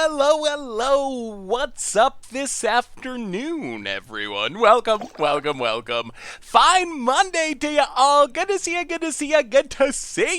Hello. What's up this afternoon, everyone? Welcome. Fine Monday to you all. Good to see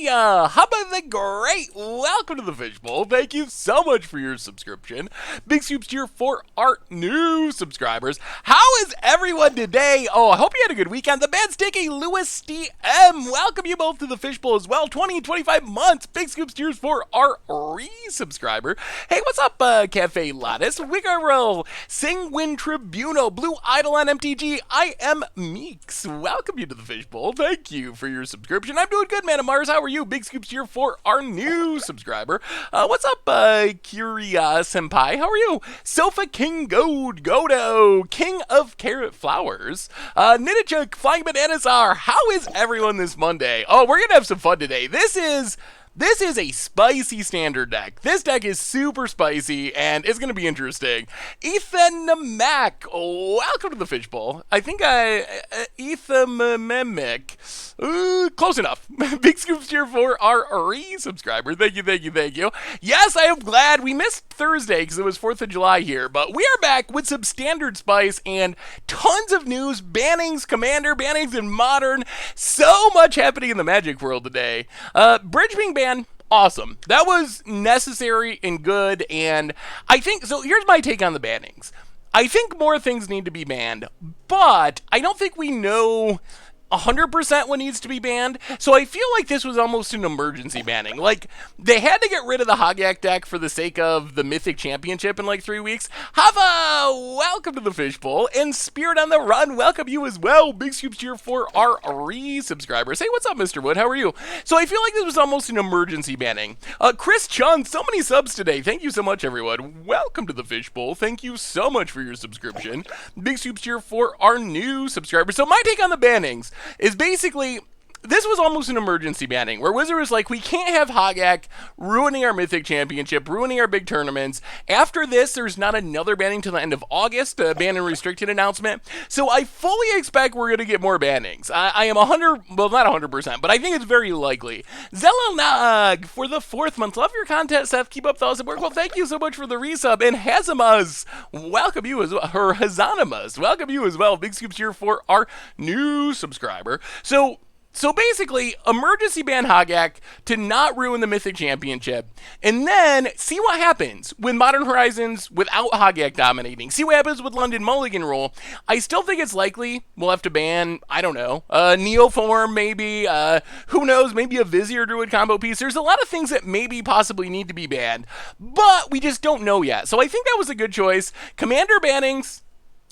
ya. Hubba the Great. Welcome to the Fishbowl. Thank you so much for your subscription. Big scoops here for our new subscribers. How is everyone today? Oh, I hope you had a good weekend. The bad sticky Lewis DM. Welcome you both to the Fishbowl as well. 20 and 25 months. Big scoops cheers for our re-subscriber. Hey, what's up, Cafe Lattice, Wigarrow, Singwin Tribuno, Blue Idol on MTG, I am Meeks. Welcome you to the Fishbowl. Thank you for your subscription. I'm doing good, man of Mars. How are you? Big scoops here for our new subscriber. What's up, Kyria Senpai? How are you? Sofa King Godo, King of Carrot Flowers, Nidachuk, Flying Bananas are. How is everyone this Monday? Oh, we're gonna have some fun today. This is a spicy standard deck. This deck is super spicy, and it's going to be interesting. Ethan Mac, welcome to the Fishbowl. I think Ethan Memic. Close enough. Big scoops here for our re-subscriber. Thank you. Yes, I am glad we missed Thursday because it was 4th of July here, but we are back with some standard spice and tons of news, bannings, commander, bannings in modern. So much happening in the Magic world today. Bridge being banned. Awesome. That was necessary and good, and I think, so here's my take on the bannings. I think more things need to be banned, but I don't think we know 100% what needs to be banned, so I feel like this was almost an emergency banning. Like, they had to get rid of the Hogyak deck for the sake of the Mythic Championship in like 3 weeks. Hava, welcome to the Fishbowl, and Spirit on the Run, welcome you as well. Big scoops here for our re-subscribers. Hey, what's up, Mr. Wood? How are you? So I feel like this was almost an emergency banning. Chris Chun, so many subs today. Thank you so much, everyone. Welcome to the Fishbowl. Thank you so much for your subscription. Big scoops here for our new subscribers. So my take on the bannings is basically, this was almost an emergency banning, where Wizard was like, we can't have Hogyak ruining our Mythic Championship, ruining our big tournaments. After this, there's not another banning till the end of August, a ban and restricted announcement. So I fully expect we're going to get more bannings. I am 100, well, not 100%, but I think it's very likely. Zelonag for the 4th month. Love your content, Seth. Keep up the awesome work. Well, thank you so much for the resub. And Hazamaz, welcome you as well. Her Hazanamas, welcome you as well. Big scoops here for our new subscriber. So basically, emergency ban Hogyak to not ruin the Mythic Championship, and then see what happens with Modern Horizons without Hogyak dominating. See what happens with London Mulligan rule. I still think it's likely we'll have to ban, I don't know, Neoform maybe, who knows, maybe a Vizier Druid combo piece. There's a lot of things that maybe possibly need to be banned, but we just don't know yet. So I think that was a good choice. Commander bannings,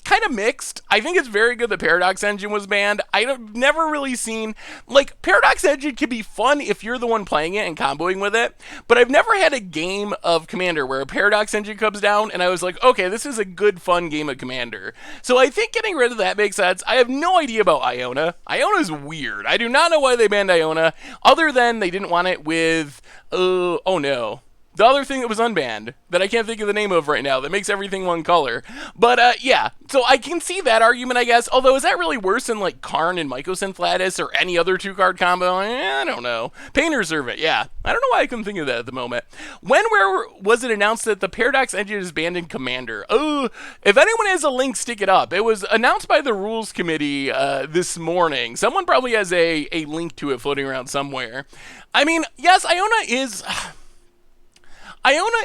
kind of mixed. I think it's very good the Paradox Engine was banned. I've never really seen, like, Paradox Engine can be fun if you're the one playing it and comboing with it, but I've never had a game of Commander where a Paradox Engine comes down and I was like, okay, this is a good, fun game of Commander. So I think getting rid of that makes sense. I have no idea about Iona. Iona's weird. I do not know why they banned Iona, other than they didn't want it with, oh no. The other thing that was unbanned, that I can't think of the name of right now, that makes everything one color. But, yeah, so I can see that argument, I guess. Although, is that really worse than, like, Karn and Mycosynth Lattice or any other 2-card combo? I don't know. Painter Servant, yeah. I don't know why I couldn't think of that at the moment. Where was it announced that the Paradox Engine is banned in Commander? Oh, if anyone has a link, stick it up. It was announced by the Rules Committee this morning. Someone probably has a link to it floating around somewhere. I mean, yes, Iona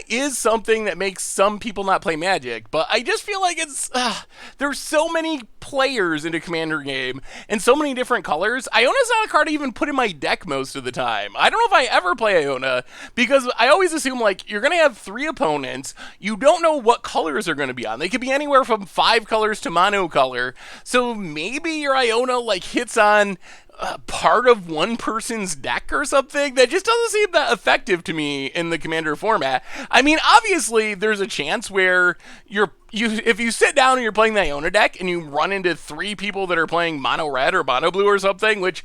is something that makes some people not play Magic, but I just feel like it's, there's so many players in a Commander game, and so many different colors. Iona's not a card I even put in my deck most of the time. I don't know if I ever play Iona, because I always assume, like, you're going to have 3 opponents, you don't know what colors are going to be on. They could be anywhere from 5 colors to monocolor, so maybe your Iona, like, hits on part of one person's deck or something. That just doesn't seem that effective to me in the Commander format. I mean, obviously, there's a chance where if you sit down and you're playing the Iona deck and you run into 3 people that are playing mono red or mono blue or something, which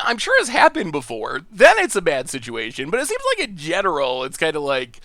I'm sure has happened before, then it's a bad situation. But it seems like in general, it's kind of like,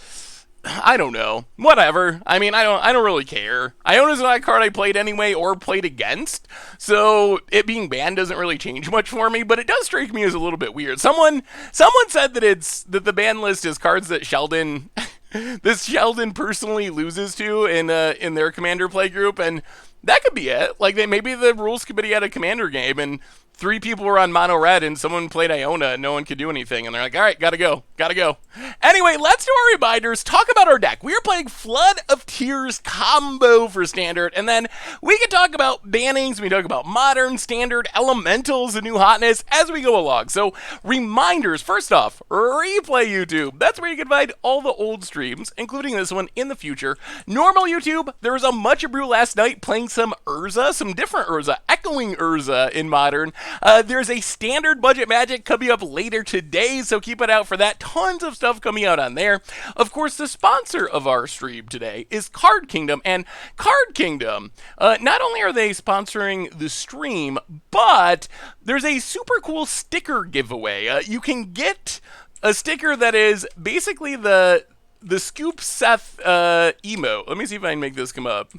I don't know. Whatever. I mean, I don't really care. Iona's not a card I played anyway or played against, so it being banned doesn't really change much for me, but it does strike me as a little bit weird. Someone said that the ban list is cards that Sheldon this Sheldon personally loses to in their commander play group, and that could be it. Like maybe the rules committee had a commander game and 3 people were on mono red and someone played Iona and no one could do anything, and they're like, all right, gotta go. Anyway, let's do our reminders, talk about our deck. We are playing Flood of Tears combo for standard, and then we can talk about bannings, we can talk about modern, standard, elementals, and new hotness as we go along. So reminders, first off, replay YouTube. That's where you can find all the old streams, including this one in the future. Normal YouTube, there was a Much Brew last night playing some Urza, some different Urza, echoing Urza in modern. There's a standard budget magic coming up later today, so keep it out for that. Tons of stuff coming out on there. Of course, the sponsor of our stream today is Card Kingdom, and Card Kingdom, not only are they sponsoring the stream, but there's a super cool sticker giveaway. You can get a sticker that is basically the Scoop Seth emote. Let me see if I can make this come up.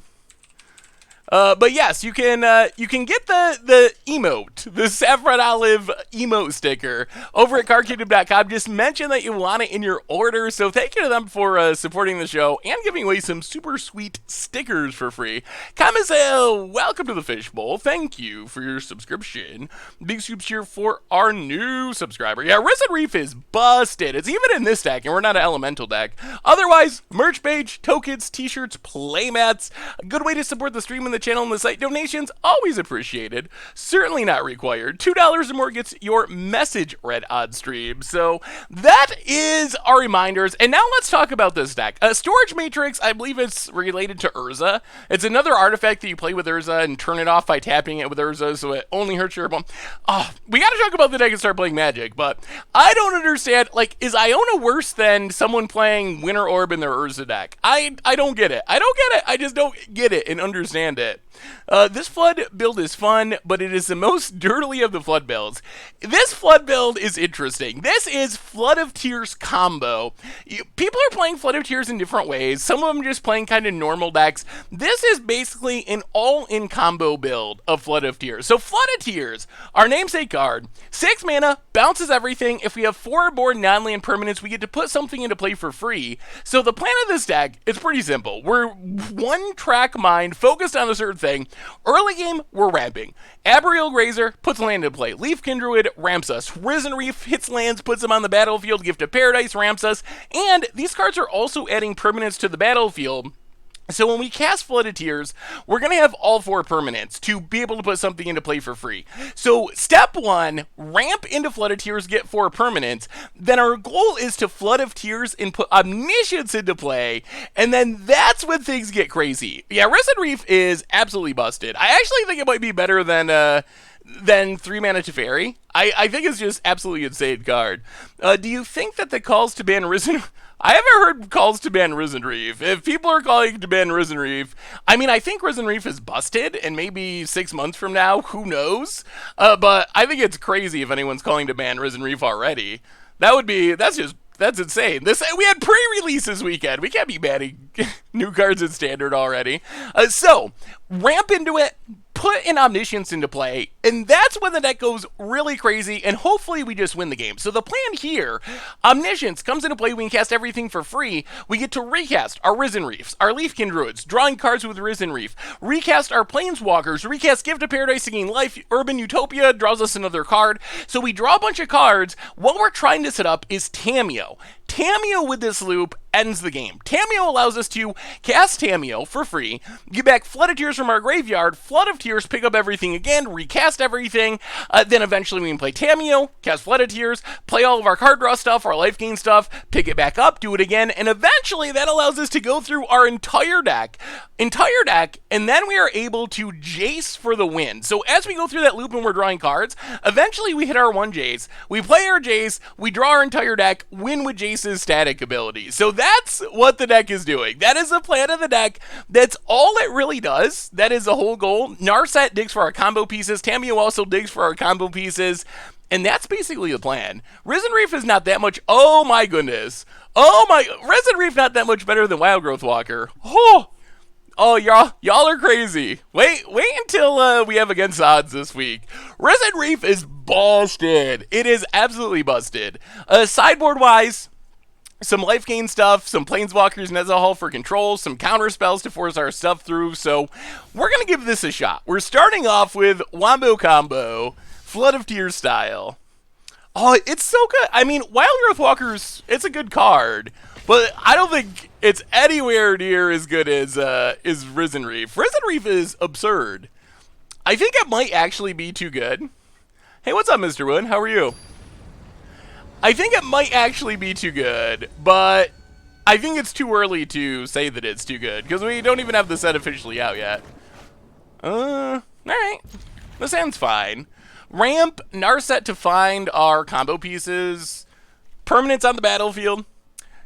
But yes, you can get the emote, the Saffron Olive emote sticker over at cardkingdom.com. Just mention that you want it in your order. So thank you to them for supporting the show and giving away some super sweet stickers for free. Kamizel, welcome to the Fishbowl. Thank you for your subscription. Big scoops here for our new subscriber. Yeah, Risen Reef is busted. It's even in this deck, and we're not an elemental deck. Otherwise, merch page, tokens, t-shirts, playmats. A good way to support the stream and the channel and the site. Donations always appreciated, certainly not required. $2 or more gets your message read on stream. So that is our reminders, and now let's talk about this deck. Storage Matrix, I believe it's related to Urza. It's another artifact that you play with Urza and turn it off by tapping it with Urza, so it only hurts your opponent. We gotta talk about the deck and start playing Magic, but I don't understand, like, is Iona worse than someone playing Winter Orb in their Urza deck? I don't get it. I just don't get it and understand it. This Flood build is fun, but it is the most dirtily of the Flood builds. This Flood build is interesting. This is Flood of Tears combo. People are playing Flood of Tears in different ways. Some of them just playing kind of normal decks. This is basically an all-in combo build of Flood of Tears. So Flood of Tears, our namesake card, 6 mana, bounces everything. If we have 4 or more non-land permanents, we get to put something into play for free. So the plan of this deck is pretty simple. We're one-track mind, focused on a certain thing. Early game, we're ramping. Abriel Grazer puts land into play. Leaf Kindred ramps us. Risen Reef hits lands, puts them on the battlefield. Gift of Paradise ramps us. And these cards are also adding permanents to the battlefield. So when we cast Flood of Tears, we're going to have all 4 permanents to be able to put something into play for free. So step 1, ramp into Flood of Tears, get 4 permanents. Then our goal is to Flood of Tears and put Omniscience into play. And then that's when things get crazy. Yeah, Risen Reef is absolutely busted. I actually think it might be better than 3 mana Teferi. I think it's just absolutely insane card. Do you think that the calls to ban Risen... I haven't heard calls to ban Risen Reef. If people are calling to ban Risen Reef, I mean, I think Risen Reef is busted, and maybe 6 months from now, who knows? But I think it's crazy if anyone's calling to ban Risen Reef already. That's insane. We had pre-release this weekend. We can't be banning new cards in Standard already. So, ramp into it, put an Omniscience into play, and that's when the deck goes really crazy, and hopefully we just win the game. So the plan here, Omniscience comes into play, we can cast everything for free, we get to recast our Risen Reefs, our Leaf Kindreds, drawing cards with Risen Reef, recast our Planeswalkers, recast Gift of Paradise to gain life, Urban Utopia draws us another card, so we draw a bunch of cards. What we're trying to set up is Tamiyo. Tamiyo with this loop ends the game. Tamiyo allows us to cast Tamiyo for free, get back Flood of Tears from our graveyard, Flood of Tears, pick up everything again, recast everything, then eventually we can play Tamiyo, cast Flood of Tears, play all of our card draw stuff, our life gain stuff, pick it back up, do it again, and eventually that allows us to go through our entire deck, and then we are able to Jace for the win. So as we go through that loop and we're drawing cards, eventually we hit our 1 Jace, we play our Jace, we draw our entire deck, win with Jace's static ability. So that's what the deck is doing. That is the plan of the deck. That's all it really does. That is the whole goal. Narset digs for our combo pieces. Tamiyo also digs for our combo pieces. And that's basically the plan. Risen Reef is not that much. Oh my goodness. Risen Reef not that much better than Wild Growth Walker. Oh, y'all are crazy. Wait until we have Against Odds this week. Risen Reef is busted. It is absolutely busted. Sideboard wise, some life gain stuff, some Planeswalkers Nezahal for control, some counter spells to force our stuff through, so we're going to give this a shot. We're starting off with Wombo Combo, Flood of Tears style. Oh, it's so good. I mean, Wild Growth Walkers, it's a good card, but I don't think it's anywhere near as good as Risen Reef. Risen Reef is absurd. I think it might actually be too good. Hey, what's up, Mr. Wood? How are you? I think it might actually be too good, but I think it's too early to say that it's too good, because we don't even have the set officially out yet. Alright. This hand's fine. Ramp, Narset to find our combo pieces. Permanents on the battlefield.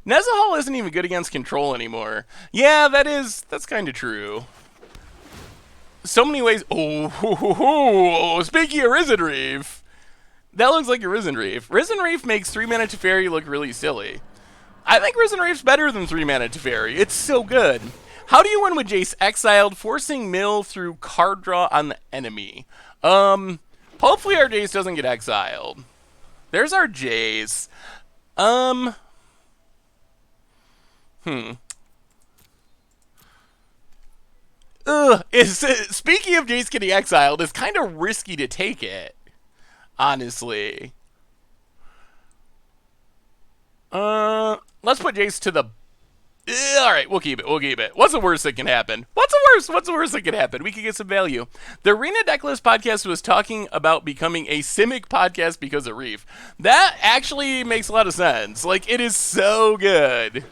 Nezahal isn't even good against control anymore. Yeah, that's kind of true. So many ways. Oh, speaking of Risen Reef. That looks like a Risen Reef. Risen Reef makes 3-mana Teferi look really silly. I think Risen Reef's better than 3-mana Teferi. It's so good. How do you win with Jace exiled, forcing mill through card draw on the enemy? Hopefully our Jace doesn't get exiled. There's our Jace. Speaking of Jace getting exiled, it's kind of risky to take it. Honestly. Let's put Jace to the... Alright, we'll keep it. What's the worst that can happen? What's the worst that can happen? We could get some value. The Arena Decklist podcast was talking about becoming a Simic podcast because of Reef. That actually makes a lot of sense. Like, it is so good.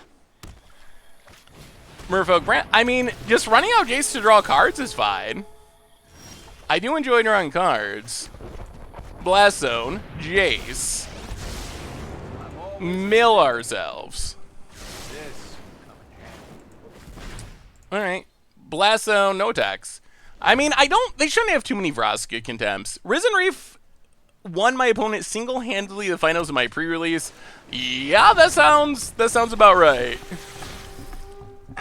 Merfolk Brand... I mean, just running out Jace to draw cards is fine. I do enjoy drawing cards. Blast Zone, Jace, mill ourselves. Alright, Blast Zone, no attacks. I mean, they shouldn't have too many Vraska Contempts. Risen Reef won my opponent single-handedly the finals of my pre-release. Yeah, that sounds about right.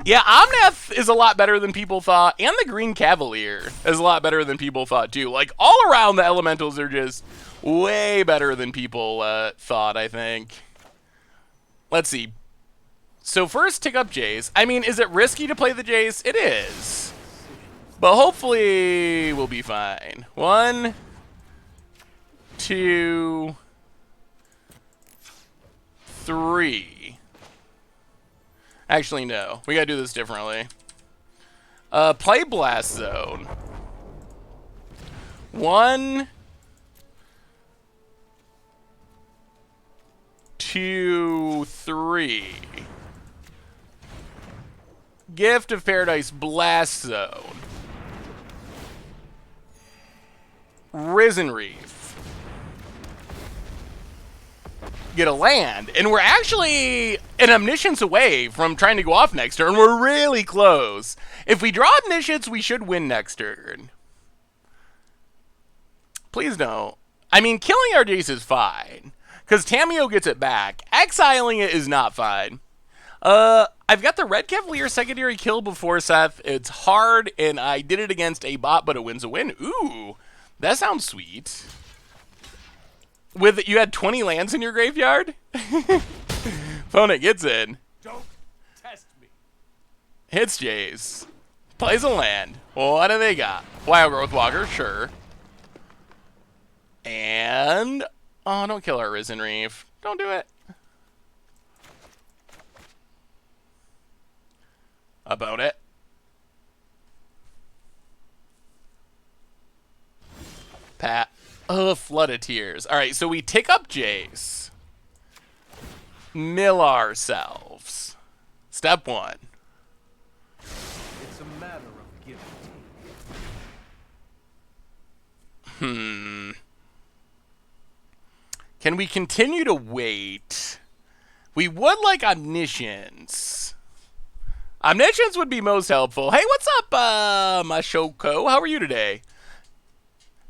Yeah, Omnath is a lot better than people thought, and the Green Cavalier is a lot better than people thought, too. Like, all around, the Elementals are just way better than people thought, I think. Let's see. So first, tick up Jace. I mean, is it risky to play the Jace? It is. But hopefully, we'll be fine. 1, 2, 3. Actually, no. We gotta do this differently. Play Blast Zone. 1, 2, 3. Gift of Paradise, Blast Zone. Risen Reef. Get a land, and we're actually an Omniscience away from trying to go off next turn. We're really close. If we draw Omniscience, we should win next turn. Please don't. I mean, killing our Jace is fine, because Tamiyo gets it back. Exiling it is not fine. I've got the Red Cavalier secondary kill before, Seth. It's hard, and I did it against a bot, but it wins a win. Ooh, that sounds sweet. You had 20 lands in your graveyard? Opponent gets in. Don't test me. Hits Jace. Plays a land. What do they got? Wild Growth Walker, sure. And... oh, don't kill our Risen Reef. Don't do it. About it. Pat. Oh, Flood of Tears. Alright, so we tick up Jace. Mill ourselves. Step 1. It's a matter of give Hmm. and Can we continue to wait? We would like Omniscience. Omniscience would be most helpful. Hey, what's up, Mashoko? How are you today?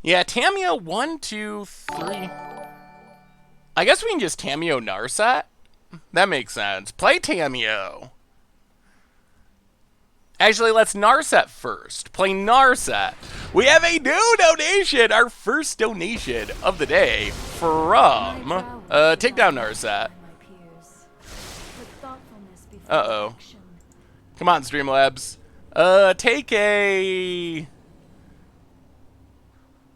Yeah, Tamiyo, 1, 2, 3. I guess we can just Tamiyo Narset. That makes sense. Play Tamiyo. Actually, let's Narset first. Play Narset. We have a new donation, our first donation of the day from Take Down Narset. Uh-oh. Come on, Streamlabs. Take a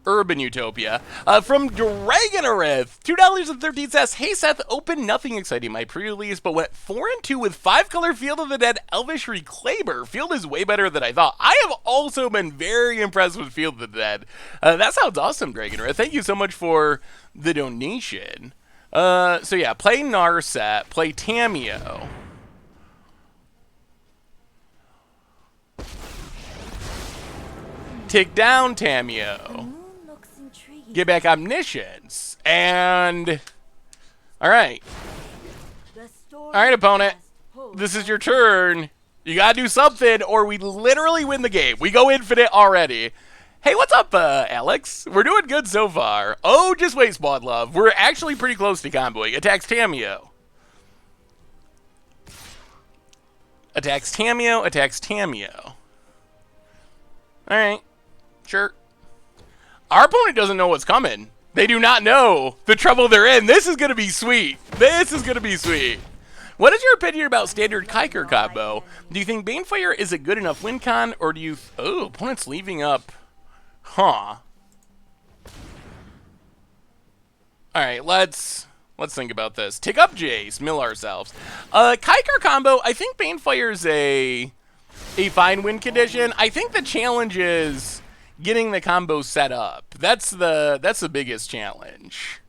Urban Utopia. From Dragonarith, $2.13. Hey Seth, open nothing exciting my pre-release, but went 4-2 with 5-color Field of the Dead Elvish Reclaimer. Field is way better than I thought. I have also been very impressed with Field of the Dead. That sounds awesome, Dragonarith. Thank you so much for the donation. So yeah, play Narset, play Tamiyo. Take down Tamiyo. Get back Omniscience. And... Alright. Alright, opponent. This is your turn. You gotta do something, or we literally win the game. We go infinite already. Hey, what's up, Alex? We're doing good so far. Oh, just wait, Spawn Love. We're actually pretty close to comboing. Attacks Tamiyo. Attacks Tamiyo. Attacks Tamiyo. Alright. Sure. Our opponent doesn't know what's coming. They do not know the trouble they're in. This is going to be sweet. This is going to be sweet. What is your opinion about standard Kiker combo? Do you think Banefire is a good enough win con, or do you... Oh, opponent's leaving up. Huh. Alright, let's think about this. Tick up Jace, mill ourselves. Kiker combo, I think Banefire's a fine win condition. I think the challenge is getting the combo set up. That's the biggest challenge.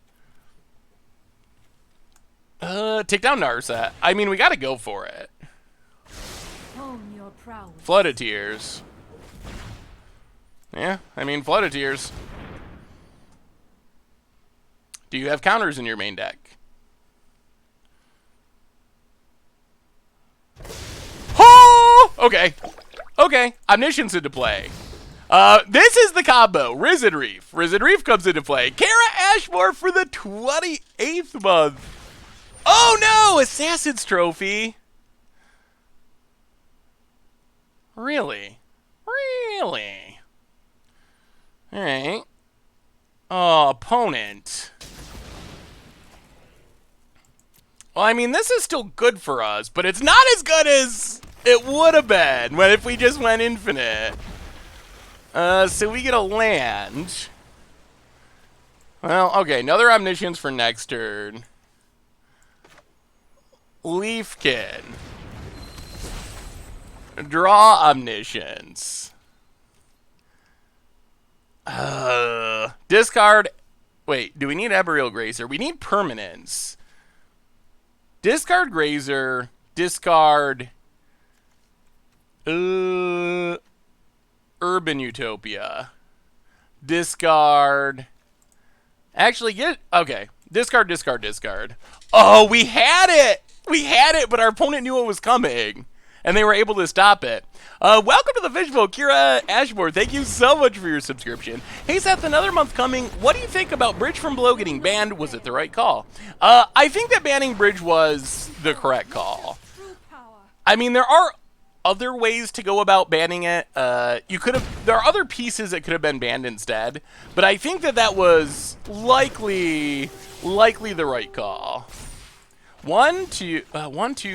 Take down Narset. I mean, we gotta go for it. Flood of Tears. Yeah, I mean, Flood of Tears. Do you have counters in your main deck? Oh! Okay. Okay, Omniscience into play. This is the combo. Risen Reef. Risen Reef comes into play. Kara Ashmore for the 28th month. Oh no! Assassin's Trophy. Really? Really? Alright. Oh, opponent. Well, I mean, this is still good for us, but it's not as good as it would have been if we just went infinite. So we get a land. Well, okay, another Omniscience for next turn. Leafkin. Draw Omniscience. Discard. Wait, do we need Eberil Grazer? We need permanence. Discard Grazer. Discard. Urban Utopia. Discard. Actually, get... Okay. Discard, discard, discard. Oh, we had it! We had it, but our opponent knew it was coming. And they were able to stop it. Welcome to the Fishbowl, Kira Ashmore. Thank you so much for your subscription. Hey, Seth, another month coming. What do you think about Bridge from Below getting banned? Was it the right call? I think that banning Bridge was the correct call. I mean, there are other ways to go about banning it. There are other pieces that could have been banned instead. But I think that was likely the right call. 1, 2,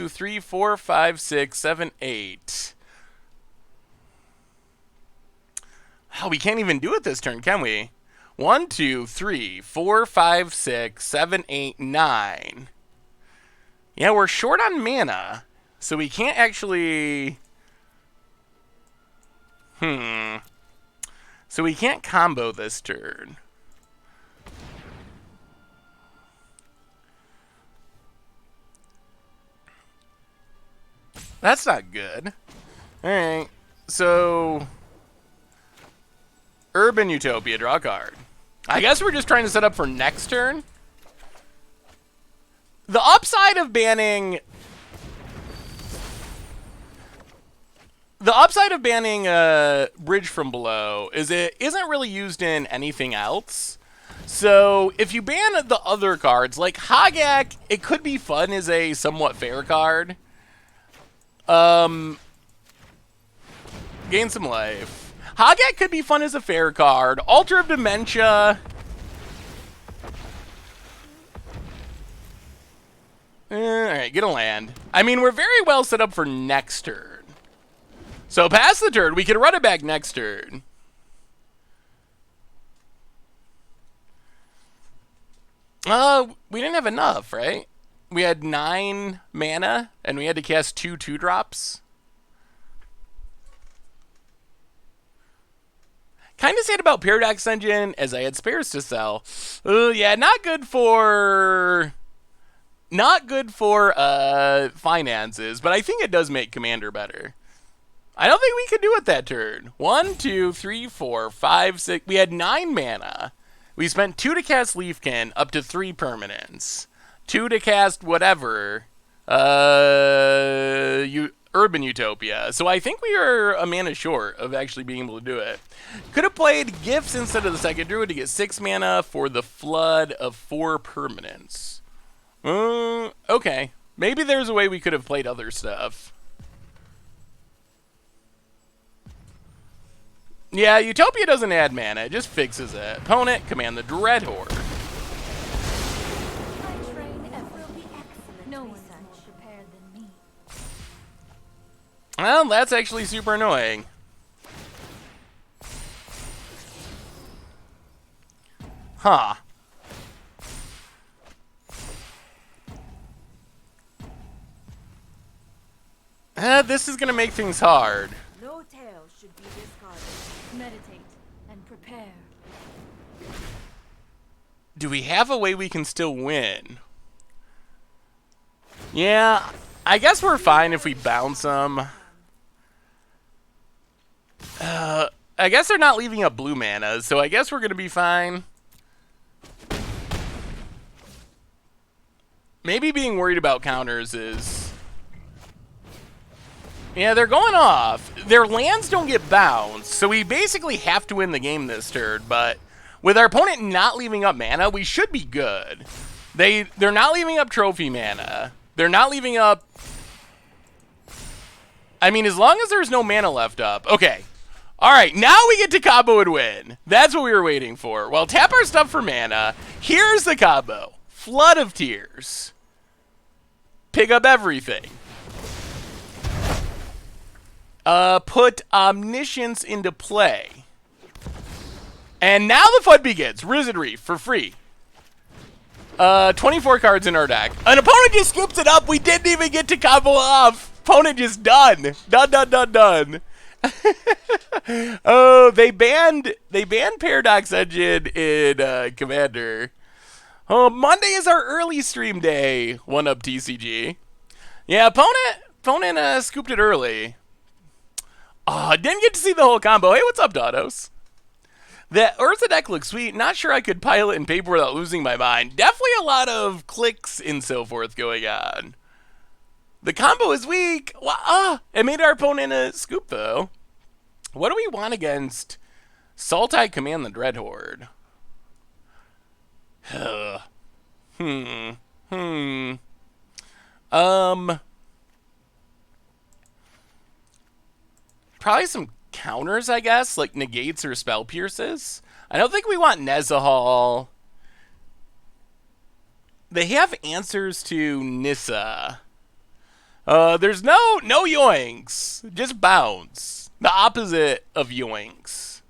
3, 4, 5, 6, 7, 8. Oh, we can't even do it this turn, can we? 1, 2, 3, 4, 5, 6, 7, 8, 9. Yeah, we're short on mana, so we can't actually... So we can't combo this turn. That's not good. Alright, so... Urban Utopia, draw a card. I guess we're just trying to set up for next turn. The upside of banning... Bridge from Below is it isn't really used in anything else. So if you ban the other cards, like Hagak, it could be fun as a somewhat fair card. Gain some life. Hagak could be fun as a fair card. Altar of Dementia. Alright, get a land. I mean, we're very well set up for next turn. So pass the turn. We can run it back next turn. We didn't have enough, right? We had 9 mana, and we had to cast 2 2-drops. Kind of sad about Paradox Engine, as I had spares to sell. Yeah, not good for finances, but I think it does make Commander better. I don't think we could do it that turn. 1, 2, 3, 4, 5, 6. We had 9 mana. We spent 2 to cast Leafkin, up to 3 permanents. 2 to cast whatever. Urban Utopia. So I think we are a mana short of actually being able to do it. Could have played Gifts instead of the second Druid to get 6 mana for the flood of 4 permanents. Okay. Maybe there's a way we could have played other stuff. Yeah, Utopia doesn't add mana, it just fixes it. Opponent, command the Dreadhorde. Well, that's actually super annoying. Huh. This is gonna make things hard. No tail should be discarded. Meditate and prepare. Do we have a way we can still win? Yeah, I guess we're fine if we bounce them. I guess they're not leaving up blue mana, so I guess we're gonna be fine. Maybe being worried about counters is... Yeah, they're going off. Their lands don't get bounced, so we basically have to win the game this turn, but with our opponent not leaving up mana, we should be good. They're not leaving up trophy mana. They're not leaving up... I mean, as long as there's no mana left up. Okay. Alright, now we get to combo and win. That's what we were waiting for. Well, tap our stuff for mana. Here's the combo. Flood of Tears. Pick up everything. Put Omniscience into play. And now the fun begins. Risen Reef for free. 24 cards in our deck. An opponent just scoops it up. We didn't even get to combo off. Opponent just done. Done. Oh, they banned Paradox Engine in Commander. Oh, Monday is our early stream day. 1-up TCG. Yeah, opponent scooped it early. Oh, didn't get to see the whole combo. Hey, what's up, Dados? The Urza deck looks sweet. Not sure I could pilot in paper without losing my mind. Definitely a lot of clicks and so forth going on. The combo is weak. It made our opponent a scoop, though. What do we want against Sultai Command the Dreadhorde? Probably some counters, I guess, like negates or spell pierces. I don't think we want Nezahal. They have answers to Nissa. There's no yoinks, just bounce. The opposite of yoinks.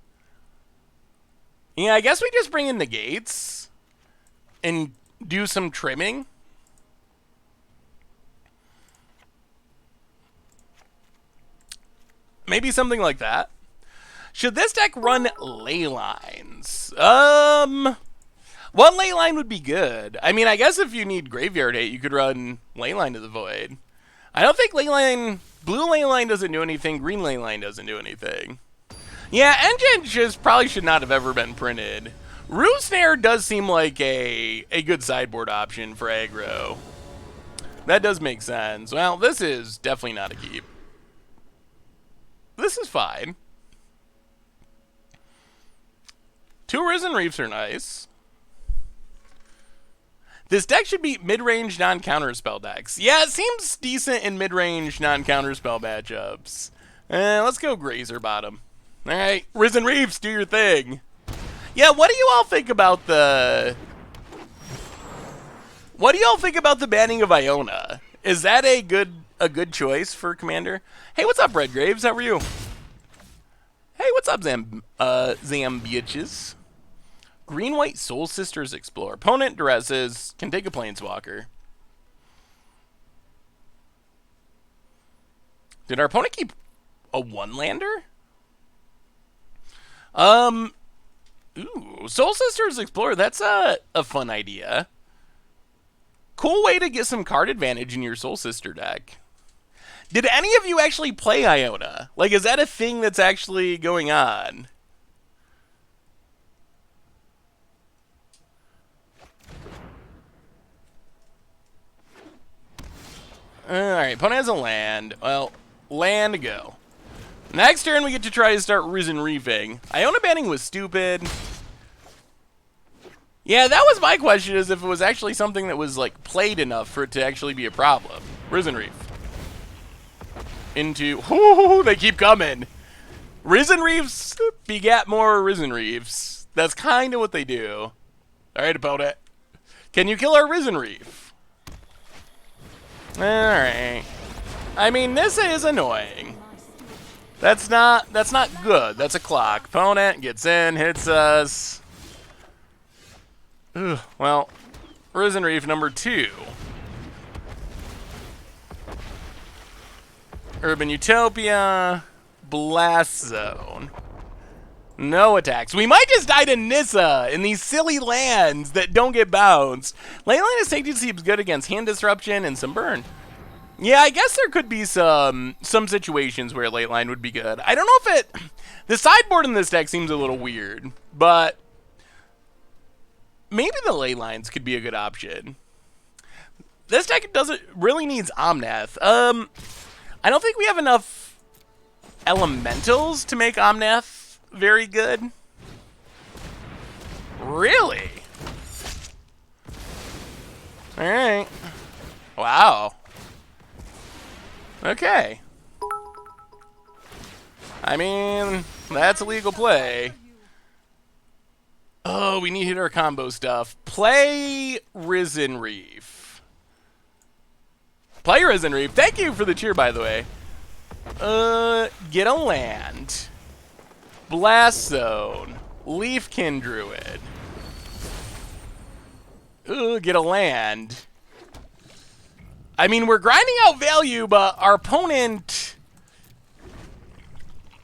Yeah, I guess we just bring in negates and do some trimming. Maybe something like that. Should this deck run ley lines? One ley line would be good. I mean, I guess if you need graveyard hate, you could run Leyline to the Void. I don't think Leyline... Blue Leyline doesn't do anything. Green Leyline doesn't do anything. Yeah, Engine just probably should not have ever been printed. Rue Snare does seem like a good sideboard option for aggro. That does make sense. Well, this is definitely not a keep. This is fine. 2 Risen Reefs are nice. This deck should be mid-range non-counterspell decks. Yeah, it seems decent in mid-range non-counterspell matchups. Let's go Grazer bottom. Alright, Risen Reefs, do your thing. Yeah, what do you all think about the What do y'all think about the banning of Iona? Is that a good choice for Commander? Hey, what's up, Red Graves? How are you? Hey, what's up, Zambiaches? Green-White Soul Sisters Explore. Opponent duresses. Can take a Planeswalker. Did our opponent keep a one-lander? Ooh, Soul Sisters Explorer. That's a fun idea. Cool way to get some card advantage in your Soul Sister deck. Did any of you actually play Iona? Like, is that a thing that's actually going on? Alright, opponent has a land. Well, land go. Next turn, we get to try to start Risen Reefing. Iona banning was stupid. Yeah, that was my question, is if it was actually something that was, like, played enough for it to actually be a problem. Risen Reef. Into... Ooh, they keep coming. Risen Reefs begat more Risen Reefs. That's kind of what they do. Alright, opponent. Can you kill our Risen Reef? Alright. I mean, this is annoying. That's not good. That's a clock. Opponent gets in, hits us. Ugh, well, Risen Reef number 2. Urban Utopia. Blast Zone. No attacks. We might just die to Nissa in these silly lands that don't get bounced. Leyline of Safety seems good against hand disruption and some burn. Yeah, I guess there could be some situations where late line would be good. I don't know if it... The sideboard in this deck seems a little weird, but maybe the ley lines could be a good option. This deck really needs Omnath. I don't think we have enough elementals to make Omnath very good. Really? All right. Wow. Okay. I mean, that's a legal play. Oh, we need to hit our combo stuff. Play Risen Reef. Play Risen Reef. Thank you for the cheer, by the way. Get a land. Blast Zone. Leafkin Druid. Get a land. I mean, we're grinding out value, but our opponent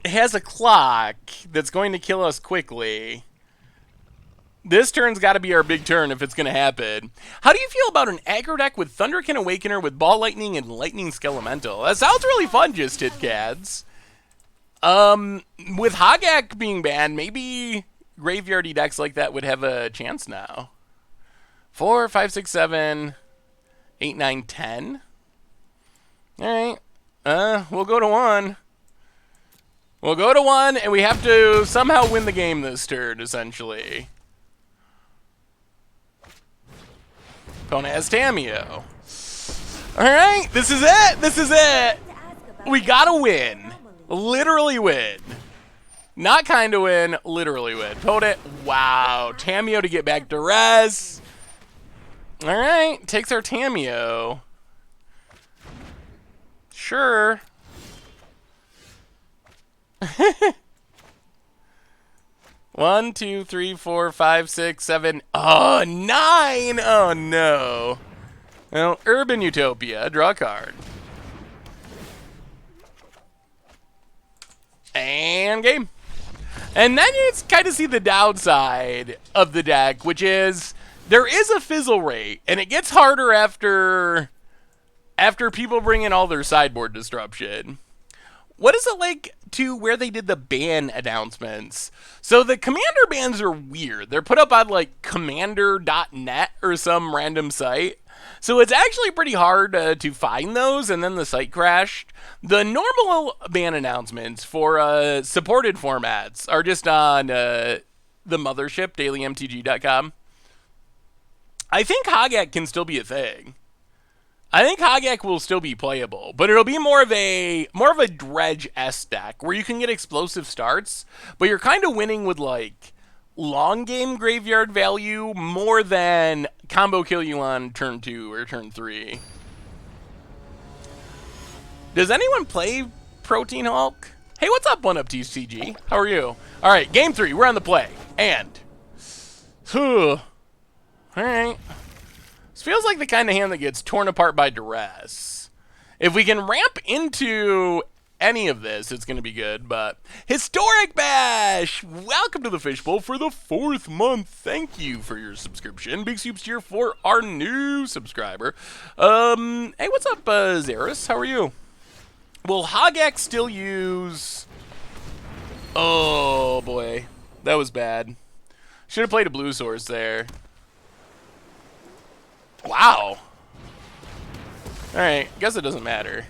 has a clock that's going to kill us quickly. This turn's got to be our big turn if it's going to happen. How do you feel about an aggro deck with Thunderkin Awakener with Ball Lightning and Lightning Skelemental? That sounds really fun, just Titcads. With Hogak being banned, maybe graveyardy decks like that would have a chance now. 4, 5, 6, 7, 8, 9, 10. All right. We'll go to 1. We'll go to 1, and we have to somehow win the game this turn, essentially. Opponent has Tamiyo. All right, this is it. This is it. We gotta win. Literally win. Not kind of win. Literally win. Opponent. Wow. Tamiyo to get back to res. All right, takes our Tamiyo. Sure. 1, 2, 3, 4, 5, 6, 7. Oh, 9. Oh, no. Well, Urban Utopia. Draw a card. And game. And then you kind of see the downside of the deck, which is there is a fizzle rate, and it gets harder after people bring in all their sideboard disruption. What is it like to where they did the ban announcements? So the Commander bans are weird. They're put up on like commander.net or some random site. So it's actually pretty hard to find those, and then the site crashed. The normal ban announcements for supported formats are just on the mothership, dailymtg.com. I think Hogak can still be a thing. I think Hogak will still be playable, but it'll be more of a dredge-esque deck where you can get explosive starts, but you're kind of winning with like long game graveyard value more than combo kill you on turn 2 or turn 3. Does anyone play Protein Hulk? Hey, what's up, 1UP TCG? How are you? All right, game 3. We're on the play. And, all right. This feels like the kind of hand that gets torn apart by duress. If we can ramp into any of this, it's going to be good, but Historic Bash! Welcome to the Fishbowl for the 4th month. Thank you for your subscription. Big soups here for our new subscriber. Hey, what's up, Zaris? How are you? Will Hogak still use... Oh, boy. That was bad. Should have played a blue source there. Wow. Alright, guess it doesn't matter.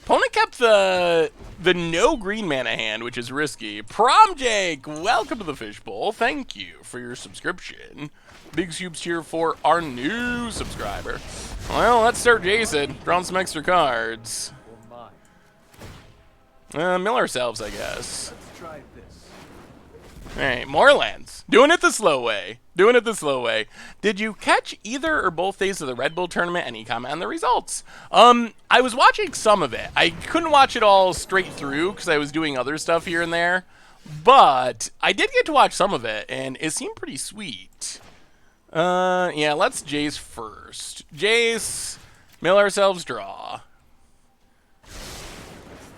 Opponent kept the no green mana hand, which is risky. Prom Jake, welcome to the Fishbowl. Thank you for your subscription. Big soups here for our new subscriber. Well, let's start Jason. Drawing some extra cards. Mill ourselves, I guess. Let's try this. Alright, more lands. Doing it the slow way. Doing it the slow way. Did you catch either or both days of the Red Bull tournament? Any comment on the results? I was watching some of it. I couldn't watch it all straight through because I was doing other stuff here and there. But I did get to watch some of it, and it seemed pretty sweet. Yeah, let's Jace first. Jace, mill ourselves, draw. Let's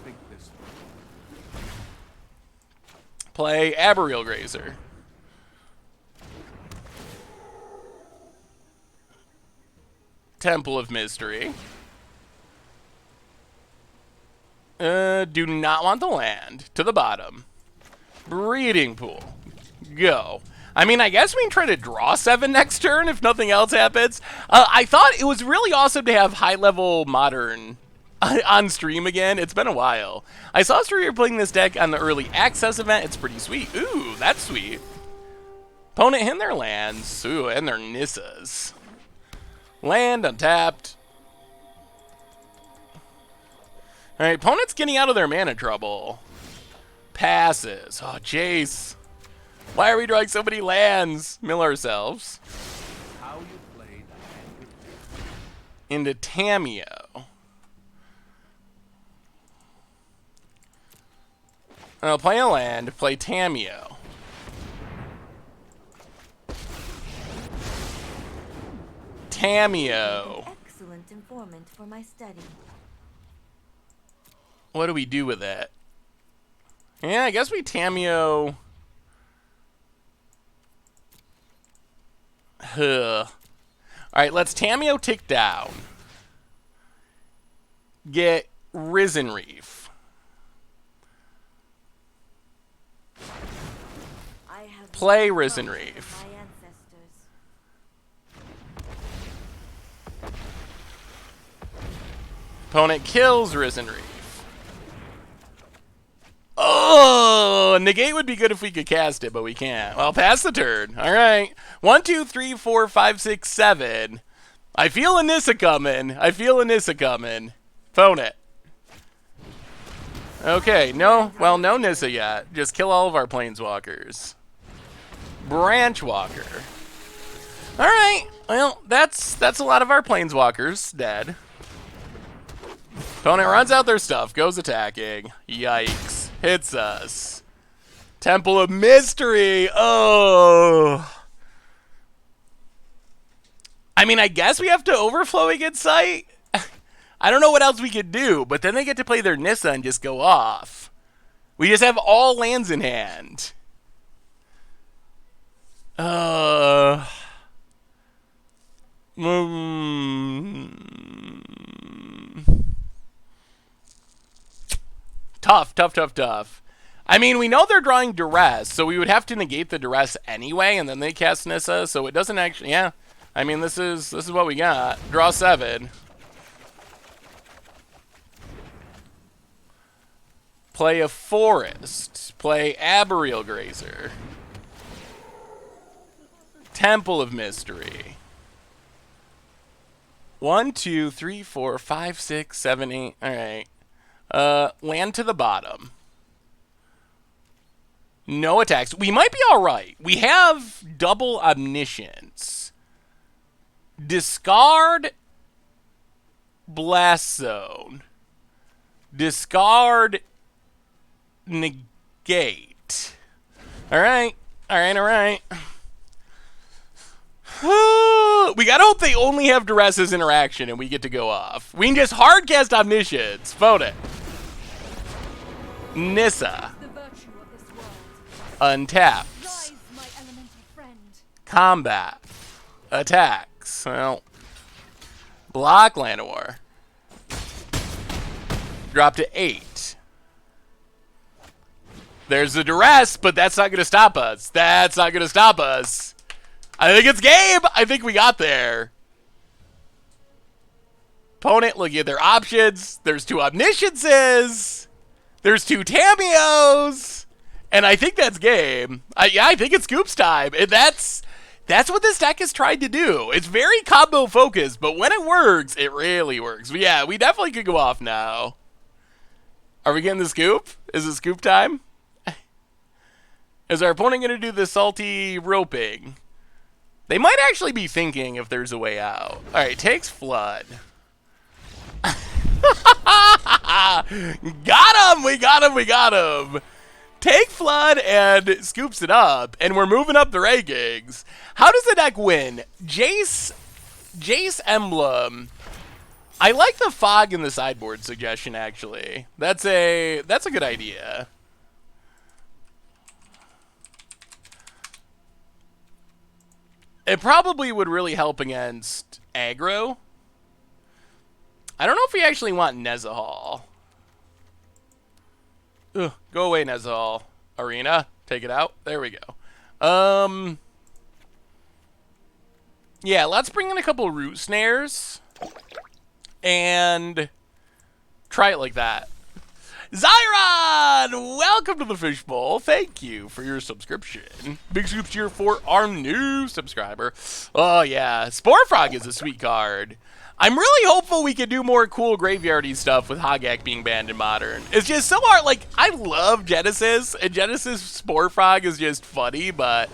think this one. Play Arboreal Grazer. Temple of Mystery. Do not want the land. To the bottom. Breeding Pool. Go. I mean, I guess we can try to draw 7 next turn if nothing else happens. I thought it was really awesome to have high-level Modern on stream again. It's been a while. I saw Streamer playing this deck on the early access event. It's pretty sweet. Ooh, that's sweet. Opponent hitting their lands. Ooh, and their Nissas. Land untapped. Alright, opponent's getting out of their mana trouble. Passes. Oh, Jace. Why are we drawing so many lands? Mill ourselves. How you play that Into Tamiyo. I'll play a land, play Tamiyo. Tamiyo. Excellent informant for my study. What do we do with it? Yeah, I guess we Tamiyo. Alright, let's Tamiyo tick down. Get Risen Reef. I have Play Risen Reef. my ancestors. Opponent kills Risen Reef. Oh, negate would be good if we could cast it, but we can't. Well, pass the turn. All right. 1, 2, 3, 4, 5, 6, 7. I feel a Nissa coming. I feel a Nissa coming. Phone it. Okay, no, well, no Nissa yet. Just kill all of our Planeswalkers. Branch Walker. All right. Well, that's a lot of our Planeswalkers dead. Opponent runs out their stuff, goes attacking. Yikes. Hits us. Temple of Mystery. Oh. I mean, I guess we have to Overflowing Insight. I don't know what else we could do, but then they get to play their Nissa and just go off. We just have all lands in hand. Tough. I mean, we know they're drawing Duress, so we would have to negate the Duress anyway, and then they cast Nissa, so it doesn't actually, yeah. I mean, this is what we got. Draw 7. Play a Forest. Play Arboreal Grazer. Temple of Mystery. 1, 2, 3, 4, 5, 6, 7, 8. All right. Land to the bottom. No attacks. We might be all right. We have double Omniscience. Discard Blast Zone. Discard Negate. Alright. Alright. We gotta hope they only have Duress as interaction and we get to go off. We can just hardcast Omniscience. Vote it. Nissa. The virtue of this world. Untaps. Rise, my elemental friend. Combat. Attacks. Well. Block Llanowar. Drop to 8. There's the Duress, but that's not going to stop us. That's not going to stop us. I think it's game. I think we got there. Opponent looking at their options. There's 2 Omnisciences. There's 2 Tamiyos. And I think that's game. Yeah, I think it's Scoops time. And that's what this deck has tried to do. It's very combo focused, but when it works, it really works. But yeah, we definitely could go off now. Are we getting the scoop? Is it scoop time? Is our opponent going to do the salty roping? They might actually be thinking if there's a way out. All right, takes Flood. Got him! We got him! Take Flood and scoops it up, and we're moving up the rankings. How does the deck win? Jace Emblem. I like the fog in the sideboard suggestion, actually. That's a good idea. It probably would really help against aggro. I don't know if we actually want Nezahal. Ugh, go away, Nezahal. Arena, take it out. There we go. Yeah, let's bring in a couple root snares and try it like that. Zyron, welcome to the Fishbowl. Thank you for your subscription. Big scoops here for our new subscriber. Oh yeah, Spore Frog is a sweet card. I'm really hopeful we can do more cool graveyardy stuff with Hogak being banned in Modern. It's just so hard. Like, I love Genesis, and Genesis Spore Frog is just funny, but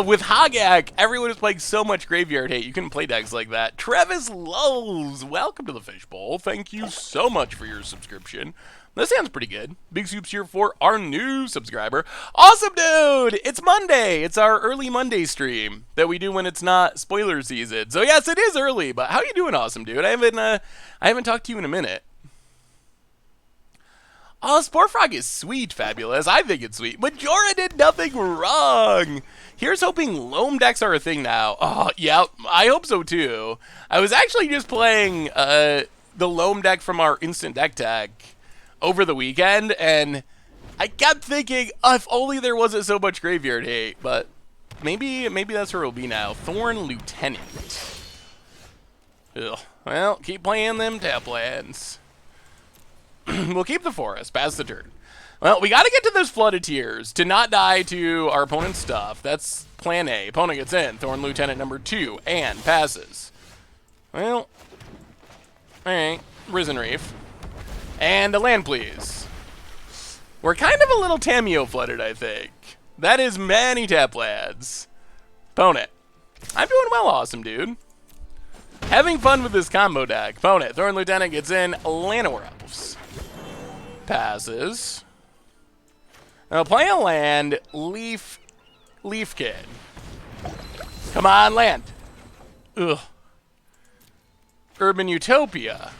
with Hogak, everyone is playing so much graveyard hate. You couldn't play decks like that. Travis Lowe's, welcome to the Fishbowl. Thank you so much for your subscription. That sounds pretty good. Big soups here for our new subscriber. Awesome, dude! It's Monday. It's our early Monday stream that we do when it's not spoiler season. So yes, it is early, but how you doing, awesome, dude? I haven't talked to you in a minute. Oh, Spore Frog is sweet, fabulous. I think it's sweet. Majora did nothing wrong. Here's hoping loam decks are a thing now. Oh, yeah, I hope so too. I was actually just playing the loam deck from our instant deck tag over the weekend, and I kept thinking, oh, if only there wasn't so much graveyard hate, but maybe that's where it'll be now. Thorn Lieutenant. Ugh. Well, keep playing them tap lands. We'll keep the forest. Pass the turn. Well, we got to get to those Flooded Tears to not die to our opponent's stuff. That's plan A. Opponent gets in. Thorn Lieutenant number 2 and passes. Well, alright. Risen Reef. And a land, please. We're kind of a little Tamiyo flooded, I think. That is many tap lands. Opponent. I'm doing well, awesome, dude. Having fun with this combo deck. Opponent. Thorn Lieutenant gets in. Llanowar Elves. Passes. Now play a land. Leaf Kid. Come on, land. Ugh. Urban Utopia.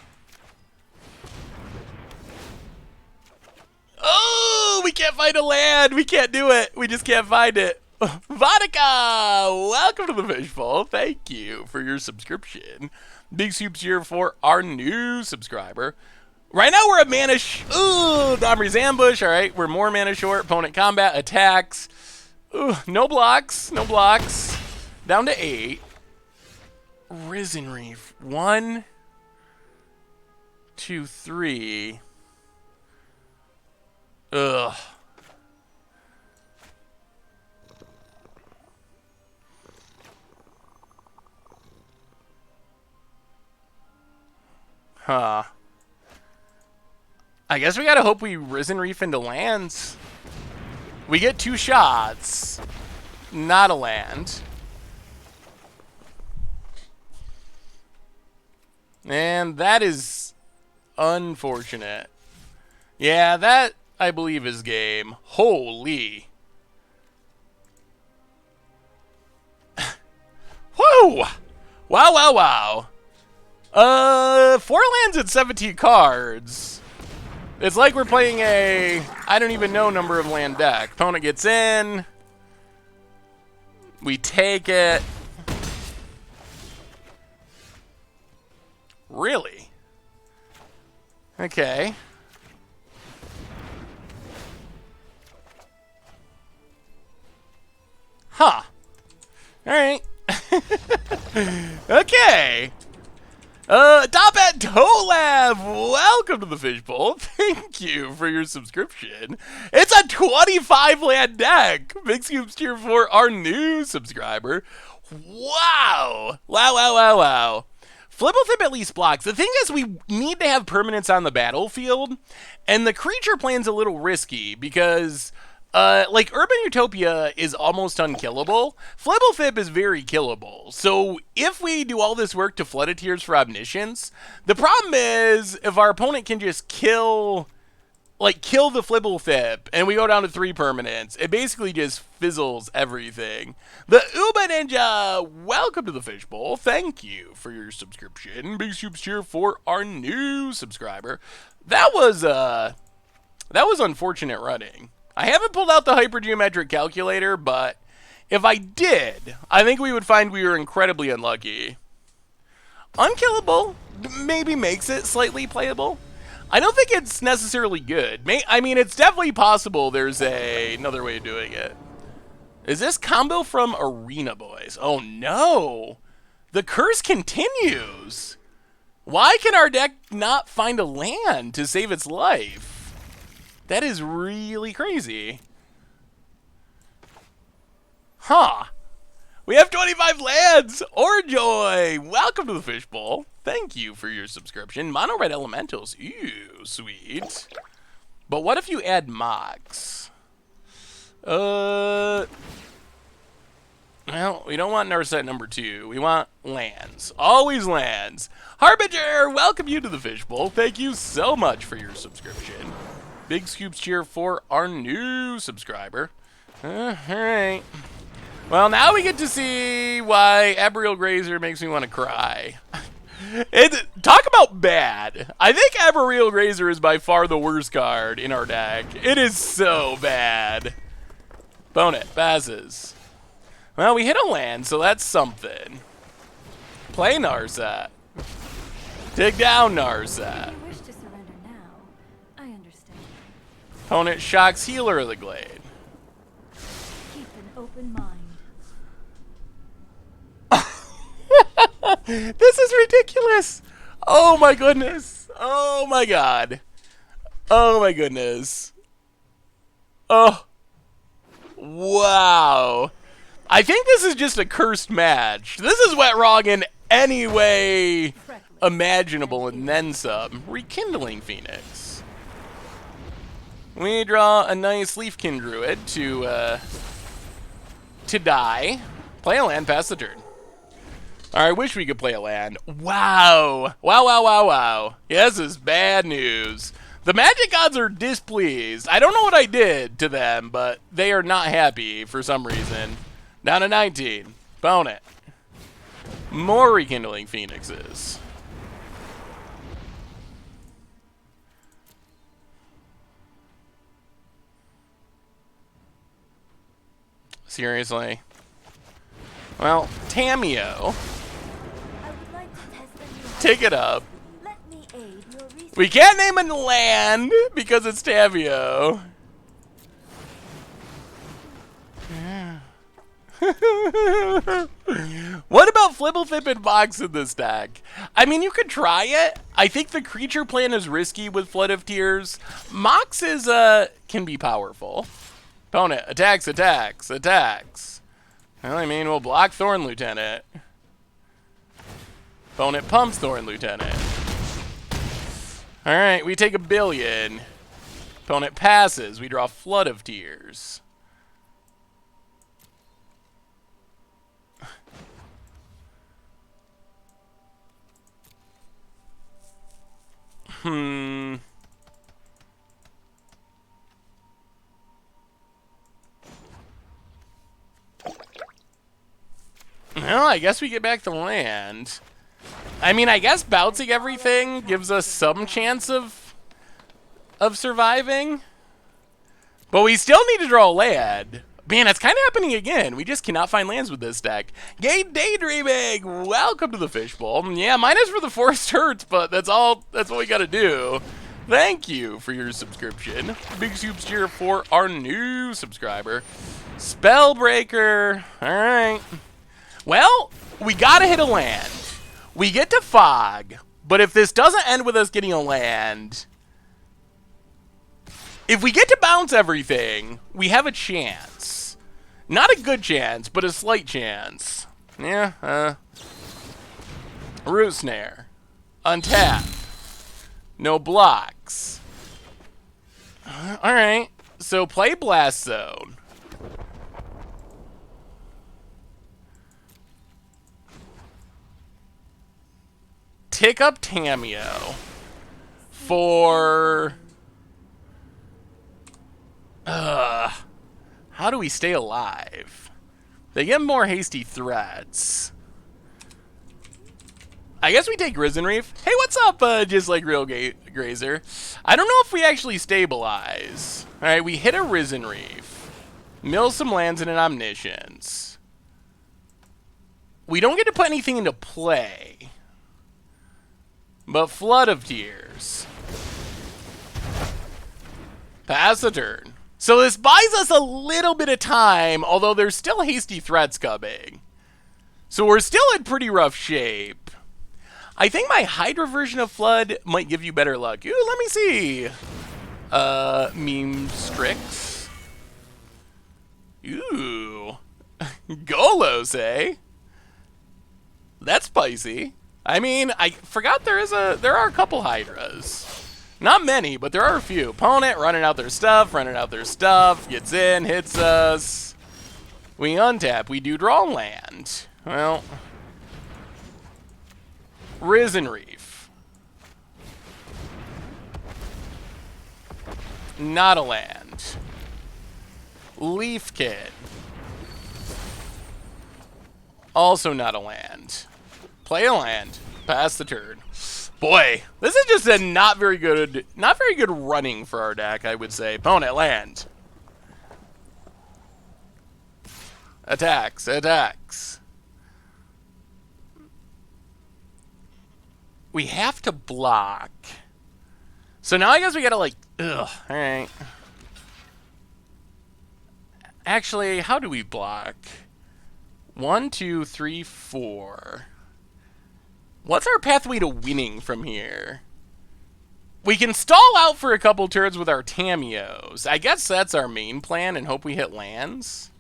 Oh, we can't find a land. We can't do it. We just can't find it. Vodka, welcome to the Fishbowl. Thank you for your subscription. Big soups here for our new subscriber. Right now we're at mana ooh, Domri's Ambush. All right, we're more mana short. Opponent combat attacks. Ooh, no blocks, no blocks. Down to 8. Risen Reef. 1, 2, 3. Ugh. Huh. I guess we gotta hope we Risen Reef into lands. We get 2 shots. Not a land. And that is unfortunate. Yeah, that, I believe, is game. Holy. Whoa! Wow, wow, wow. 4 lands and 17 cards. It's like we're playing a, I don't even know number of land deck. Opponent gets in. We take it. Really? Okay. Huh. Alright. Okay. Top at Tolab, welcome to the Fishbowl. Thank you for your subscription. It's a 25 land deck. Big scoops cheer for our new subscriber. Wow. Wow, wow, wow, wow. Flibblethip at least blocks. The thing is, we need to have permanents on the battlefield, and the creature plan's a little risky because like Urban Utopia is almost unkillable. Flibblethip is very killable. So if we do all this work to Flood of Tears for Omniscience, the problem is if our opponent can just kill the Flibblethip and we go down to 3 permanents, it basically just fizzles everything. The Uba Ninja, welcome to the Fishbowl. Thank you for your subscription. Big soups cheer for our new subscriber. That was unfortunate running. I haven't pulled out the hypergeometric calculator, but if I did, I think we would find we were incredibly unlucky. Unkillable maybe makes it slightly playable. I don't think it's necessarily good. I mean, it's definitely possible there's another way of doing it. Is this combo from Arena Boys? Oh no! The curse continues! Why can our deck not find a land to save its life? That is really crazy. Huh. We have 25 lands! Orjoy! Welcome to the Fishbowl. Thank you for your subscription. Mono red elementals. Ew, sweet. But what if you add Mox? Well, we don't want Narset number 2. We want lands. Always lands. Harbinger, welcome you to the Fishbowl. Thank you so much for your subscription. Big scoops cheer for our new subscriber. Alright. Well, now we get to see why Abriel Grazer makes me want to cry. Talk about bad. I think Abriel Grazer is by far the worst card in our deck. It is so bad. Bone it. Passes. Well, we hit a land, so that's something. Play Narset. Dig down Narset. If you wish to surrender now, I understand. Opponent shocks Healer of the Glade. Keep an open mind. This is ridiculous. Oh my goodness. Oh my god. Oh my goodness. Oh. Wow. I think this is just a cursed match. This is went wrong in any way imaginable and then some. Rekindling Phoenix. We draw a nice Leafkin Druid to die. Play a land, pass the turn. I wish we could play a land. Wow. Wow, wow, wow, wow. Yeah, this is bad news. The Magic Gods are displeased. I don't know what I did to them, but they are not happy for some reason. Down to 19. Bone it. More Rekindling Phoenixes. Seriously? Well, Tamiyo. Take it up. We can't name a land because it's Tamiyo. What about Flibblethip and Mox in this deck? I mean, you could try it. I think the creature plan is risky with Flood of Tears. Mox is, can be powerful. Opponent, attacks, attacks, attacks. Well, I mean, we'll block Thorn Lieutenant. Opponent pumps Thorn Lieutenant. Alright, we take 1 billion. Opponent passes. We draw Flood of Tears. Well, I guess we get back to land. I mean, I guess bouncing everything gives us some chance of surviving. But we still need to draw a land. Man, it's kind of happening again. We just cannot find lands with this deck. Gay Daydreaming, welcome to the fishbowl. Yeah, mine is for the forest hurts, but that's all we gotta do. Thank you for your subscription. Big soups cheer for our new subscriber. Spellbreaker, all right. Well, we gotta hit a land. We get to Fog, but if this doesn't end with us getting a land, if we get to bounce everything, we have a chance. Not a good chance, but a slight chance. Yeah, Root Snare. Untap. No blocks. Alright, so play Blast Zone. Tick up Tamiyo for... how do we stay alive? They get more hasty threats. I guess we take Risen Reef. Hey, what's up, just like real Grazer? I don't know if we actually stabilize. Alright, we hit a Risen Reef. Mill some lands in an Omniscience. We don't get to put anything into play. But Flood of Tears. Pass the turn. So this buys us a little bit of time, although there's still hasty threats coming. So we're still in pretty rough shape. I think my Hydra version of Flood might give you better luck. Ooh, let me see. Meme Strix. Ooh. Golos, eh? That's spicy. I mean, I forgot there are a couple Hydras. Not many, but there are a few. Opponent running out their stuff, gets in, hits us. We untap, we do draw land. Well, Risen Reef. Not a land. Leaf Kid. Also not a land. Play a land. Pass the turn. Boy, this is just a not very good running for our deck, I would say. Opponent, land. Attacks. We have to block. So now I guess we gotta like, alright. Actually, how do we block? 1, 2, 3, 4. What's our pathway to winning from here? We can stall out for a couple turns with our Tamiyos. I guess that's our main plan and hope we hit lands.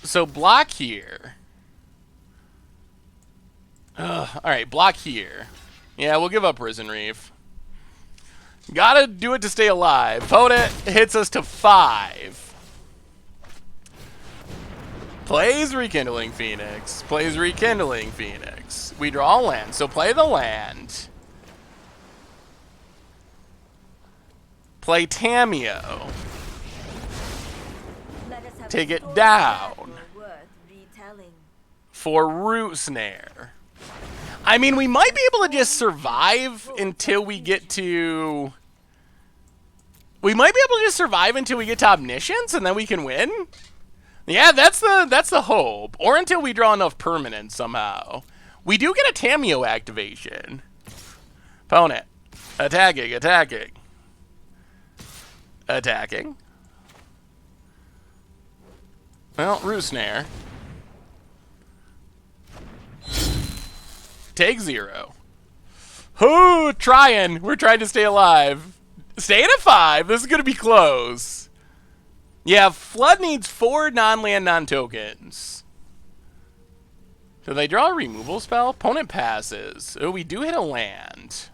So block here. Alright, block here. Yeah, we'll give up Risen Reef. Gotta do it to stay alive. Opponent hits us to 5. Plays Rekindling Phoenix. We draw land, so play the land. Play Tamiyo. Take it down. For Root Snare. I mean, we might be able to just survive until we get to... We might be able to just survive until we get to Omniscience, and then we can win? Yeah, that's the hope. Or until we draw enough permanents somehow. We do get a Tamiyo activation. Opponent. Attacking. Well, Root Snare. Take 0. We're trying to stay alive. Staying at 5. This is going to be close. Yeah, Flood needs 4 non-land, non-tokens. So they draw a removal spell. Opponent passes. Oh, we do hit a land.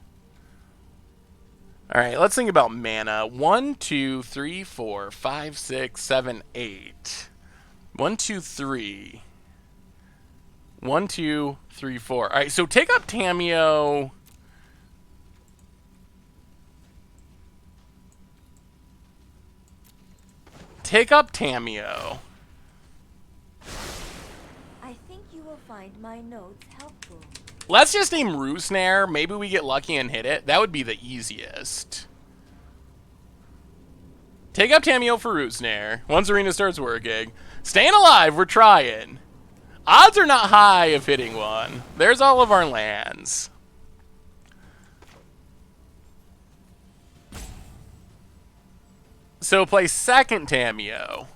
Alright, let's think about mana. 1, 2, 3, 4, 5, 6, 7, 8. 1, 2, 3. 1, 2, 3, 4. All right, so take up Tamiyo. Take up Tamiyo. I think you will find my notes helpful. Let's just name Root Snare. Maybe we get lucky and hit it. That would be the easiest. Take up Tamiyo for Root Snare. Once Arena starts working. Staying alive, we're trying. Odds are not high of hitting one. There's all of our lands. So play second Tamiyo.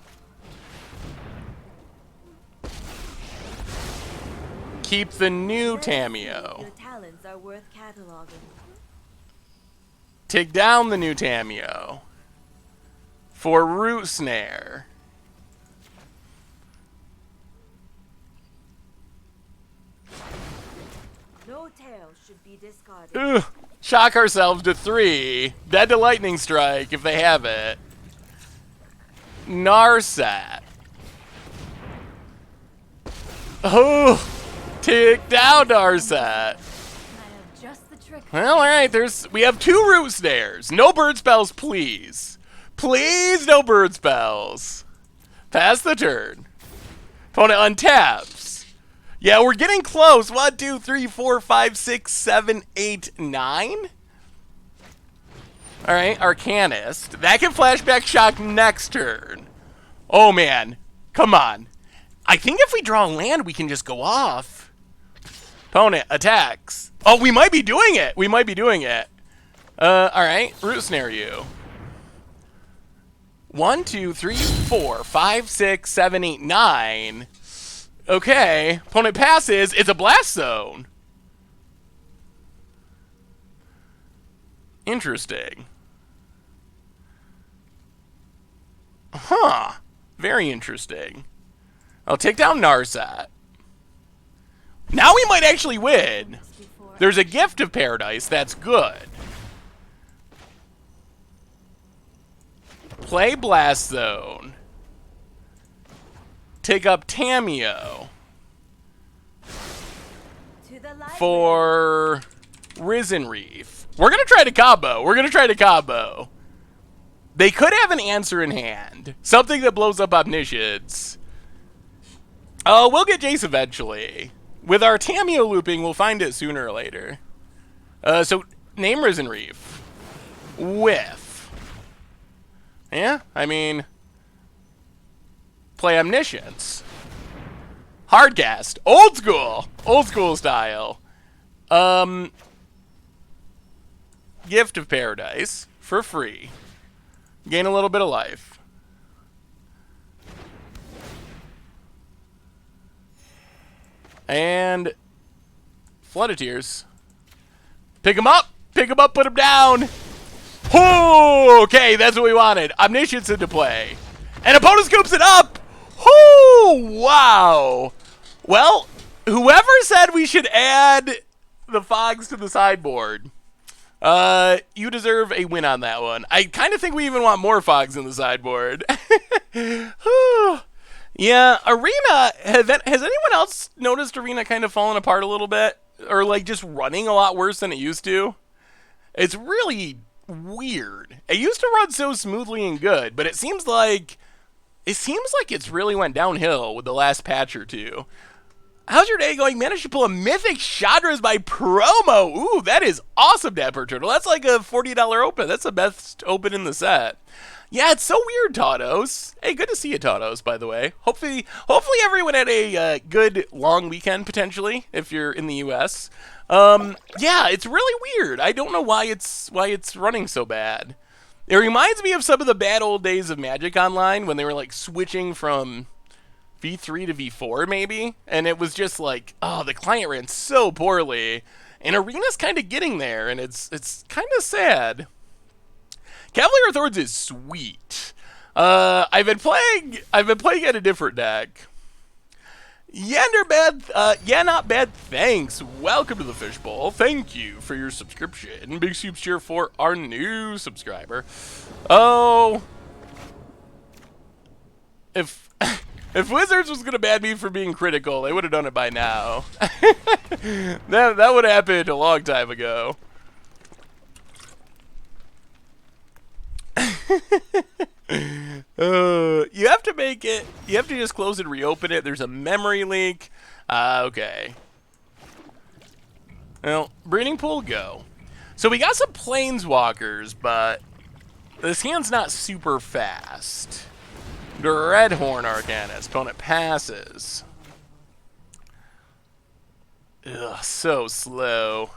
Keep the new Tamiyo. Your talents are worth cataloging. Take down the new Tamiyo. For Root Snare. No tail should be discarded. Ugh. Shock ourselves to 3. Dead to Lightning Strike if they have it. Narset. Oh, take down Narset. I have just the trick. Well, all right. We have 2 Root Snares. No bird spells, please. Please, no bird spells. Pass the turn. Opponent untaps. Yeah, we're getting close. 1, 2, 3, 4, 5, 6, 7, 8, 9. All right, Arcanist. That can flashback shock next turn. Oh, man. Come on. I think if we draw a land, we can just go off. Opponent attacks. Oh, we might be doing it. We might be doing it. All right, Root Snare you. 1, 2, 3, 4, 5, 6, 7, 8, 9. Okay. Opponent passes. It's a Blast Zone. Interesting. Huh. Very interesting. I'll take down Narset. Now we might actually win. There's a Gift of Paradise. That's good. Play Blast Zone. Take up Tamiyo. For Risen Reef. We're going to try to combo. We're going to try to combo. They could have an answer in hand. Something that blows up Omniscience. Oh, we'll get Jace eventually. With our Tamiyo looping, we'll find it sooner or later. So, name Risen Reef. Whiff. Yeah, I mean... Play Omniscience. Hardcast. Old school. Old school style. Gift of Paradise. For free. Gain a little bit of life. And Flood of Tears. Pick him up. Pick him up. Put him down. Oh, okay, that's what we wanted. Omniscience into play. And opponent scoops it up. Oh, wow. Well, whoever said we should add the fogs to the sideboard, you deserve a win on that one. I kind of think we even want more fogs in the sideboard. Yeah, Arena, has anyone else noticed Arena kind of falling apart a little bit? Or like just running a lot worse than it used to? It's really weird. It used to run so smoothly and good, but it seems like it's really went downhill with the last patch or two. How's your day going? Managed to pull a Mythic Chandra's by promo. Ooh, that is awesome, Dapper Turtle. That's like a $40 open. That's the best open in the set. Yeah, it's so weird, Tautos. Hey, good to see you, Tautos, by the way. Hopefully everyone had a good long weekend, potentially, if you're in the U.S. Yeah, it's really weird. I don't know why it's running so bad. It reminds me of some of the bad old days of Magic Online when they were like switching from V3 to V4 maybe, and it was just like, oh, the client ran so poorly, and Arena's kind of getting there, and it's kind of sad. Cavalier of Thorns is sweet. I've been playing at a different deck. Yeah, not bad, thanks. Welcome to the Fishbowl. Thank you for your subscription. Big soup cheer for our new subscriber. Oh. If If Wizards was gonna ban me for being critical, they would have done it by now. That would have happened a long time ago. You have to make it. You have to just close and reopen it. There's a memory leak. Okay. Well, breeding pool, go. So we got some planeswalkers, but this hand's not super fast. Dreadhorn Arcanist. Opponent passes. Ugh, so slow.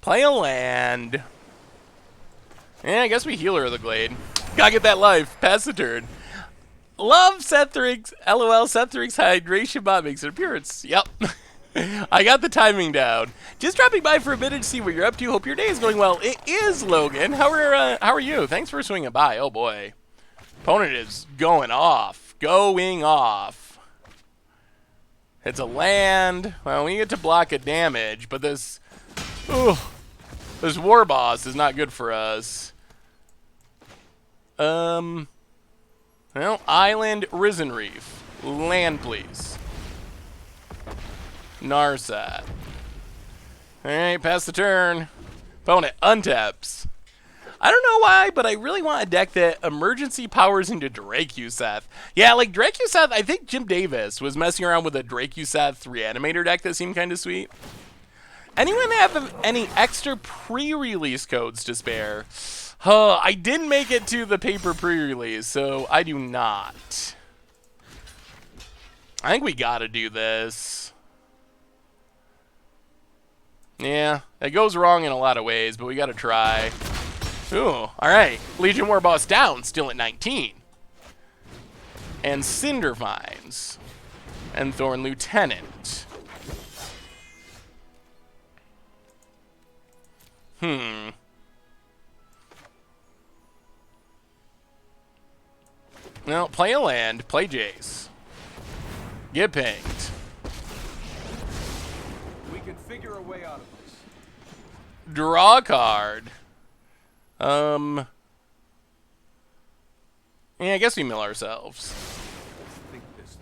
Play a land. Yeah, I guess we healer of the Glade. Gotta get that life. Pass the turn. Love Sethrig's. LOL, Sethrig's hydration bot makes an appearance. Yep. I got the timing down. Just dropping by for a minute to see what you're up to. Hope your day is going well. It is, Logan. How are you? Thanks for swinging by. Oh, boy. Opponent is going off. Going off. It's a land. Well, we get to block a damage, but this war boss is not good for us. Well, Island Risen Reef. Land, please. Narsat. Alright, pass the turn. Opponent untaps. I don't know why, but I really want a deck that emergency powers into Dracuseth. Yeah, like Dracuseth, I think Jim Davis was messing around with a Dracuseth Reanimator deck that seemed kind of sweet. Anyone have any extra pre-release codes to spare? I didn't make it to the paper pre-release, so I do not. I think we gotta do this. Yeah, it goes wrong in a lot of ways, but we gotta try. Ooh, alright. Legion War Boss down, still at 19. And Cinder Vines. And Thorn Lieutenant. Well, play a land, play Jace. Get pinged. We can figure a way out of this. Draw a card. Yeah, I guess we mill ourselves. Think this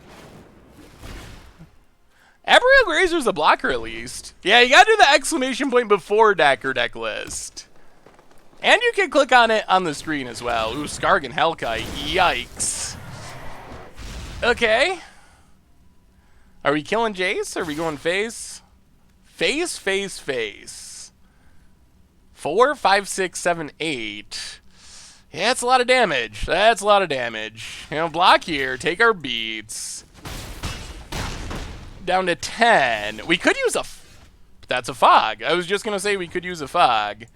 Abriel Grazer's a blocker at least. Yeah, you gotta do the exclamation point before deck or deck list. And you can click on it on the screen as well. Ooh, Skargan Hellkite. Yikes. Okay. Are we killing Jace? Are we going face? Face, face, face. 4, 5, 6, 7, 8. Yeah, that's a lot of damage. That's a lot of damage. You know, block here. Take our beats. Down to 10. We could use a... That's a fog. I was just going to say we could use a fog.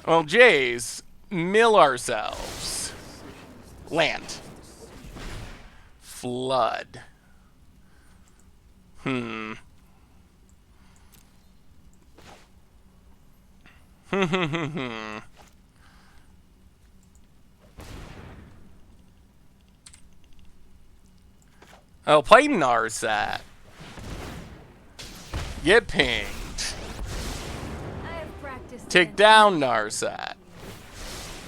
Well, Jace, mill ourselves. Land. Flood. Oh, play Narsat. Get pinged. I have practiced Take against down Narsat.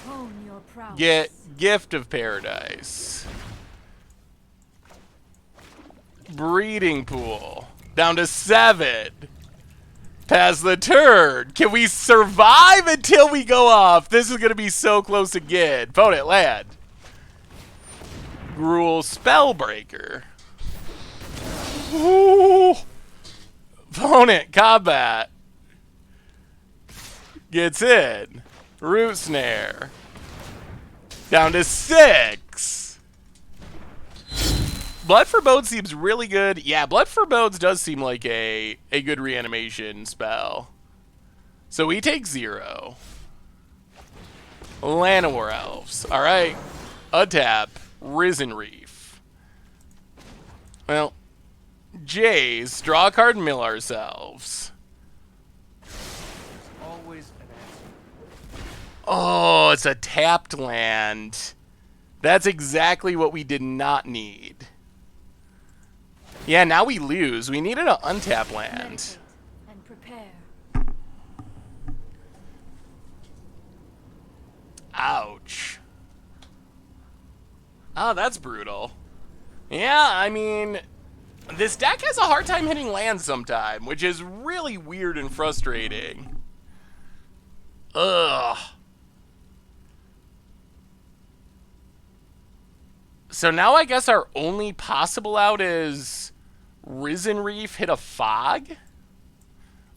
hone your prowess. Get Gift of Paradise. Breeding Pool. Down to 7. Pass the turn. Can we survive until we go off? This is going to be so close again. Opponent land. Gruul Spellbreaker. Ooh. Opponent combat. Gets in. Root Snare. Down to 6. Blood Forebode seems really good. Yeah, Blood Forebode does seem like a good reanimation spell. So we take 0. Llanowar Elves. Alright. A tap. Risen Reef. Well, Jace. Draw a card and mill ourselves. always an answer. Oh, it's a tapped land. That's exactly what we did not need. Yeah, now we lose. We needed an untap land. Meditate and prepare. Ouch. Oh, that's brutal. Yeah, I mean, this deck has a hard time hitting lands sometime, which is really weird and frustrating. Ugh. So now I guess our only possible out is Risen Reef hit a Fog?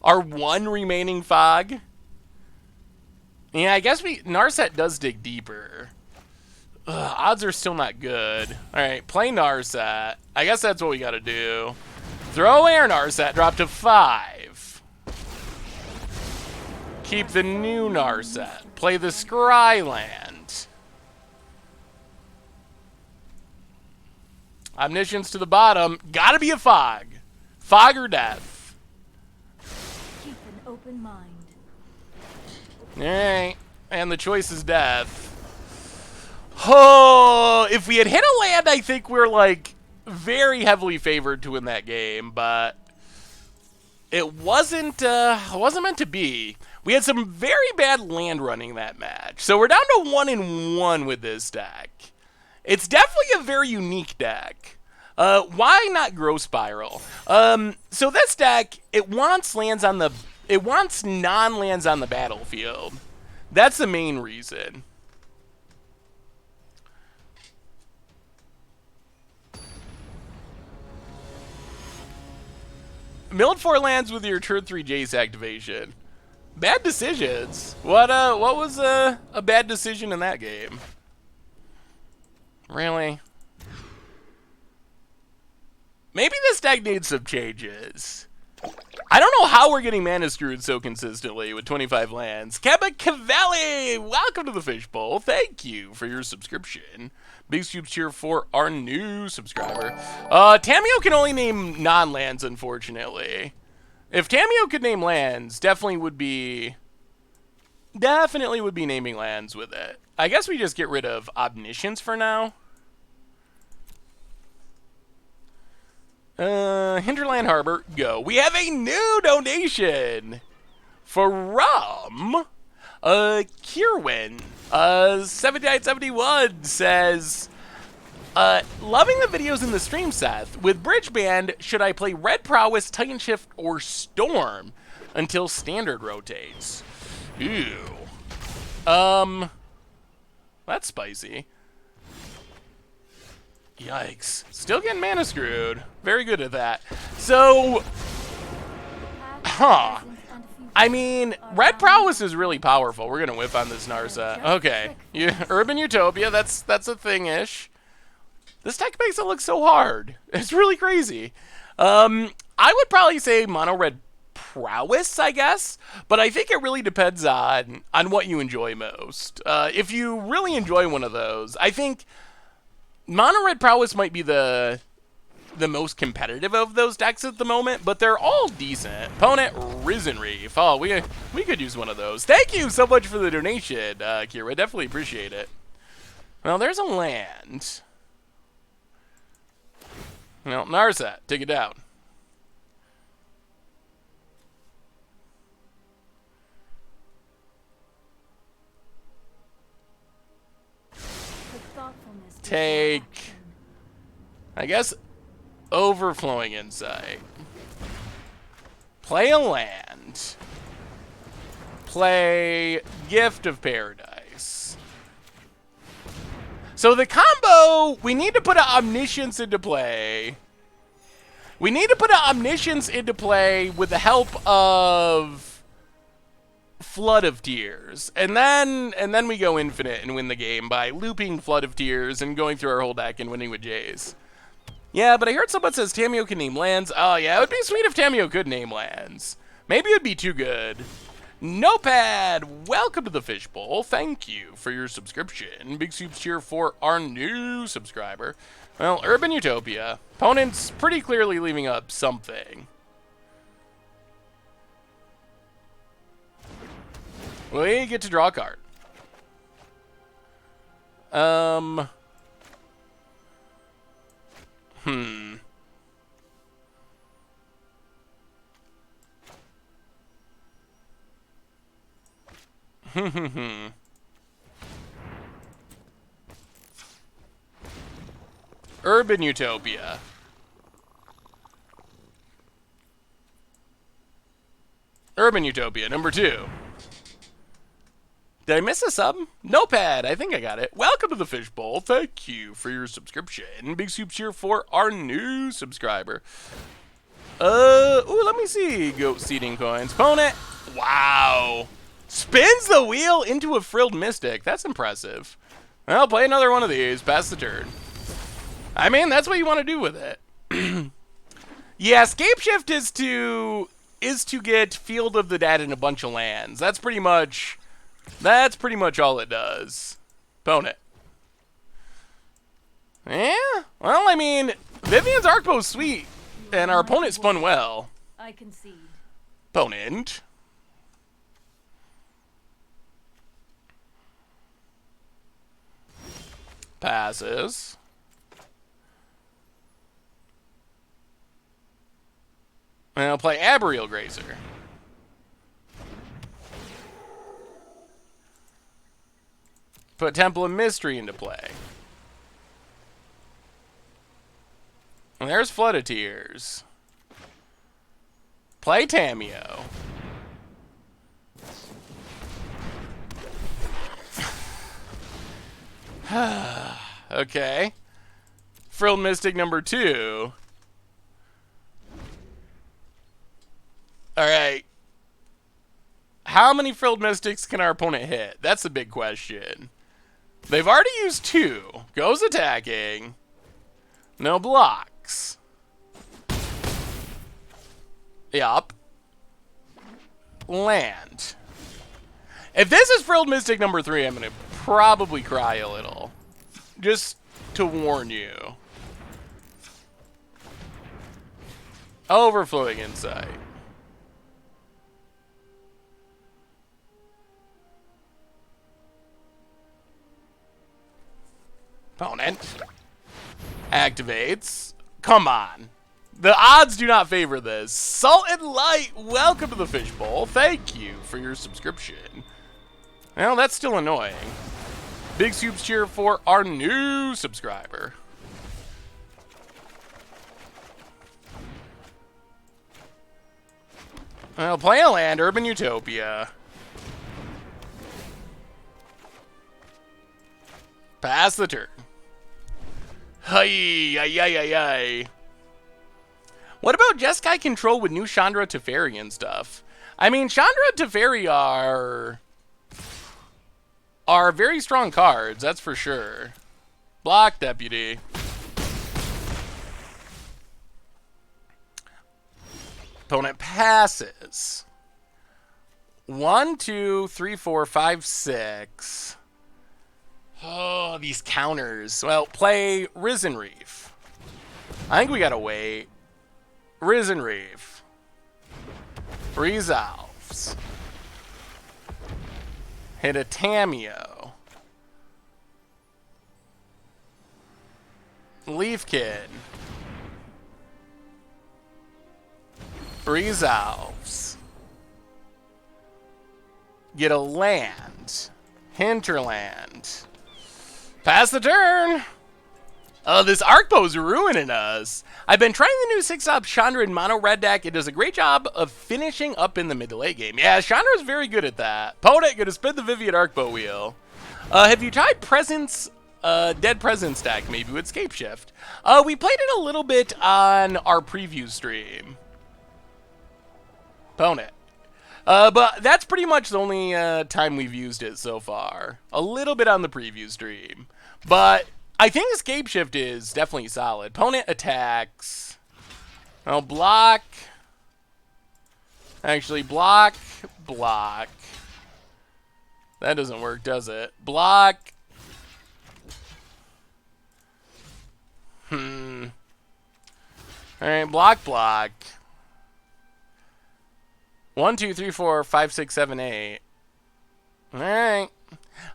Our one remaining Fog? Yeah, I guess Narset does dig deeper. Ugh, odds are still not good. Alright, play Narset. I guess that's what we gotta do. Throw away our Narset, drop to 5. Keep the new Narset. Play the Scryland. Omniscience to the bottom. Gotta be a Fog. Fog or death. Keep an open mind. Alright. And the choice is death. Oh, if we had hit a land, I think we're like very heavily favored to win that game, but it wasn't meant to be. We had some very bad land running that match. So we're down to 1-1 with this deck. It's definitely a very unique deck. Why not Growth Spiral? So this deck, it wants non-lands on the battlefield. That's the main reason. Milled 4 lands with your turn 3 Jace activation. Bad decisions. What was a bad decision in that game? Really? Maybe this deck needs some changes. I don't know how we're getting mana screwed so consistently with 25 lands. Keba Cavelli, welcome to the Fishbowl. Thank you for your subscription. Big soups cheer for our new subscriber. Tamiyo can only name non-lands, unfortunately. If Tamiyo could name lands, definitely would be naming lands with it. I guess we just get rid of Omniscience for now. Hinterland Harbor, go. We have a new donation from Kierwin. 7971 says, loving the videos in the stream, Seth. With Bridge Band, should I play Red Prowess, Titan Shift, or Storm until Standard rotates? Ew. That's spicy. Yikes. Still getting mana screwed. Very good at that. So, I mean, Red Prowess is really powerful. We're gonna whiff on this Narset. Okay. Urban Utopia, that's a thing-ish. This deck makes it look so hard. It's really crazy. I would probably say Mono Red Prowess, I guess, but I think it really depends on what you enjoy most. If you really enjoy one of those, I think Mono Red Prowess might be the most competitive of those decks at the moment, but they're all decent. Opponent, Risen Reef. Oh, we could use one of those. Thank you so much for the donation, Kira. Definitely appreciate it. Well, there's a land. Well, Narset, take it down. Take, I guess, Overflowing Insight. Play a land. Play Gift of Paradise. So the combo, we need to put an Omniscience into play. We need to put an Omniscience into play with the help of Flood of Tears, and then we go infinite and win the game by looping Flood of Tears and going through our whole deck and winning with Jays. Yeah, but I heard someone says Tamiyo can name lands. Oh yeah, it would be sweet if Tamiyo could name lands. Maybe it'd be too good. Notepad, welcome to the Fishbowl. Thank you for your subscription. Big soups cheer for our new subscriber. Well, Urban Utopia. Opponent's pretty clearly leaving up something. We get to draw a card. Urban Utopia. Urban Utopia, number 2. Did I miss a sub? Notepad, I think I got it. Welcome to the Fishbowl. Thank you for your subscription. Big soup cheer for our new subscriber. Ooh, let me see. Goat seeding coins. Opponent. Wow. Spins the wheel into a frilled mystic. That's impressive. Well, play another one of these. Pass the turn. I mean, that's what you want to do with it. Yeah, Scape Shift is to get Field of the Dead in a bunch of lands. That's pretty much all it does. Opponent. Yeah? Well, I mean, Vivian's Arcbow's sweet, and our opponent spun well. I concede. Opponent. Passes. And I'll play Arboreal Grazer. Put Temple of Mystery into play. And there's Flood of Tears. Play Tamiyo. Okay. Frilled Mystic number 2. Alright. How many Frilled Mystics can our opponent hit? That's the big question. They've already used 2. Goes attacking. No blocks. Yup. Land. If this is Frilled Mystic number 3, I'm going to probably cry a little. Just to warn you. Overflowing Insight. Opponent. Activates. Come on. The odds do not favor this. Salt and Light, welcome to the Fishbowl. Thank you for your subscription. Well, that's still annoying. Big soups cheer for our new subscriber. Well, play a land, Urban Utopia. Pass the turn. Hi, ay, ay, ay, ay. What about Jeskai control with new Chandra Teferi and stuff? I mean, Chandra Teferi are very strong cards, that's for sure. Block Deputy. Opponent passes. 1, 2, 3, 4, 5, 6. Oh, these counters. Well, play Risen Reef. I think we gotta wait. Risen Reef. Resolves. Hit a Tamiyo. Leafkin. Resolves. Get a land. Hinterland. Pass the turn. Oh, this Arcbow's ruining us. I've been trying the new 6-up Chandra in mono red deck. It does a great job of finishing up in the mid to late game. Yeah, Chandra's very good at that. Opponent gonna spin the Vivian Arcbow wheel. Have you tried Presence, Dead Presence deck maybe with Scape Shift? We played it a little bit on our preview stream. Opponent. But that's pretty much the only time we've used it so far. A little bit on the preview stream. But I think Escape Shift is definitely solid. Opponent attacks. Well, block. Actually, block. Block. That doesn't work, does it? Block. Alright, block, block. 1, 2, 3, 4, 5, 6, 7, 8. Alright.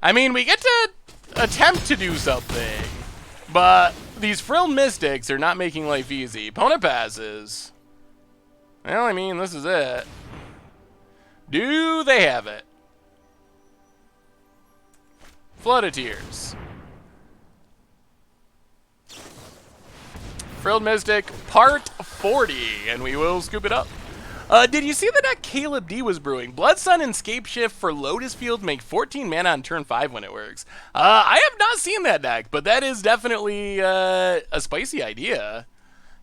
I mean, we get to attempt to do something. But these Frilled Mystics are not making life easy. Opponent passes. Well, I mean, this is it. Do they have it? Flood of Tears. Frilled Mystic, part 40, and we will scoop it up. Did you see the deck Caleb D was brewing? Blood Sun and Scape Shift for Lotus Field make 14 mana on turn 5 when it works. I have not seen that deck, but that is definitely a spicy idea.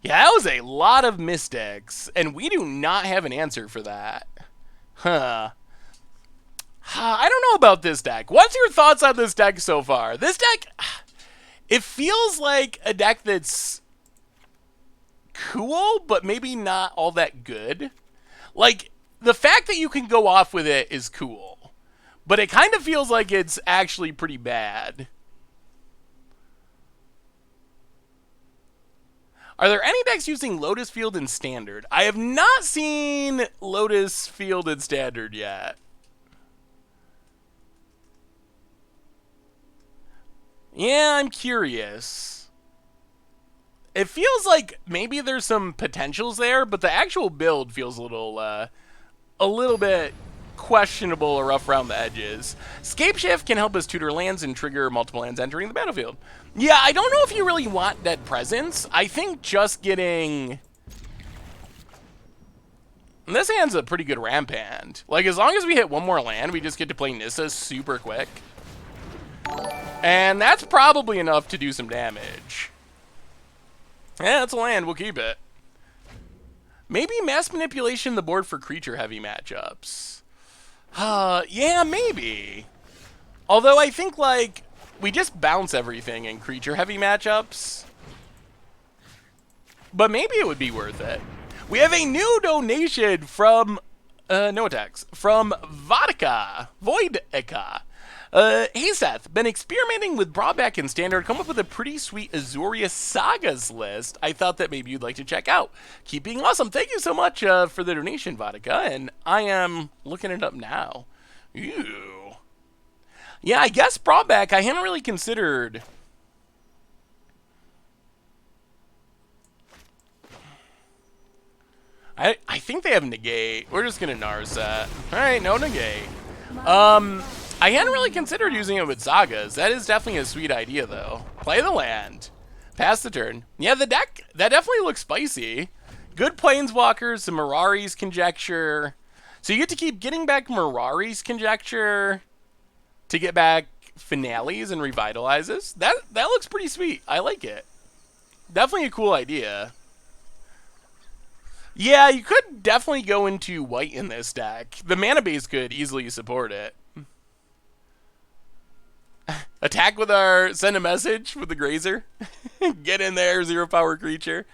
Yeah, that was a lot of Mystics, and we do not have an answer for that. Huh. I don't know about this deck. What's your thoughts on this deck so far? This deck, it feels like a deck that's cool, but maybe not all that good. Like, the fact that you can go off with it is cool, but it kind of feels like it's actually pretty bad. Are there any decks using Lotus Field in Standard? I have not seen Lotus Field in Standard yet. Yeah, I'm curious. It feels like maybe there's some potentials there, but the actual build feels a little bit questionable or rough around the edges. Scape Shift can help us tutor lands and trigger multiple lands entering the battlefield. Yeah, I don't know if you really want Dead Presence. I think just getting... This hand's a pretty good ramp hand. Like, as long as we hit one more land, we just get to play Nissa super quick. And that's probably enough to do some damage. Yeah, it's a land. We'll keep it. Maybe Mass Manipulation the board for creature-heavy matchups. Yeah, maybe. Although I think, like, we just bounce everything in creature-heavy matchups. But maybe it would be worth it. We have a new donation from, no attacks, from Vodka, Voideka. Hey Seth, been experimenting with Brawlback in Standard, come up with a pretty sweet Azuria Sagas list I thought that maybe you'd like to check out. Keep being awesome. Thank you so much for the donation, Vodka, and I am looking it up now. Ew. Yeah, I guess Brawlback I hadn't really considered. I think they have Negate. We're just gonna Narset. Alright, no Negate. I hadn't really considered using it with Sagas. That is definitely a sweet idea, though. Play the land. Pass the turn. Yeah, the deck, that definitely looks spicy. Good Planeswalkers, some Mirari's Conjecture. So you get to keep getting back Mirari's Conjecture to get back Finales and Revitalizes. That looks pretty sweet. I like it. Definitely a cool idea. Yeah, you could definitely go into white in this deck. The mana base could easily support it. Attack with our, send a message with the Grazer. Get in there, 0 power creature.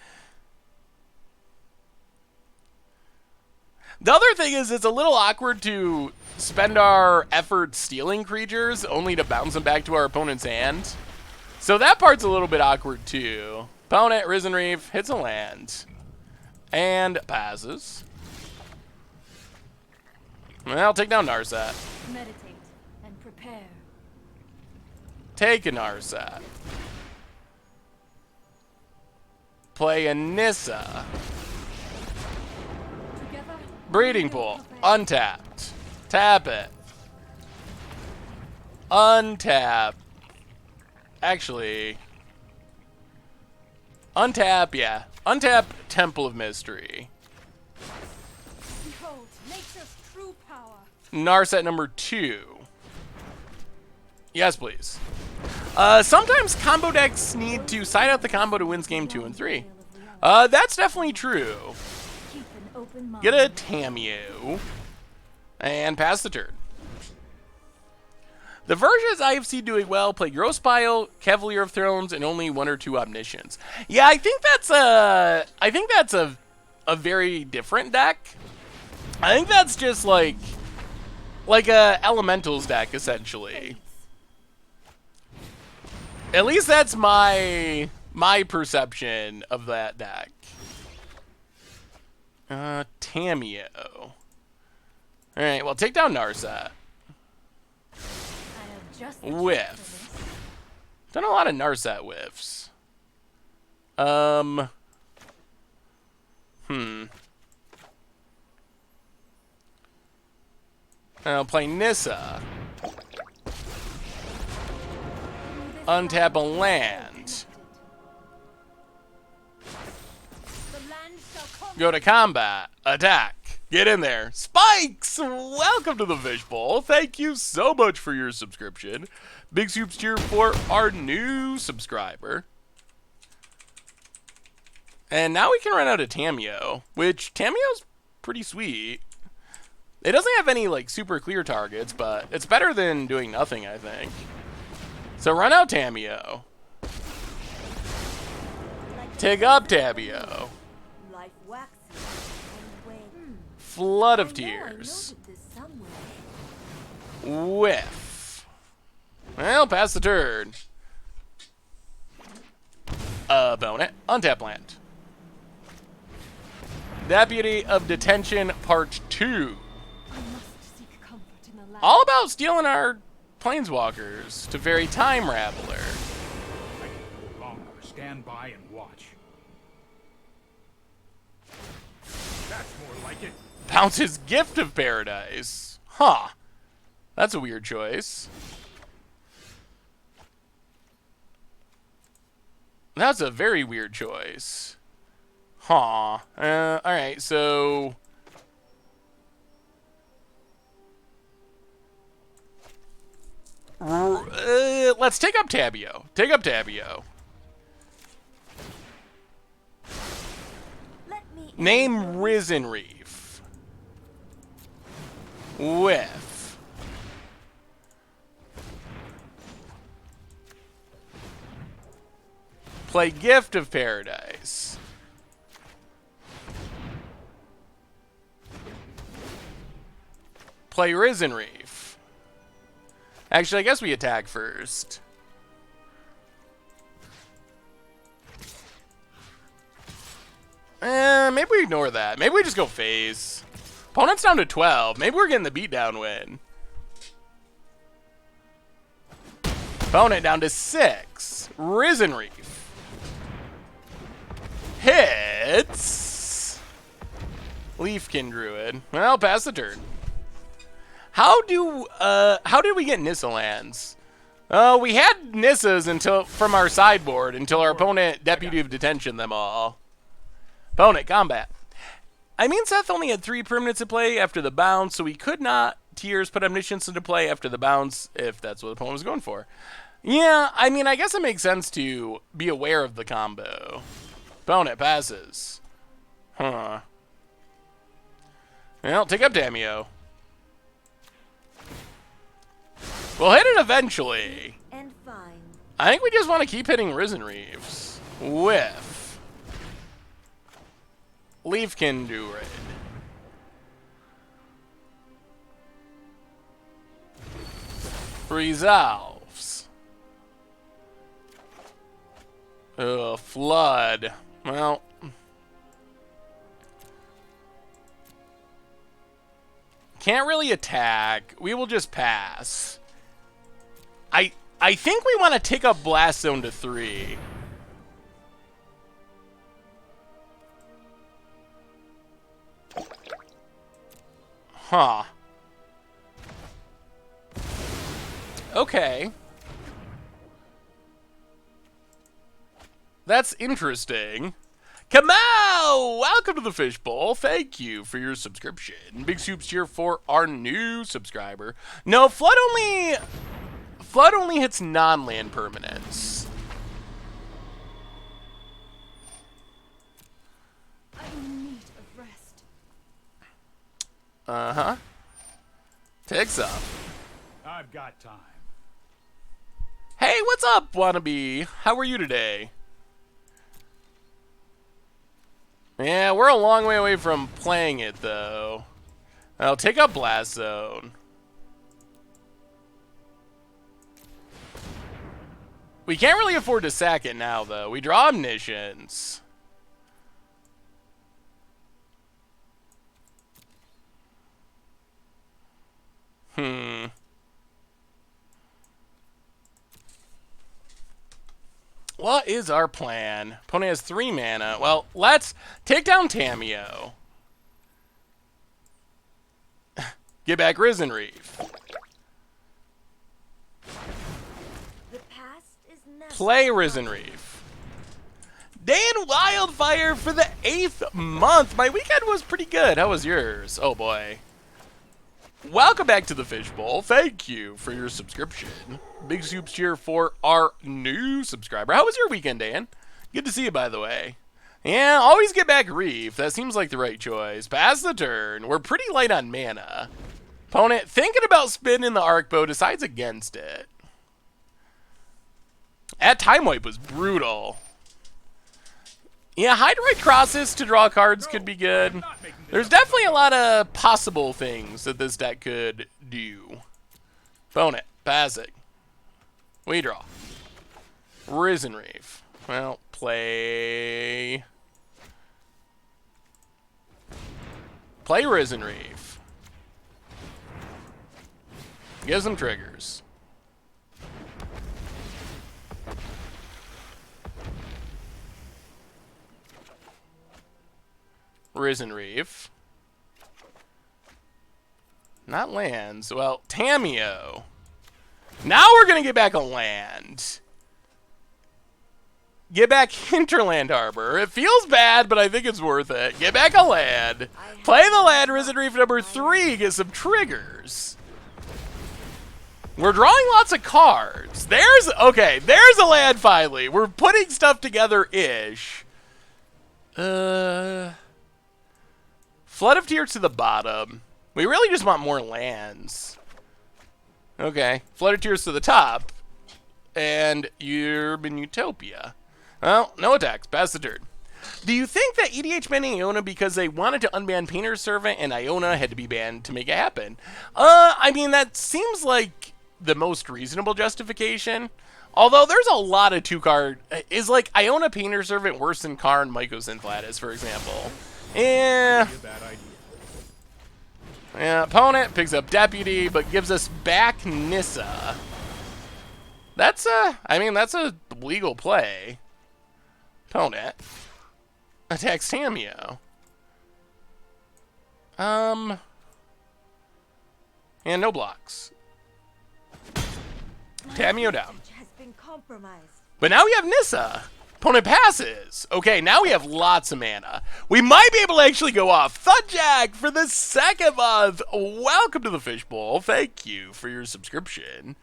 The other thing is it's a little awkward to spend our effort stealing creatures only to bounce them back to our opponent's hand. So that part's a little bit awkward too. Opponent, Risen Reef, hits a land. And passes. Well, take down Narset. Meditate and prepare. Take a Narset. Play a Nissa. Together, Breeding Pool. Untapped. Tap it. Untap. Actually. Untap, yeah. Untap Temple of Mystery. behold nature's true power. Narset number 2. Yes, please. Sometimes combo decks need to side out the combo to win game 2 and 3. That's definitely true. Keep an open mind. Get a Tamiyo. And pass the turn. The versions I have seen doing well play Gross Pile, Cavalier of Thrones, and only 1 or 2 Omniscience. Yeah, I think that's a very different deck. I think that's just like a Elementals deck, essentially. At least that's my perception of that deck. Tamiyo. Alright, well, take down Narset. Whiff. Done a lot of Narset whiffs. I'll play Nissa. Untap a land. Go to combat. Attack. Get in there. Spikes! Welcome to the Fishbowl. Thank you so much for your subscription. Big soups cheer for our new subscriber. And now we can run out of Tamiyo, which Tamiyo's pretty sweet. It doesn't have any like super clear targets, but it's better than doing nothing, I think. So run out Tamiyo. Take up Tamiyo. Life waxes and wanes. Flood of I know I Tears. noted this somewhere. Whiff. Well, pass the turn. Bone it. Untap land. Deputy of Detention Part 2. I must seek comfort in the land. All about stealing our planeswalkers to very Time Raveler. I can no longer stand by and watch. That's more like it. Bounces Gift of Paradise. Huh. That's a weird choice. That's a very weird choice. Huh. Alright, so... let's take up Tamiyo. Take up Tamiyo. Let me Name Risen Reef. Whiff. Play Gift of Paradise. Play Risen Reef. Actually, I guess we attack first. Maybe we ignore that. Maybe we just go phase. Opponent's down to 12. Maybe we're getting the beatdown win. Opponent down to 6. Risen Reef. Hits. Leafkin Druid. Well, pass the turn. How did we get Nissa lands? We had Nissas until from our sideboard until our opponent Deputy of Detention them all. Opponent combat. I mean, Seth only had 3 permanents to play after the bounce, so he could not Tears put Omniscience into play after the bounce if that's what the opponent was going for. Yeah, I mean, I guess it makes sense to be aware of the combo. Opponent passes. Huh. Well, take up Tamiyo. We'll hit it eventually. and find. I think we just want to keep hitting Risen Reefs. Whiff. Leafkin Druid. Resolves. Flood. Well. Can't really attack. We will just pass. I think we want to take up Blast Zone to 3. Huh. Okay. That's interesting. Kamau! Welcome to the Fishbowl. Thank you for your subscription. Big soups here for our new subscriber. No, Flood only hits non-land permanents. I'm in need of rest. Uh-huh. Takes up. I've got time. Hey, what's up, wannabe? How are you today? Yeah, we're a long way away from playing it, though. I'll take up Blast Zone. We can't really afford to sack it now, though. We draw Omniscience. What is our plan? Opponent has 3 mana. Well, let's take down Tamiyo. Get back Risen Reef. The past is never Play Risen Reef. Dan Wildfire for the 8th month. My weekend was pretty good. How was yours? Oh boy. Welcome back to the Fishbowl. Thank you for your subscription. Big soups cheer for our new subscriber. How was your weekend, Dan? Good to see you, by the way. Yeah, always get back Reef. That seems like the right choice. Pass the turn. We're pretty light on mana. Opponent thinking about spinning the arc bow, decides against it. That time wipe was brutal. Yeah, Hydroid Crosses to draw cards could be good. There's definitely a lot of possible things that this deck could do. Opponent, passing. We draw. Risen Reef. Well, play Risen Reef. Give some triggers. Risen Reef. Not lands. Well, Tamiyo. Now we're going to get back a land. Get back Hinterland Harbor. It feels bad, but I think it's worth it. Get back a land. Play the land, Risen Reef number 3. Get some triggers. We're drawing lots of cards. There's a land finally. We're putting stuff together-ish. Flood of Tears to the bottom. We really just want more lands. Okay. Flood of Tears to the top. And Urban Utopia. Well, no attacks. Pass the turn. Do you think that EDH banning Iona because they wanted to unban Painter's Servant and Iona had to be banned to make it happen? I mean, that seems like the most reasonable justification. Although there's a lot of 2-card... Is like Iona Painter's Servant worse than Karn Mycosynth Lattice, for example? Yeah. Yeah, opponent picks up Deputy, but gives us back Nissa. That's a legal play. Opponent attacks Tamiyo. And no blocks. Tamiyo down. Has been compromised. But now we have Nissa. Opponent passes. Okay, now we have lots of mana. We might be able to actually go off. Thunjack for the 2nd month. Welcome to the Fishbowl. Thank you for your subscription.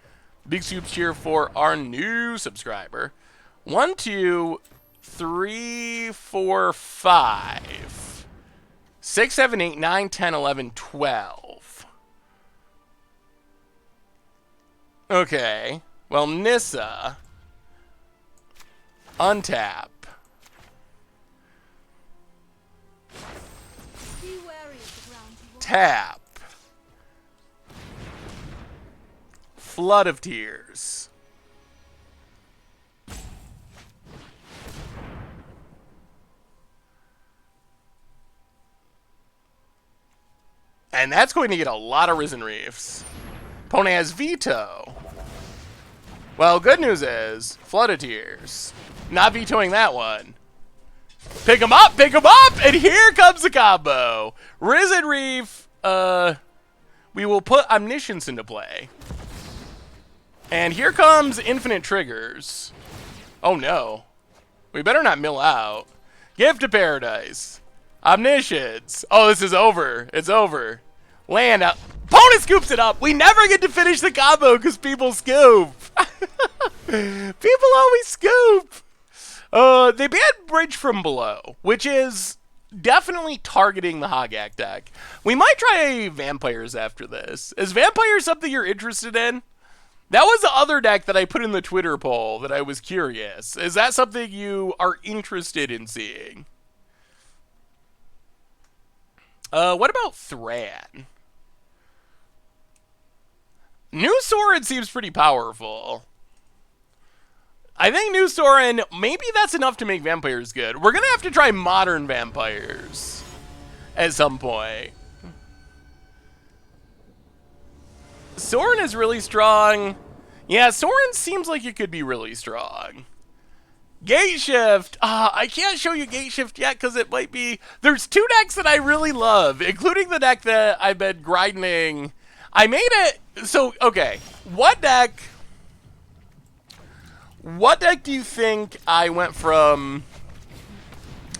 Big soups cheer for our new subscriber. 1, 2, 3, 4, 5. 6, 7, 8, 9, 10, 11, 12. Okay. Well, Nissa. Untap. Be wary of the ground you walk. Tap. Flood of Tears. And that's going to get a lot of Risen Reefs. Opponent has Veto. Well, good news is, Flood of Tears. Not vetoing that one. Pick him up, and here comes the combo. Risen Reef, we will put Omniscience into play. And here comes Infinite Triggers. Oh no. We better not mill out. Gift of Paradise. Omniscience. Oh, this is over. It's over. Land up. Opponent scoops it up. We never get to finish the combo because people scoop. People always scoop. They banned Bridge from Below, which is definitely targeting the Hogak deck. We might try Vampires after this. Is Vampires something you're interested in? That was the other deck that I put in the Twitter poll that I was curious. Is that something you are interested in seeing? What about Thran? New Sorin seems pretty powerful. I think New Sorin, maybe that's enough to make Vampires good. We're going to have to try Modern Vampires at some point. Sorin is really strong. Yeah, Sorin seems like it could be really strong. Gate Shift. I can't show you Gate Shift yet because it might be... There's 2 decks that I really love, including the deck that I've been grinding. I made it... So, okay. What deck do you think I went from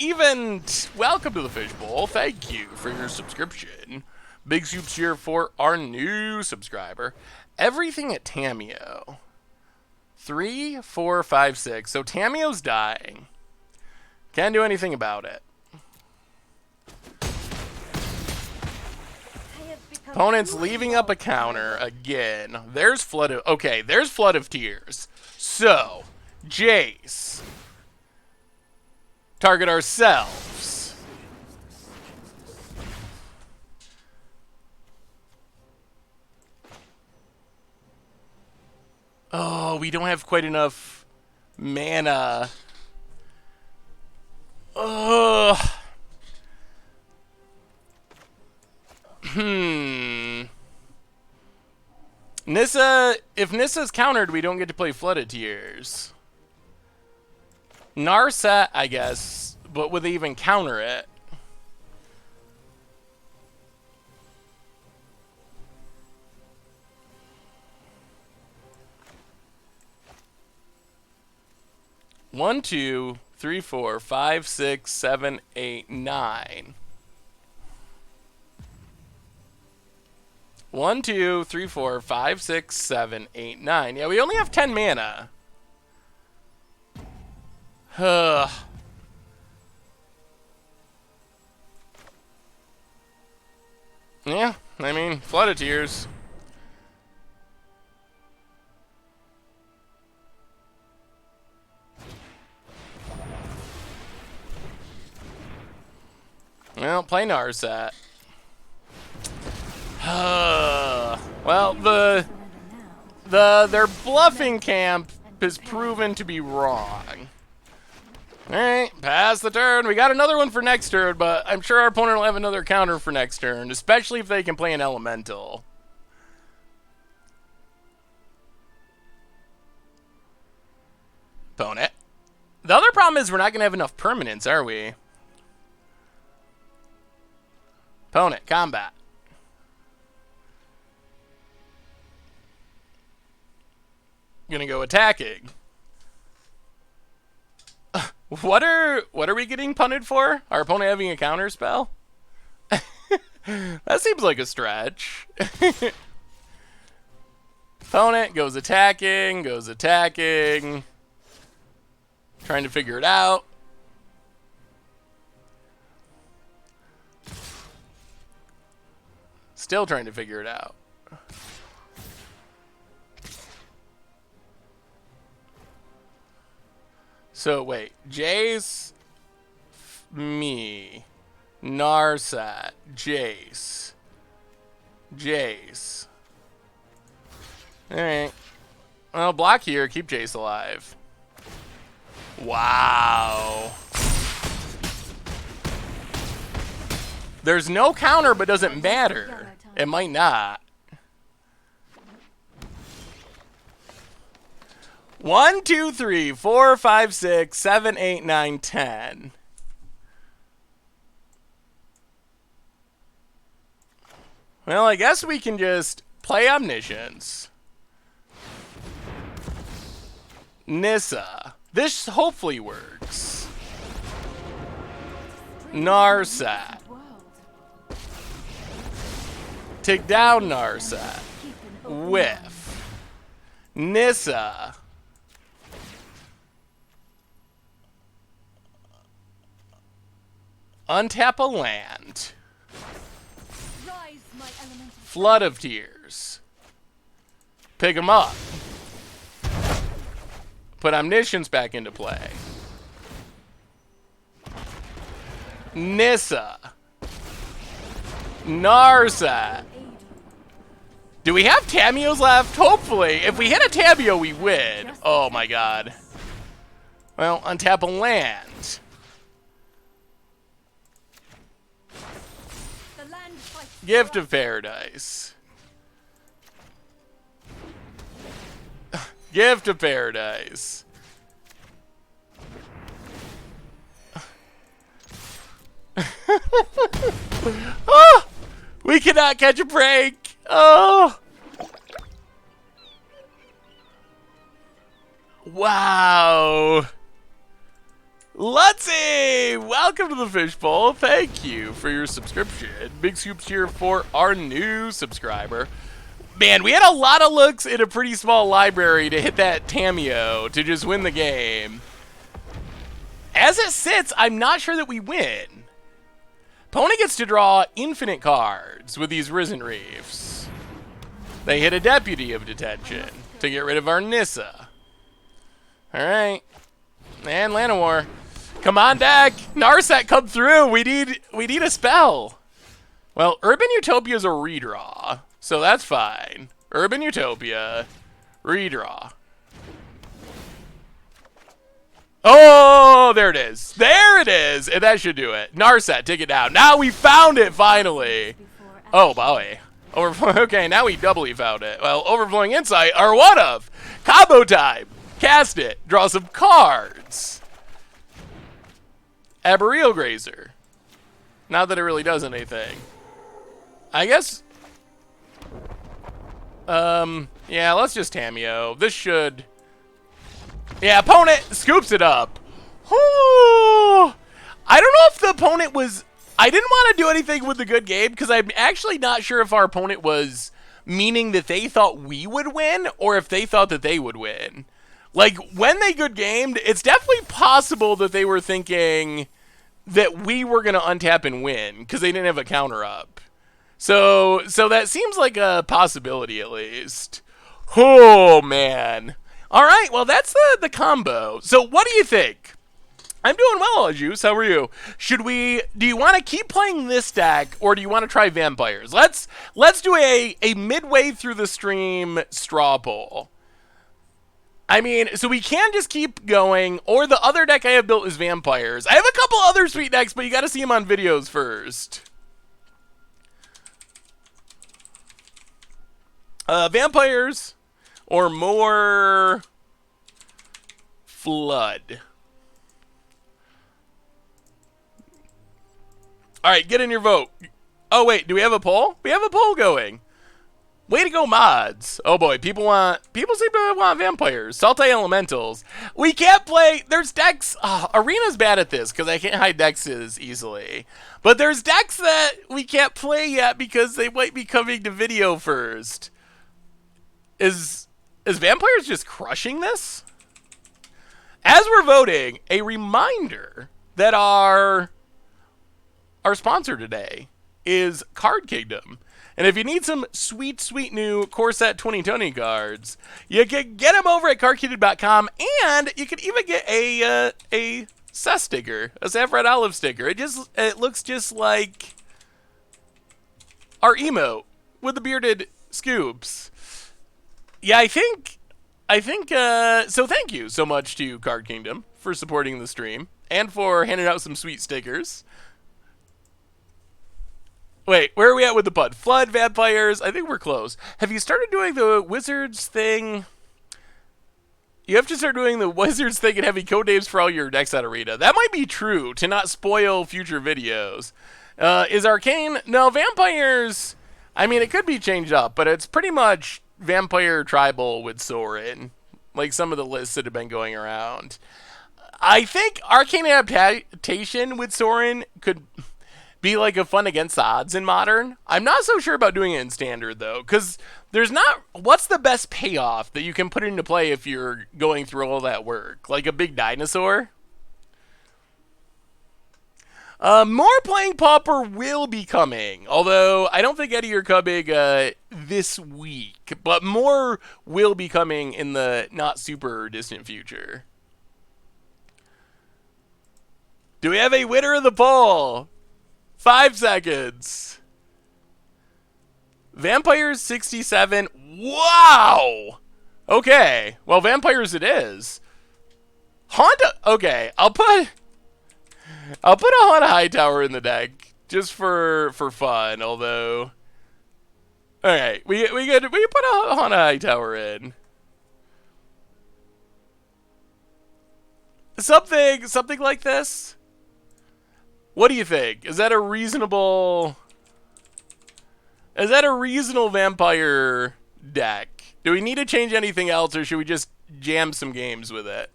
welcome to the Fishbowl. Thank you for your subscription. Big soups here for our new subscriber. Everything at Tamiyo. 3, 4, 5, 6. So Tamiyo's dying. Can't do anything about it. Opponent's leaving up a counter again. There's Flood of... Okay, there's Flood of Tears. So, Jace. Target ourselves. Oh, we don't have quite enough mana. Ugh. Nissa, if Nissa's countered, we don't get to play Flooded Tears. Narset, I guess, but would they even counter it? One, 2, 3, 4, 5, 6, 7, 8, 9. 1, 2, 3, 4, 5, 6, 7, 8, 9. Yeah, we only have 10 mana. Yeah, I mean, Flood of Tears. Well, play Narset. Well, their bluffing camp is proven to be wrong. Alright, pass the turn. We got another one for next turn, but I'm sure our opponent will have another counter for next turn, especially if they can play an elemental. Opponent. The other problem is we're not going to have enough permanents, are we? Opponent, combat. Gonna go attacking. What are we getting punted for? Our opponent having a counter spell? That seems like a stretch. Opponent goes attacking, trying to figure it out. Still trying to figure it out. So wait, Jace, me, Narset, Jace. Alright. Well, block here, keep Jace alive. Wow. There's no counter, but doesn't matter. It might not. 1, 2, 3, 4, 5, 6, 7, 8, 9, 10. Well, I guess we can just play Omniscience. Nissa. This hopefully works. Narset. Take down Narset. Whiff. Nissa. Untap a land. Flood of Tears. Pick him up. Put Omniscience back into play. Nissa. Narset. Do we have Tamiyos left? Hopefully. If we hit a Tamiyo, we win. Oh my god. Well, untap a land. Gift of Paradise. Gift of Paradise. Oh, we cannot catch a break. Oh. Wow. Lutsy, welcome to the Fishbowl. Thank you for your subscription. Big scoops here for our new subscriber. Man, we had a lot of looks in a pretty small library to hit that Tamiyo to just win the game. As it sits, I'm not sure that we win. Opponent gets to draw infinite cards with these Risen Reefs. They hit a Deputy of Detention to get rid of our Nissa. Alright. And Llanowar. Come on, deck! Narset, come through! We need a spell. Well, Urban Utopia is a redraw, so that's fine. Urban Utopia, redraw. Oh, there it is. There it is! And that should do it. Narset, take it down. Now we found it, finally! Oh, boy. Okay, now we doubly found it. Well, Overflowing Insight are one of. Combo time! Cast it. Draw some cards. Arboreal Grazer. Not that it really does anything. I guess... yeah, let's just Tamiyo. This should... Yeah, opponent scoops it up. I don't know if the opponent was... I didn't want to do anything with the good game, because I'm actually not sure if our opponent was meaning that they thought we would win, or if they thought that they would win. Like, when they good gamed, it's definitely possible that they were thinking that we were going to untap and win, because they didn't have a counter up. So that seems like a possibility, at least. Oh, man. All right, well, that's the combo. So what do you think? I'm doing well, Juice. How are you? Do you want to keep playing this deck, or do you want to try Vampires? Let's do a midway through the stream straw poll. I mean, so we can just keep going, or the other deck I have built is Vampires. I have a couple other sweet decks, but you got to see them on videos first. Vampires, or more Flood. All right, get in your vote. Oh, wait, do we have a poll? We have a poll going. Way to go, mods. Oh boy, people seem to want Vampires. Saltai Elementals. We can't play, there's decks, Arena's bad at this because I can't hide decks easily. But there's decks that we can't play yet because they might be coming to video first. Is Vampires just crushing this? As we're voting, a reminder that our sponsor today is Card Kingdom. And if you need some sweet, sweet new Core Set 2020 cards, you can get them over at cardkingdom.com, and you can even get a Seth sticker, a Saffron Olive sticker. It looks just like our emote with the bearded scoops. Yeah, I think, so thank you so much to Card Kingdom for supporting the stream and for handing out some sweet stickers. Wait, where are we at with the putt? Flood, Vampires, I think we're close. Have you started doing the Wizards thing? You have to start doing the Wizards thing and having code names for all your decks at Arena. That might be true, to not spoil future videos. Is Arcane? No, Vampires, I mean, it could be changed up, but it's pretty much Vampire Tribal with Sorin, like some of the lists that have been going around. I think Arcane Adaptation with Sorin could be like a fun against the odds in Modern. I'm not so sure about doing it in Standard, though, because there's not... What's the best payoff that you can put into play if you're going through all that work? Like a big dinosaur? More Playing Pauper will be coming, although I don't think Eddie are coming this week, but more will be coming in the not super distant future. Do we have a winner of the poll? 5 seconds. Vampires 67. Wow. Okay. Well, Vampires it is. Honda. Okay. I'll put a Honda Hightower in the deck just for fun. Although, all right, we put a Honda Hightower in. Something like this. What do you think? Is that a reasonable vampire deck? Do we need to change anything else, or should we just jam some games with it?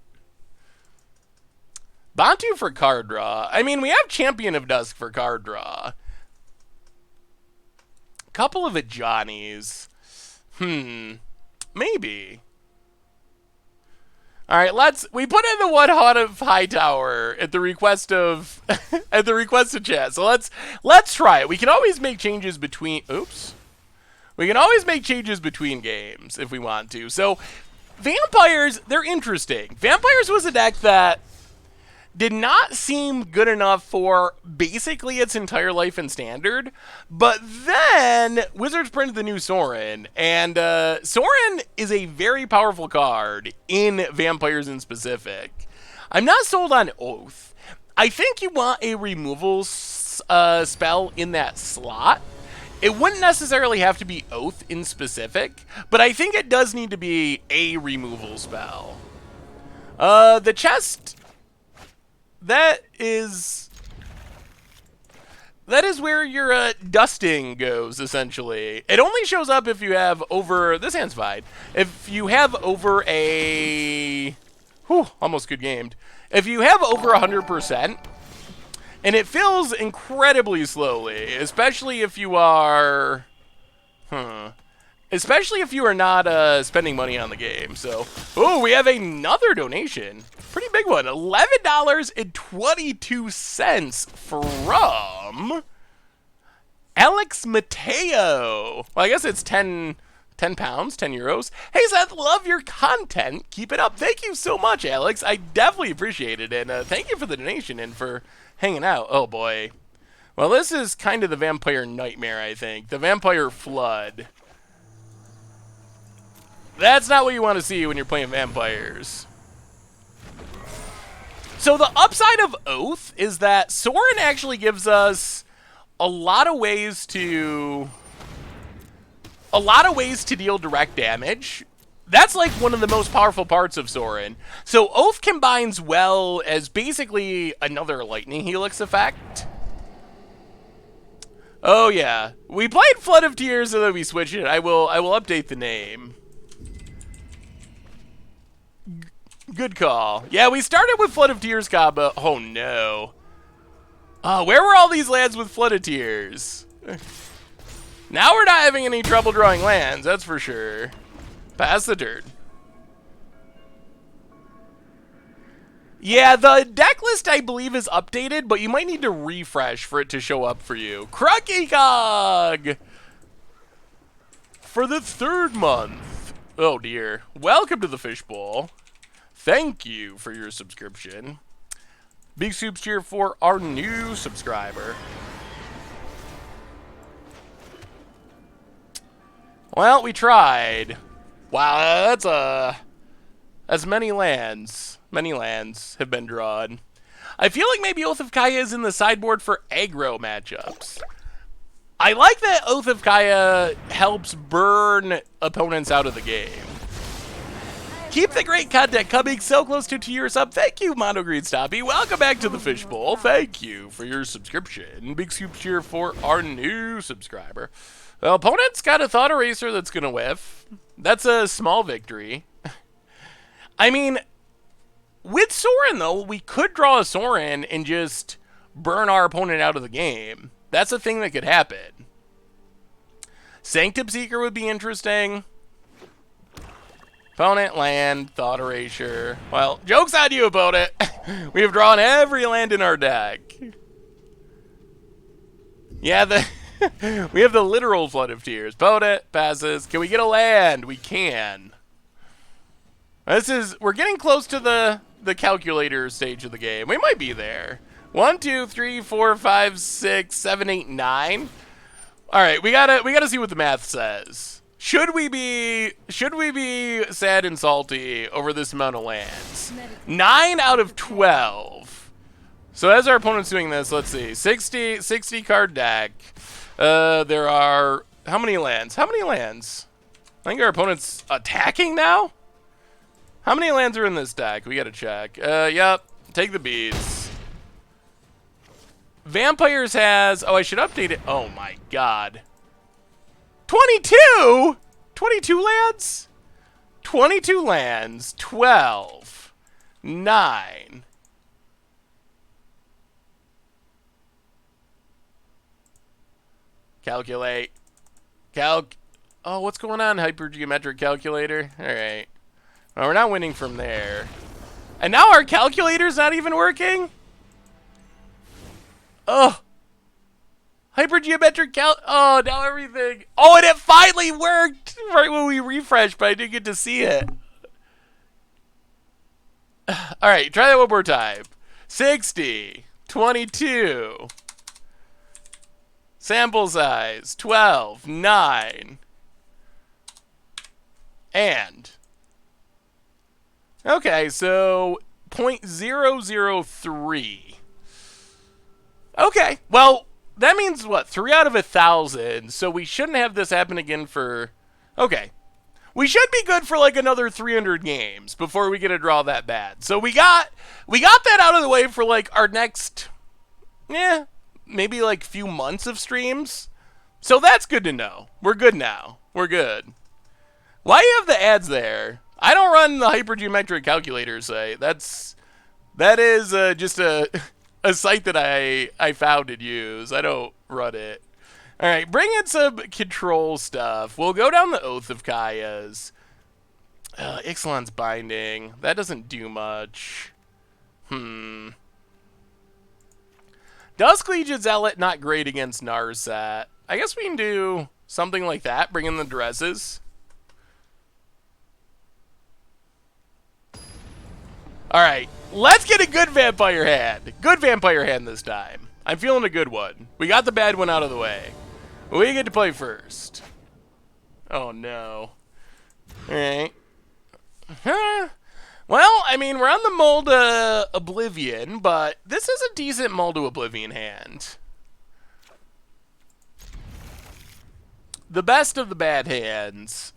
Bantu for card draw. I mean, we have Champion of Dusk for card draw. Couple of Johnnies. Maybe. All right, we put in the one Hot of Hightower at the request of at the request of chat. So let's try it. We can always make changes between We can always make changes between games if we want to. So Vampires, they're interesting. Vampires was a deck that did not seem good enough for basically its entire life in Standard, but then Wizards printed the new Sorin, and Sorin is a very powerful card in Vampires in specific. I'm not sold on Oath. I think you want a removal spell in that slot. It wouldn't necessarily have to be Oath in specific, but I think it does need to be a removal spell. The chest... That is where your dusting goes, essentially. It only shows up if you have over... This hand's fine. If you have over a... Whew, almost good gamed. If you have over 100%, and it fills incredibly slowly, especially if you are... Especially if you are not spending money on the game. So, oh, we have another donation. Pretty big one. $11.22 from Alex Mateo. Well, I guess it's 10 pounds, 10 euros. Hey, Seth, love your content. Keep it up. Thank you so much, Alex. I definitely appreciate it. And thank you for the donation and for hanging out. Oh, boy. Well, this is kind of the vampire nightmare, I think. The vampire flood. That's not what you want to see when you're playing vampires. So the upside of Oath is that Sorin actually gives us a lot of ways to deal direct damage. That's like one of the most powerful parts of Sorin. So Oath combines well as basically another Lightning Helix effect. Oh yeah, we played Flood of Tears, so then we switched it. I will update the name. Good call. Yeah, we started with Flood of Tears combo. Oh no. Where were all these lands with Flood of Tears? Now we're not having any trouble drawing lands, that's for sure. Pass the dirt. Yeah, the deck list I believe is updated, but you might need to refresh for it to show up for you. Crucky Cog! For the 3rd month. Oh dear. Welcome to the Fishbowl. Thank you for your subscription. Big soups cheer for our new subscriber. Well, we tried. Wow, that's many lands. Many lands have been drawn. I feel like maybe Oath of Kaya is in the sideboard for aggro matchups. I like that Oath of Kaya helps burn opponents out of the game. Keep the great content coming. So close to 2 years up. Thank you, Mono Green Stoppy. Welcome back to the Fishbowl. Thank you for your subscription. Big soup cheer for our new subscriber. Well, opponent's got a Thought Eraser that's going to whiff. That's a small victory. I mean, with Sorin, though, we could draw a Sorin and just burn our opponent out of the game. That's a thing that could happen. Sanctum Seeker would be interesting. Opponent, land, Thought Erasure. Well, joke's on you, opponent. We have drawn every land in our deck. Yeah, we have the literal Flood of Tears. Opponent passes. Can we get a land? We can. We're getting close to the calculator stage of the game. We might be there. 1, 2, 3, 4, 5, 6, 7, 8, 9. All right, we gotta see what the math says. Should we be sad and salty over this amount of lands? 9 out of 12. So as our opponent's doing this, let's see, 60 card deck. There are how many lands? How many lands? I think our opponent's attacking now. How many lands are in this deck? We gotta check. Yep. Take the beads. Vampires has... Oh, I should update it. Oh my god. 22? 22 lands? 22 lands. 12. 9. Calculate. Oh, what's going on, hypergeometric calculator? Alright. Well, we're not winning from there. And now our calculator's not even working? Oh. Hypergeometric oh, now everything. Oh, and it finally worked right when we refreshed, but I didn't get to see it. Alright, try that one more time. 60. 22. Sample size. 12. 9. And. Okay, so 0.003. Okay, well, that means what? 3 out of 1,000. So we shouldn't have this happen again for. Okay, we should be good for like another 300 games before we get a draw that bad. So we got that out of the way for like our next, maybe like few months of streams. So that's good to know. We're good now. We're good. Why do you have the ads there? I don't run the hypergeometric calculator site. That is just a site that I found and use. I don't run it. All right, bring in some control stuff. We'll go down the Oath of Kaya's. Ixalan's Binding. That doesn't do much. Dusk Legion Zealot, not great against Narset. I guess we can do something like that. Bring in the dresses. Alright, let's get a good vampire hand. Good vampire hand this time. I'm feeling a good one. We got the bad one out of the way. We get to play first. Oh no. Alright. Well, I mean, we're on the Mold Oblivion, but this is a decent Mold Oblivion hand. The best of the bad hands.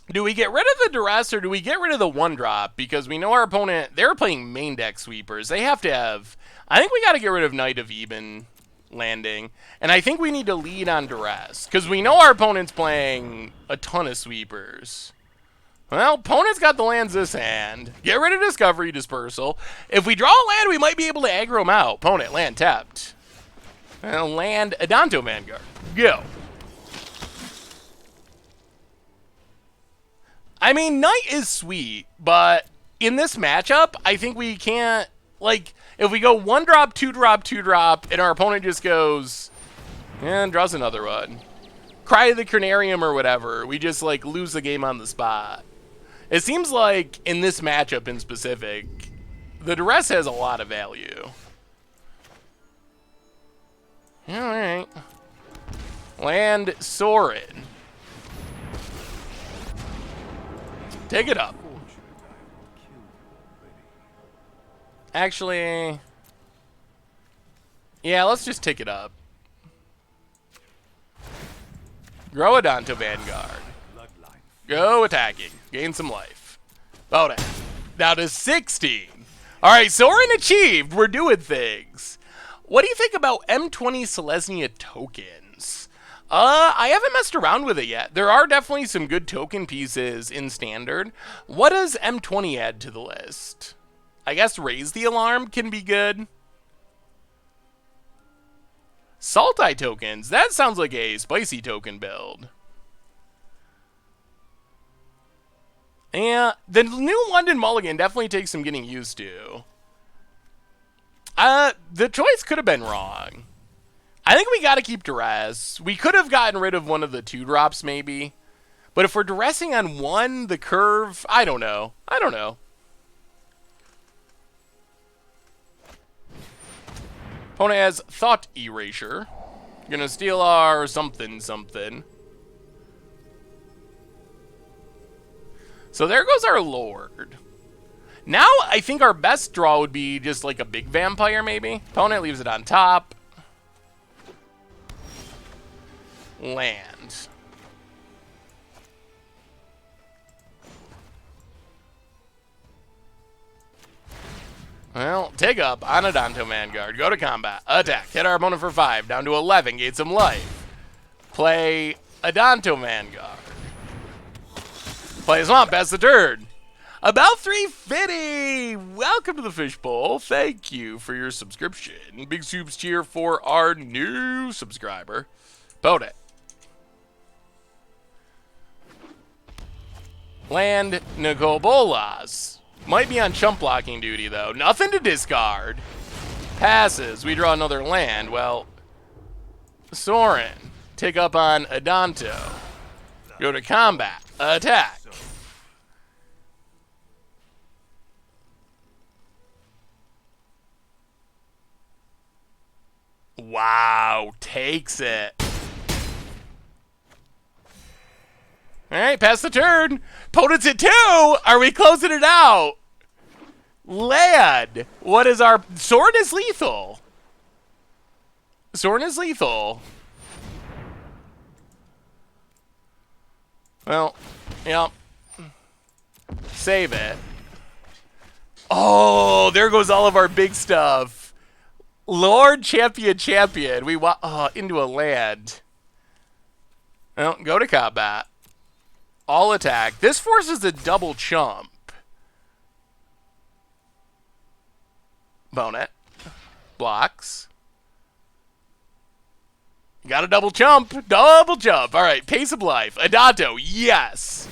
Do we get rid of the duress or do we get rid of the 1-drop? Because we know our opponent, they're playing main deck sweepers. They have to have, I think we got to get rid of Knight of Eben landing. And I think we need to lead on duress. Because we know our opponent's playing a ton of sweepers. Well, opponent's got the lands this hand. Get rid of Discovery Dispersal. If we draw a land, we might be able to aggro him out. Opponent, land tapped. Land Adanto Vanguard. Go. I mean, Knight is sweet, but in this matchup, I think we can't, like, if we go 1-drop, 2-drop, 2-drop, and our opponent just goes, and draws another one. Cry of the Cranarium or whatever, we just, like, lose the game on the spot. It seems like, in this matchup in specific, the duress has a lot of value. Alright. Land Sorin. Take it up. Actually, yeah, let's just take it up. Grow Adanto Vanguard. Go attacking. Gain some life. Bonus. Now to 16. Alright, Sorin achieved. We're doing things. What do you think about M20 Selesnya tokens? I haven't messed around with it yet. There are definitely some good token pieces in Standard. What does M20 add to the list? I guess Raise the Alarm can be good. Saltai tokens. That sounds like a spicy token build. Yeah, the new London Mulligan definitely takes some getting used to. The choice could have been wrong. I think we got to keep duress. We could have gotten rid of one of the 2-drops maybe. But if we're duressing on one, the curve, I don't know. I don't know. Opponent has Thought Erasure. Gonna steal our something. So there goes our Lord. Now I think our best draw would be just like a big vampire maybe. Opponent leaves it on top. Land. Well, take up on Adanto Vanguard. Go to combat. Attack. Hit our opponent for 5. Down to 11. Gain some life. Play Adanto Vanguard. Play a Swamp, pass the turn. About 350! Welcome to the Fishbowl. Thank you for your subscription. Big soups cheer for our new subscriber. Vote it. Land Nicobolas. Might be on chump blocking duty, though. Nothing to discard. Passes. We draw another land. Well, Soren. Take up on Adanto. Go to combat. Attack. Wow, takes it. Alright, pass the turn. Opponent's at 2. Are we closing it out? Land. What is our... Sorin is lethal. Sorin is lethal. Well, yep. Save it. Oh, there goes all of our big stuff. Lord Champion. We want into a land. Well, go to combat. All attack. This forces a double chump. Bone it. Blocks. Got a double jump. Double jump. All right. Pace of life. Adanto. Yes.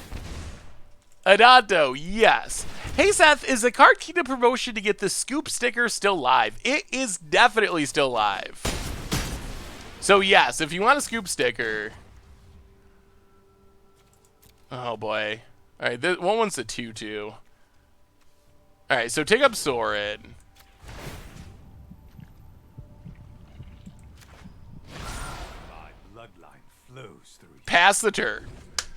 Adanto. Yes. Hey, Seth, is the Card Kingdom promotion to get the scoop sticker still live? It is definitely still live. So, yes, if you want a scoop sticker... Oh, boy. All right, this one one's a 2-2. All right, so take up Sorin. My bloodline flows through you. Pass the turn.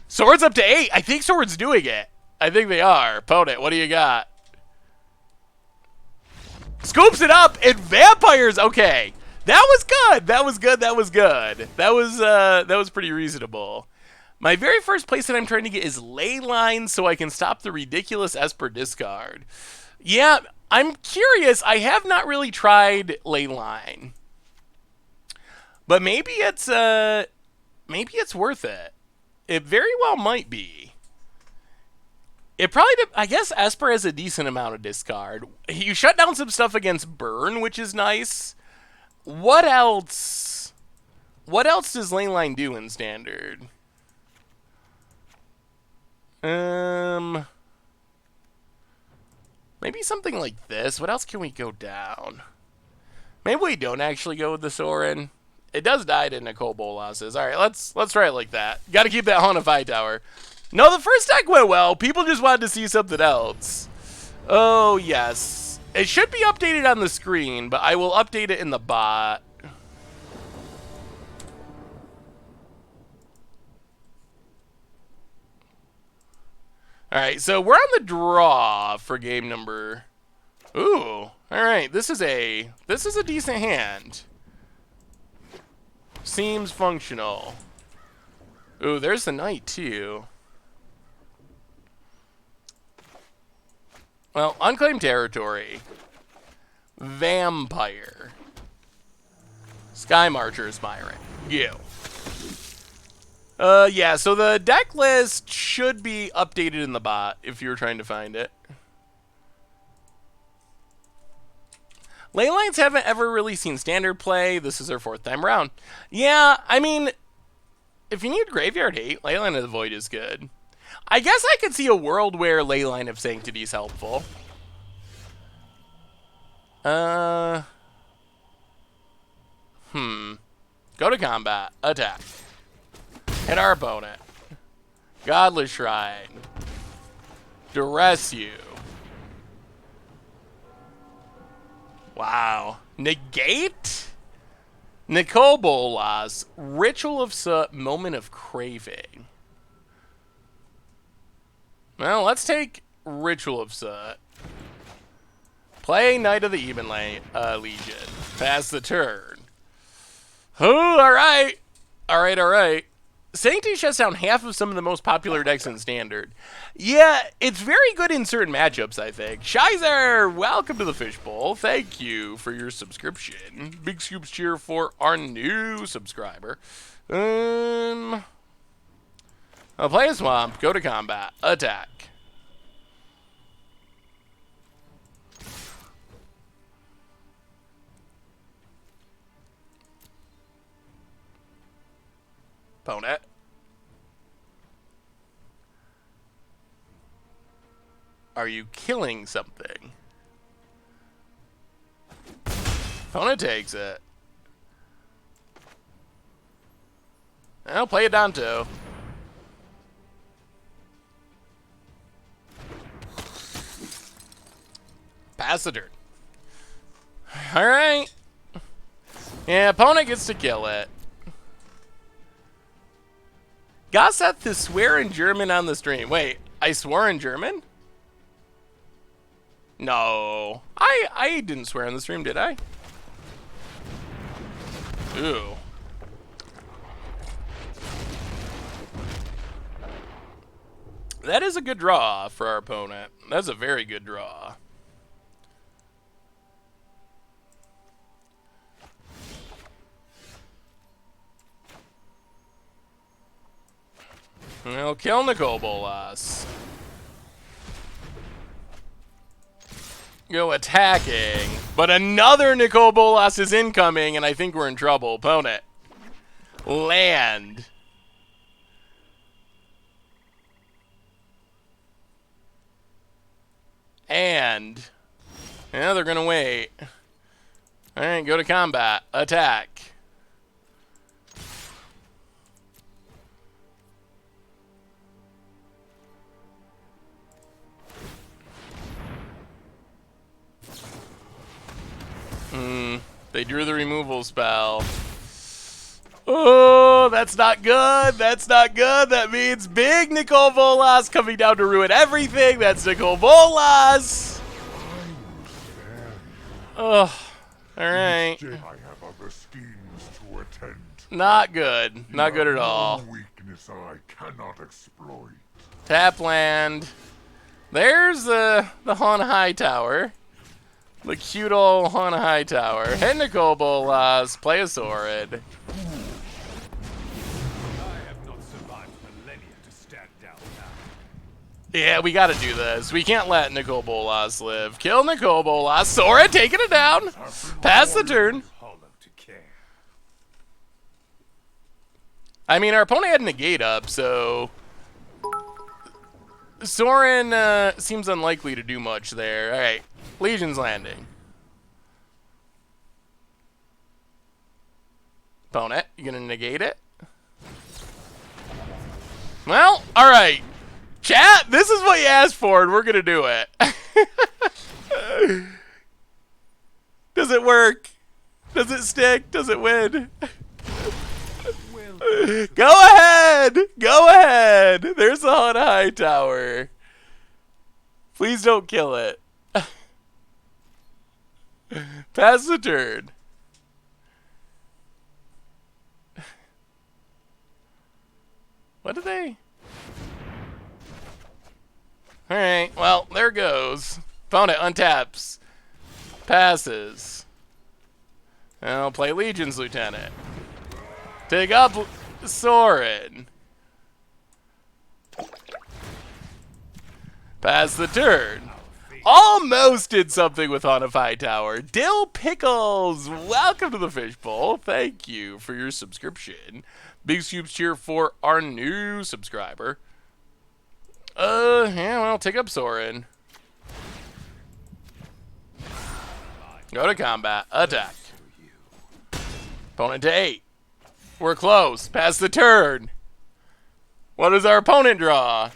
Sorin's up to 8. I think Sorin's doing it. I think they are. Opponent, what do you got? Scoops it up and vampires. Okay, that was good. That was good. That was good. That was pretty reasonable. My very first place that I'm trying to get is Leyline, so I can stop the ridiculous Esper discard. Yeah, I'm curious. I have not really tried Leyline, but maybe it's worth it. It very well might be. It probably, I guess Esper has a decent amount of discard. You shut down some stuff against Burn, which is nice. What else? What else does Leyline do in Standard? Maybe something like this. What else can we go down? Maybe we don't actually go with the Sorin. It does die to Nicole Bolas's. All right, let's try it like that. Got to keep that Haunted Fire Tower. No, the first deck went well. People just wanted to see something else. Oh, yes. It should be updated on the screen, but I will update it in the bot. All right, so we're on the draw for game number... Ooh, all right. This is a decent hand. Seems functional. Ooh, there's the knight, too. Well, unclaimed territory. Vampire. Sky Marcher Aspirant. You. Yeah, so the deck list should be updated in the bot if you're trying to find it. Leylines haven't ever really seen Standard play. This is their 4th time around. Yeah, I mean, if you need Graveyard Hate, Leyline of the Void is good. I guess I could see a world where Leyline of Sanctity is helpful. Go to combat. Attack. Hit our opponent. Godless Shrine. Duress you. Wow. Negate? Nicole Bolas. Ritual of Soot. Moment of Craving. Well, let's take Ritual of Soot. Play Knight of the Even Legion. Pass the turn. Oh, all right. All right, all right. Sanctity shuts down half of some of the most popular decks in Standard. Yeah, it's very good in certain matchups, I think. Shizer, welcome to the Fishbowl. Thank you for your subscription. Big scoops cheer for our new subscriber. I'll play a Swamp, go to combat, attack. Opponent. Are you killing something? Opponent takes it. I'll play it down too. Pass the turn. Alright. Yeah, opponent gets to kill it. Gosseth to swear in German on the stream. Wait, I swore in German? No. I didn't swear on the stream, did I? Ooh. That is a good draw for our opponent. That's a very good draw. We'll kill Nicol Bolas. Go attacking. But another Nicol Bolas is incoming, and I think we're in trouble. Opponent. Land. And. Yeah, they're going to wait. Alright, go to combat. Attack. They drew the removal spell. Oh, that's not good. That's not good. That means big Nicol Bolas coming down to ruin everything. That's Nicol Bolas. Oh, all right. I have other schemes to attend. Not good. Not good at all. No weakness I cannot exploit. Tap land. There's the Hauna High Tower. The cute old Hauna High Tower. Hit Nicol Bolas. Play a Sorin. I have not survived millennia to stand down now. Yeah, we gotta do this. We can't let Nicol Bolas live. Kill Nicol Bolas. Sorin taking it down. Pass the turn. Hollow to care. I mean, our opponent had negate up, so Sorin seems unlikely to do much there. All right, Legion's Landing. Opponent, you gonna negate it? Well, all right. Chat, this is what you asked for, and we're gonna do it. Does it work? Does it stick? Does it win? Go ahead! Go ahead! There's the Hauna High Tower. Please don't kill it. Pass the turn. What do they? Alright, well, there goes. Opponent untaps. Passes. I'll play Legion's Lieutenant. Take up Sorin. Pass the turn. Almost did something with Hauna High Tower. Dill Pickles, welcome to the Fishbowl. Thank you for your subscription. Big scoops cheer for our new subscriber. Yeah, well, take up Sorin. Go to combat. Attack. Opponent to 8. We're close. Pass the turn. What does our opponent draw?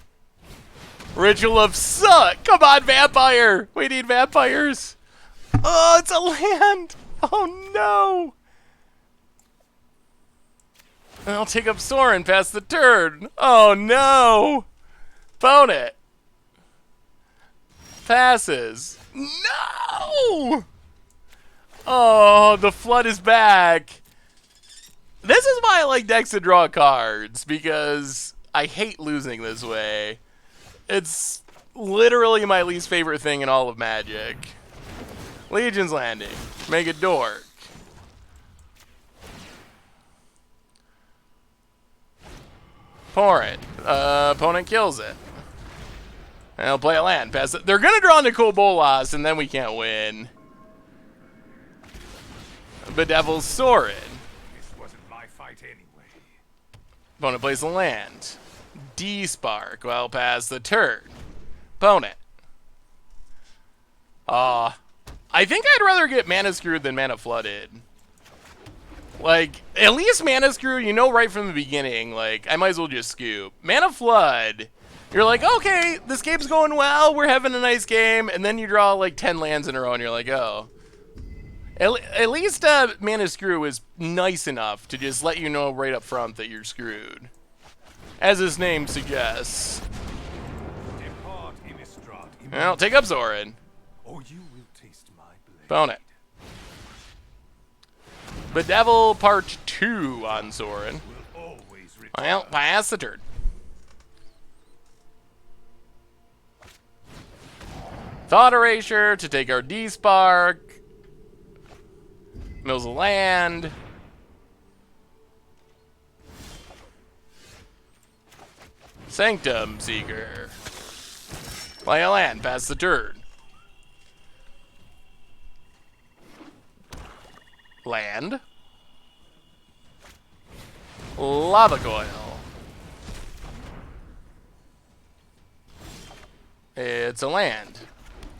Ritual of Suck. Come on, vampire. We need vampires. Oh, it's a land. Oh, no. And I'll take up Sorin. Pass the turn. Oh, no. Opponent. Passes. No. Oh, the flood is back. This is why I like decks to draw cards, because I hate losing this way. It's literally my least favorite thing in all of Magic. Legion's Landing. Make it dork. Pour it. Opponent kills it. And I'll play a land. Pass it. They're going to draw into Cool Bolas, and then we can't win. Bedevil's Sorin. This wasn't my fight anyway. Opponent plays a land. D-Spark. Well, pass the turn. Opponent. I think I'd rather get Mana Screwed than Mana Flooded. Like, at least Mana Screw, you know right from the beginning, like, I might as well just scoop. Mana Flood, you're like, okay, this game's going well, we're having a nice game, and then you draw, like, 10 lands in a row, and you're like, oh. At least Mana Screw is nice enough to just let you know right up front that you're screwed. As his name suggests. Depart, Innistrad. Well, take up Zorin. Or you will taste my blade. Opponent. Bedevil Part 2 on Zorin. Will always return. Well, pass the turn. Thought Erasure to take our D-Spark. Mills a land. Sanctum Seeker. Play a land, pass the turn. Land. Lava Coil. It's a land.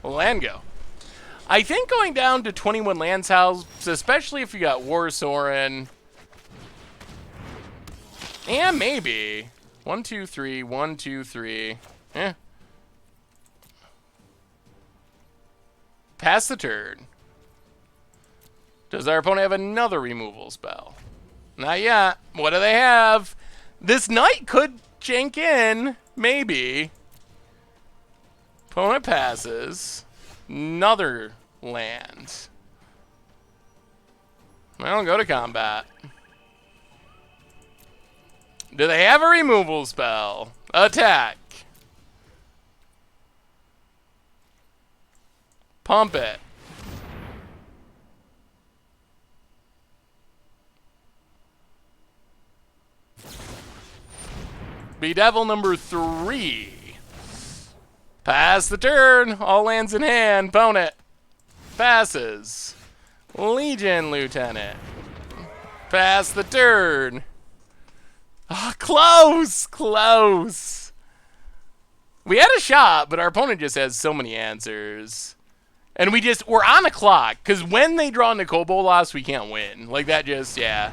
Land go. I think going down to 21 lands helps, especially if you got War Sorin. Yeah, maybe. 1, 2, 3, 1, 2, 3. Eh. Pass the turn. Does our opponent have another removal spell? Not yet. What do they have? This knight could jank in. Maybe. Opponent passes. Another land. Well, go to combat. Do they have a removal spell? Attack. Pump it. Bedevil number 3. Pass the turn. All lands in hand. Opponent. Passes. Legion Lieutenant. Pass the turn. Oh, close. Close. We had a shot, but our opponent just has so many answers. And we're on the clock. Because when they draw Nicol Bolas, we can't win. Like that just, yeah.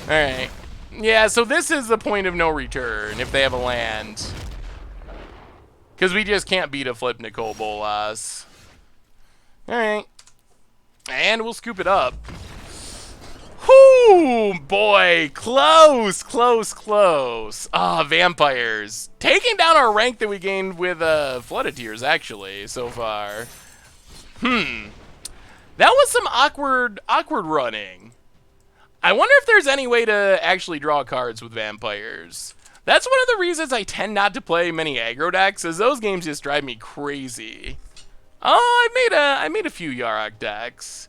Alright. Yeah, so this is the point of no return if they have a land. Because we just can't beat a flip Nicol Bolas. Alright. And we'll scoop it up. Whoo, boy. Close, close, close. Ah, vampires. Taking down our rank that we gained with Flooded Tears, actually, so far. That was some awkward running. I wonder if there's any way to actually draw cards with vampires. That's one of the reasons I tend not to play many aggro decks, as those games just drive me crazy. Oh, I made a few Yarok decks.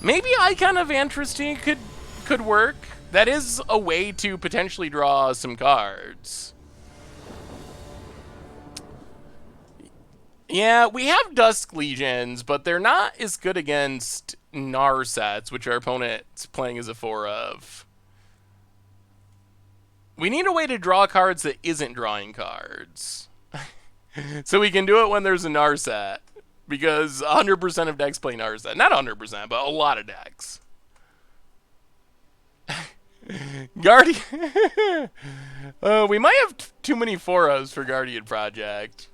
Maybe Icon of Antrasty could work. That is a way to potentially draw some cards. Yeah, we have Dusk Legions, but they're not as good against Gnar sets, which our opponent's playing as a 4 of. We need a way to draw cards that isn't drawing cards. So we can do it when there's a Gnar set. Because 100% of decks play Gnar set. Not 100%, but a lot of decks. Guardian. We might have too many 4 ofs for Guardian Project.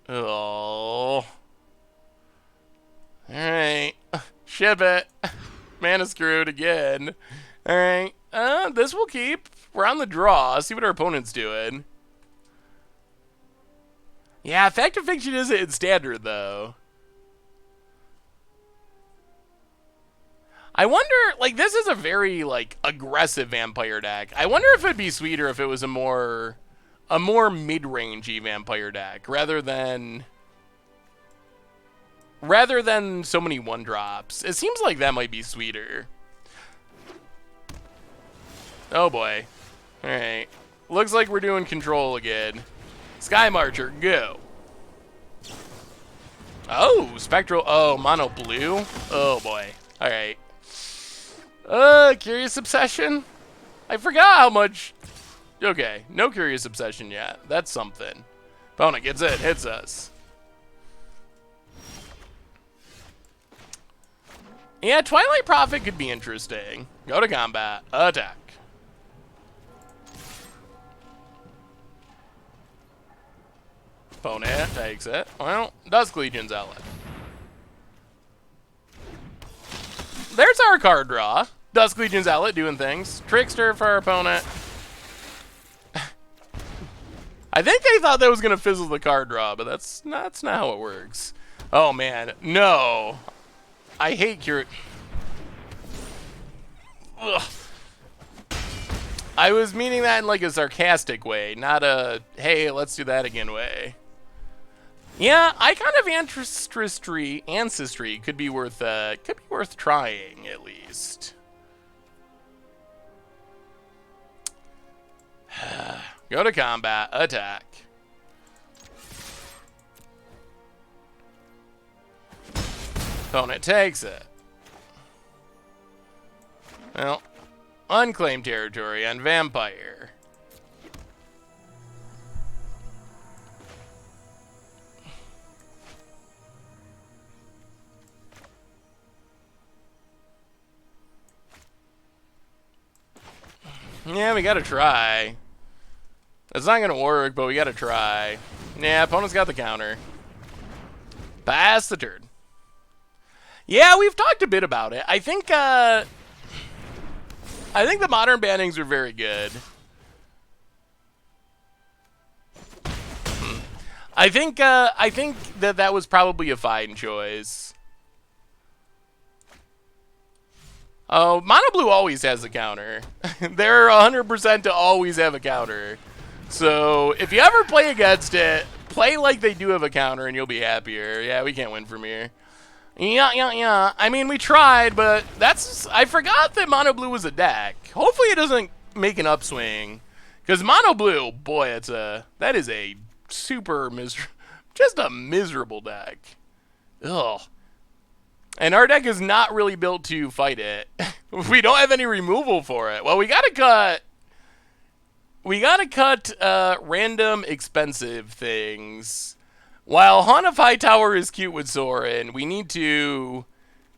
Oh. Alright. Ship it. Mana Screwed again. Alright. This will keep. We're on the draw. See what our opponent's doing. Yeah, Fact of Fiction isn't in Standard, though. I wonder, like, this is a very, like, aggressive vampire deck. I wonder if it'd be sweeter if it was a more mid-rangey vampire deck rather than so many one-drops. It seems like that might be sweeter. Oh boy. Alright. Looks like we're doing control again. Sky Marcher, go. Oh, Spectral. Oh, Mono Blue. Oh boy. Alright. Curious Obsession? I forgot how much. Okay, no Curious Obsession yet. That's something. Opponent gets it, hits us. Yeah, Twilight Prophet could be interesting. Go to combat. Attack. Opponent takes it. Well, Dusk Legion Zealot. There's our card draw. Dusk Legion Zealot doing things. Trickster for our opponent. I think they thought that was going to fizzle the card draw, but that's not how it works. Oh, man. No. I hate Cure. Ugh. I was meaning that in like a sarcastic way, not a, hey, let's do that again way. Yeah, Icon of Ancestry could be worth trying at least. Go to combat, attack. Opponent takes it. Well, unclaimed territory on Vampire. Yeah, we gotta try. It's not gonna work, but we gotta try. Yeah, opponent's got the counter. Pass the turn. Yeah, we've talked a bit about it. I think the modern bannings are very good. I think that was probably a fine choice. Oh, Mono Blue always has a counter. They're 100% to always have a counter. So if you ever play against it, play like they do have a counter and you'll be happier. Yeah, we can't win from here. Yeah. I mean, we tried, but I forgot that Mono Blue was a deck. Hopefully it doesn't make an upswing. Because Mono Blue, boy, that is a super just a miserable deck. Ugh. And our deck is not really built to fight it. We don't have any removal for it. Well, we gotta cut random expensive things. While Haunt of Hightower is cute with Sorin, we need to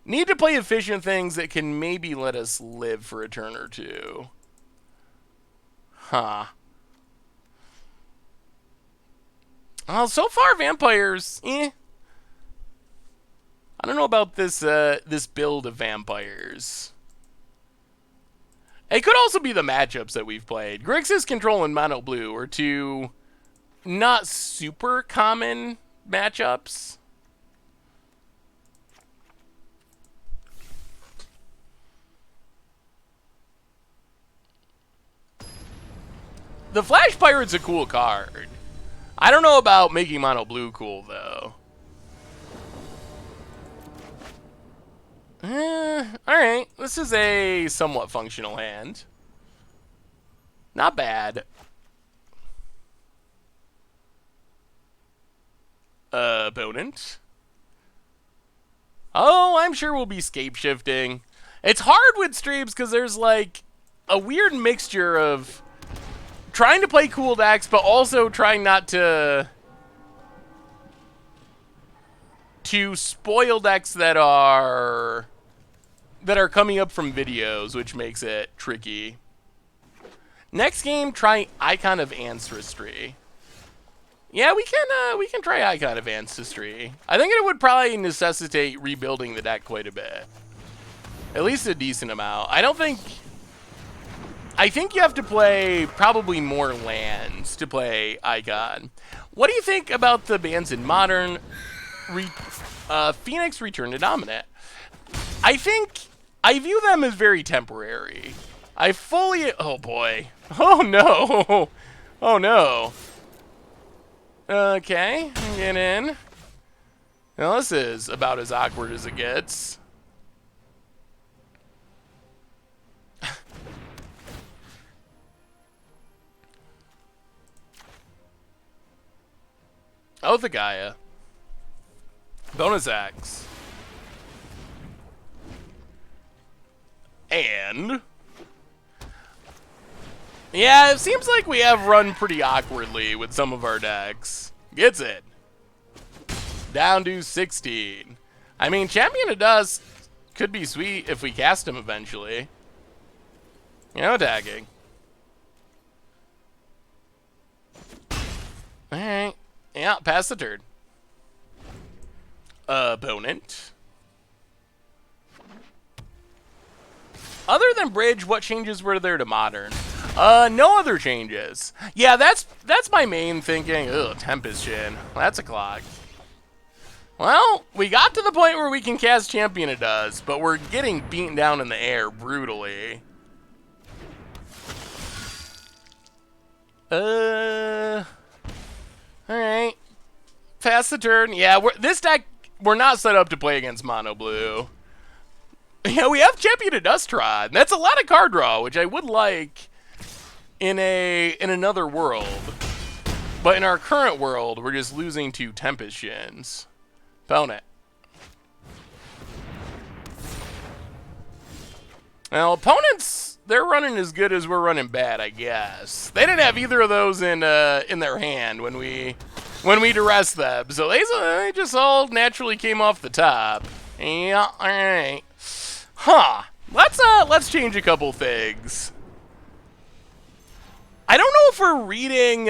play efficient things that can maybe let us live for a turn or two. Huh. Well, so far vampires, I don't know about this build of vampires. It could also be the matchups that we've played. Grixis Control and Mono Blue are two not super common matchups. The Flash Pirate's a cool card. I don't know about making Mono Blue cool, though. Alright. This is a somewhat functional hand. Not bad. Opponent. Oh, I'm sure we'll be scape shifting. It's hard with streams because there's like a weird mixture of trying to play cool decks, but also trying not to spoil decks that are coming up from videos, which makes it tricky. Next game, try Icon of Ancestry. Yeah, we can try Icon of Ancestry. I think it would probably necessitate rebuilding the deck quite a bit. At least a decent amount. I think you have to play probably more lands to play Icon. What do you think about the bans in Modern? Phoenix Return to Dominate. I think I view them as very temporary. I fully... Oh, boy. Oh, no. Oh, no. Okay, get in. Now, this is about as awkward as it gets. Oh, the Gaia. Bonus X. And... yeah, it seems like we have run pretty awkwardly with some of our decks. Gets it. Down to 16. I mean, Champion of Dust could be sweet if we cast him eventually. You know, tagging. Alright. Yeah, pass the turn. Opponent. Other than Bridge, what changes were there to Modern? No other changes. Yeah, that's my main thinking. Ugh, Tempest Shin. That's a clock. Well, we got to the point where we can cast Champion of Dust, but we're getting beaten down in the air brutally. Alright. Pass the turn. Yeah, this deck, we're not set up to play against Mono Blue. Yeah, we have Champion of Dust Rod. That's a lot of card draw, which I would like in another world. But in our current world, we're just losing to Tempest Shins. Opponent. Now, opponents, they're running as good as we're running bad, I guess. They didn't have either of those in their hand when we duress them, so they just all naturally came off the top. Yeah, all right. Huh. Let's change a couple things. I don't know if we're reading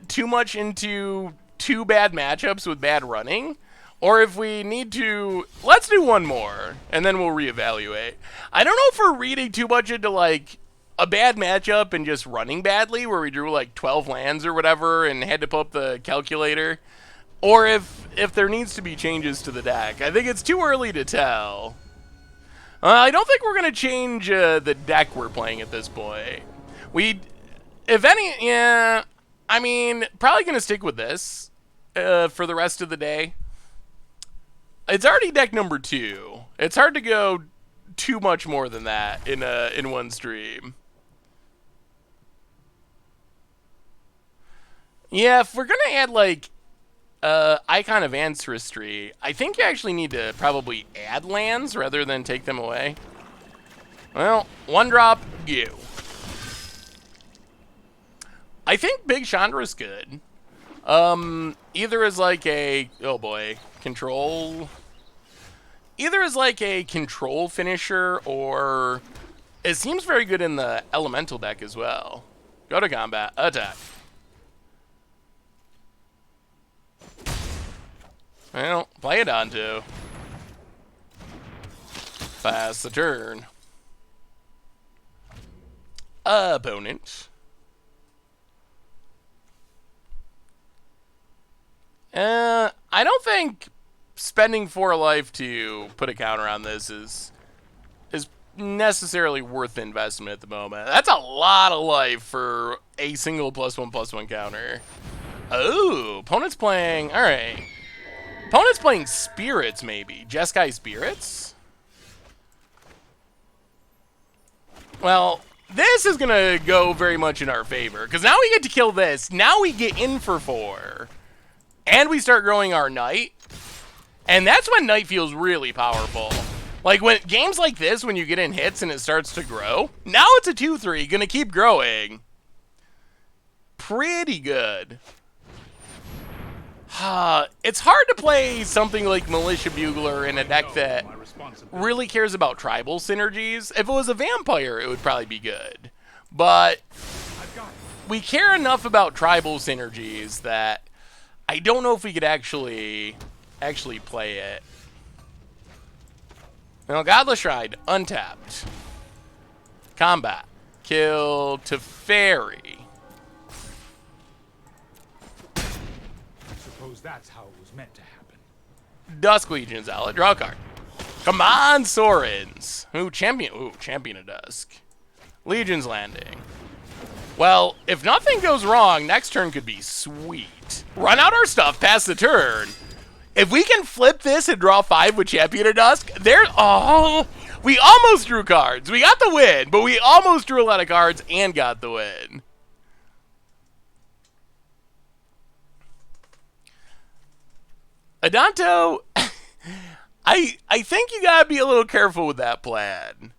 too much into two bad matchups with bad running, or if we need to... let's do one more, and then we'll reevaluate. I don't know if we're reading too much into, like, a bad matchup and just running badly, where we drew, like, 12 lands or whatever and had to pull up the calculator, or if there needs to be changes to the deck. I think it's too early to tell. I don't think we're going to change the deck we're playing at this point. If any, yeah, I mean, probably going to stick with this for the rest of the day. It's already deck number 2. It's hard to go too much more than that in one stream. Yeah, if we're going to add, like, Icon of Ancestry, I think you actually need to probably add lands rather than take them away. Well, one drop, you. I think Big Chandra's good. Either as like a, oh boy, control. Either as like a control finisher, or it seems very good in the elemental deck as well. Go to combat, attack. Well, play it onto. Pass the turn. Opponent. I don't think spending 4 life to put a counter on this is necessarily worth the investment at the moment. That's a lot of life for a single +1/+1 counter. Oh, opponent's playing, all right. Opponent's playing Spirits, maybe. Jeskai Spirits? Well, this is going to go very much in our favor, because now we get to kill this. Now we get in for 4. And we start growing our Knight. And that's when Knight feels really powerful. Like, when games like this, when you get in hits and it starts to grow, now it's a 2/3, going to keep growing. Pretty good. It's hard to play something like Militia Bugler in a deck that really cares about tribal synergies. If it was a vampire, it would probably be good. But we care enough about tribal synergies that I don't know if we could actually play it. Now, Godless Shrine, untapped. Combat. Kill Teferi. Suppose that's how it was meant to happen. Dusk Legion Zealot. Draw a card. Come on, Sorens. Champion of Dusk. Legion's Landing. Well, if nothing goes wrong, next turn could be sweet. Run out our stuff, pass the turn. If we can flip this and draw 5 with Champion of Dusk, we almost drew cards. We got the win, but we almost drew a lot of cards and got the win. Adanto, I think you gotta be a little careful with that plan.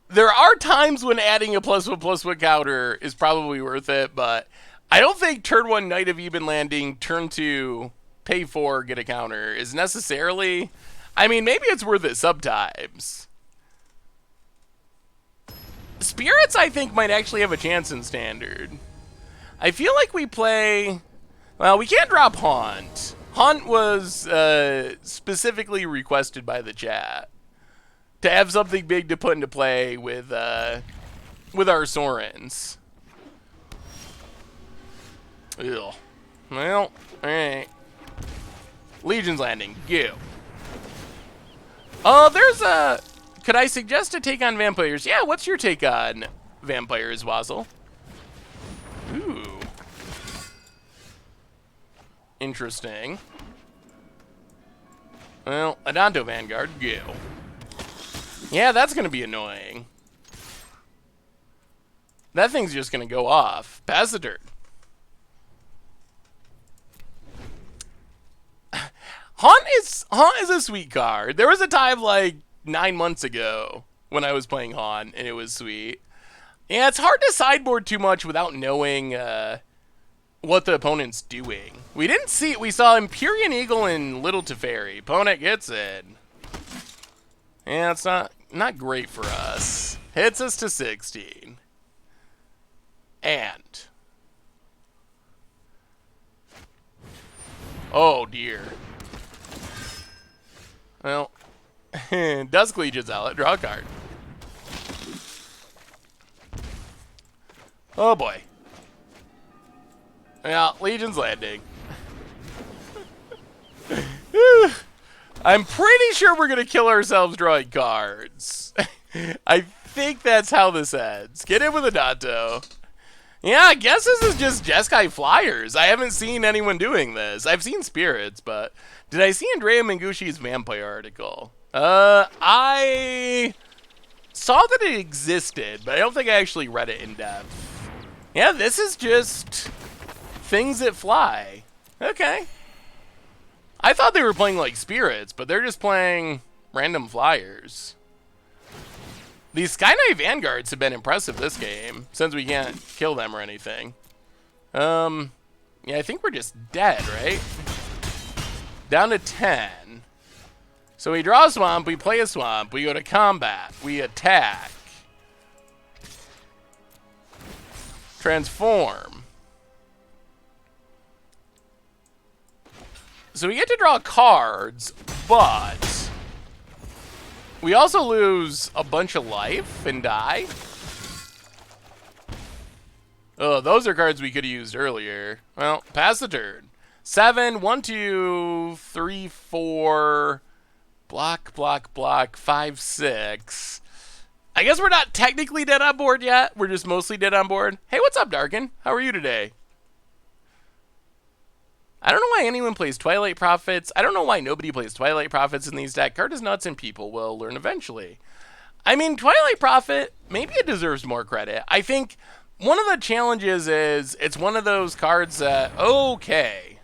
There are times when adding a +1/+1 counter is probably worth it, but I don't think turn 1 Knight of Even Landing, turn 2 pay 4, get a counter is necessarily... I mean, maybe it's worth it sometimes. Spirits, I think, might actually have a chance in Standard. I feel like we play... Well, we can't drop Haunt. Haunt was specifically requested by the chat to have something big to put into play with our Sorens. Ugh. Well, alright. Legion's Landing, go. There's a... Could I suggest a take on vampires? Yeah, what's your take on vampires, Wazzle? Ooh. Interesting. Well, Adanto Vanguard, go. Yeah, that's going to be annoying. That thing's just going to go off. Pass the turn. Haunt is a sweet card. There was a time like 9 months ago when I was playing Haunt, and it was sweet. Yeah, it's hard to sideboard too much without knowing what the opponent's doing. We didn't see it. We saw Empyrean Eagle and Little Teferi. Opponent gets it. Yeah, it's not great for us. Hits us to 16. And... oh, dear. Well, Dusk Legion's out. Draw a card. Oh, boy. Yeah, Legion's Landing. I'm pretty sure we're going to kill ourselves drawing cards. I think that's how this ends. Get in with Adanto. Yeah, I guess this is just Jeskai Flyers. I haven't seen anyone doing this. I've seen Spirits, but... Did I see Andrea Mangushi's Vampire article? I saw that it existed, but I don't think I actually read it in depth. Yeah, this is just things that fly. Okay. I thought they were playing like Spirits, but they're just playing random flyers. These Sky Knight Vanguards have been impressive this game, since we can't kill them or anything. Yeah, I think we're just dead, right? Down to 10. So we draw a swamp, we play a swamp, we go to combat, we attack. Transform. So we get to draw cards, but we also lose a bunch of life and die. Oh, those are cards we could have used earlier. Well, pass the turn. 7, 1, 2, 3, 4, block, block, block, 5, 6. I guess we're not technically dead on board yet. We're just mostly dead on board. Hey, what's up, Darkin? How are you today? I don't know why anyone plays Twilight Prophets. I don't know why nobody plays Twilight Prophets in these decks. Card is nuts and people will learn eventually. I mean, Twilight Prophet, maybe it deserves more credit. I think one of the challenges is it's one of those cards that, okay.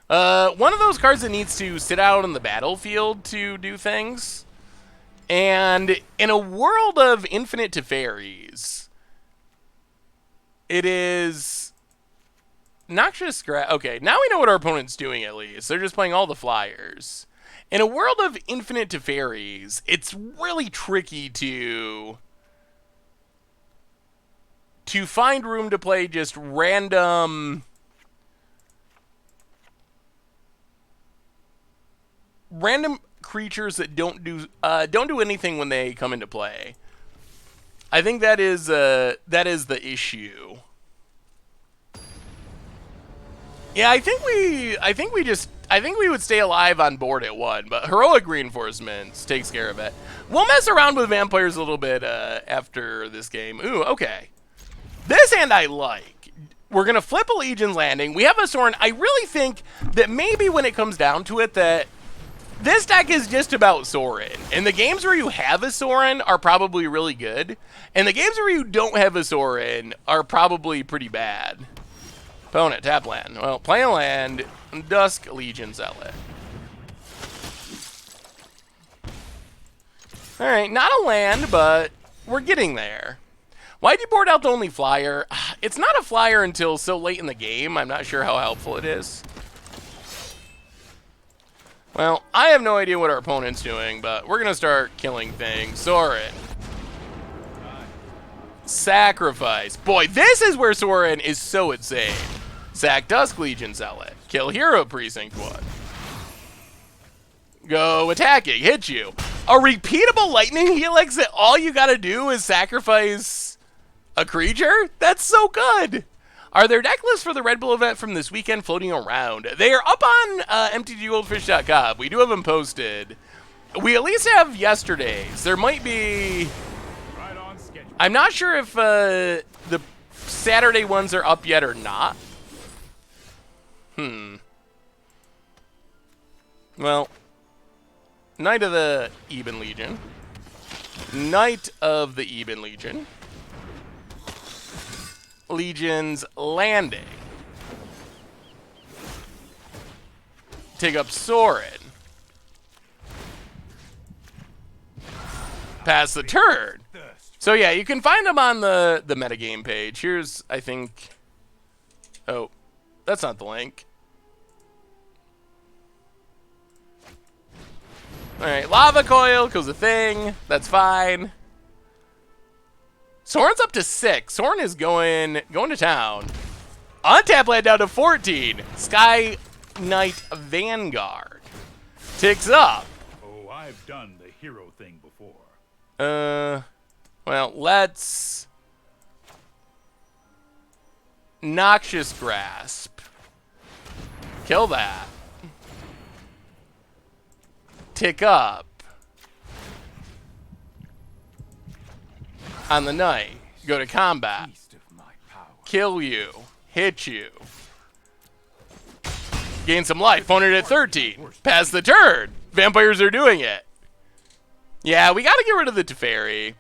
One of those cards that needs to sit out on the battlefield to do things. And in a world of infinite Teferis, it is Noxious Scrap. Okay, now we know what our opponent's doing at least. They're just playing all the flyers. In a world of infinite Teferis, it's really tricky to find room to play just random creatures that don't do anything when they come into play. I think that is the issue. Yeah, I think we just I think we would stay alive on board at 1, but heroic reinforcements takes care of it. We'll mess around with vampires a little bit after this game. Ooh, okay. This hand I like. We're going to flip a Legion's Landing. We have a Sorin. I really think that maybe when it comes down to it that this deck is just about Sorin. And the games where you have a Sorin are probably really good. And the games where you don't have a Sorin are probably pretty bad. Opponent, tap land. Well, play a land, Dusk Legion Zealot. Alright, not a land, but we're getting there. Why'd you board out the only flyer? It's not a flyer until so late in the game. I'm not sure how helpful it is. Well, I have no idea what our opponent's doing, but we're going to start killing things. Sorin. Sacrifice. Boy, this is where Sorin is so insane. Sack Dusk Legion Zealot. Kill Hero Precinct 1. Go attacking. Hit you. A repeatable Lightning Helix that all you gotta do is sacrifice a creature? That's so good. Are there deck lists for the Red Bull event from this weekend floating around? They are up on MTGGoldfish.com. We do have them posted. We at least have yesterday's. There might be... Right on schedule. I'm not sure if the Saturday ones are up yet or not. Well, Knight of the Eben Legion. Knight of the Eben Legion. Legion's Landing. Take up Sorin. Pass the turn. So yeah, you can find them on the metagame page. Here's, I think... Oh, that's not the link. Alright, Lava Coil kills a thing. That's fine. Sorin's up to 6. Sorin is going to town. Untap land down to 14. Sky Knight Vanguard. Ticks up. Oh, I've done the hero thing before. Well, let's... Noxious Grasp. Kill that. Tick up. On the knight. Go to combat. Feast of my power. Kill you. Hit you. Gain some life. Opponent at 13. Pass the turn. Vampires are doing it. Yeah, we gotta get rid of the Teferi.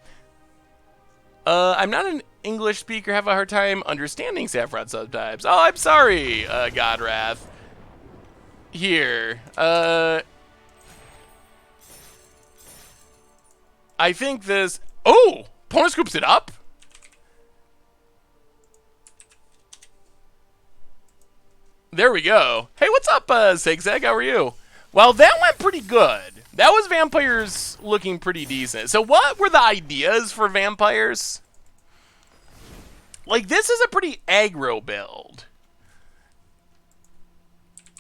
I'm not an English speaker. Have a hard time understanding Saffron sometimes. Oh, I'm sorry, Godwrath. Here. I think this... Oh! Opponent scoops it up? There we go. Hey, what's up, Zigzag? How are you? Well, that went pretty good. That was vampires looking pretty decent. So what were the ideas for vampires? Like, this is a pretty aggro build.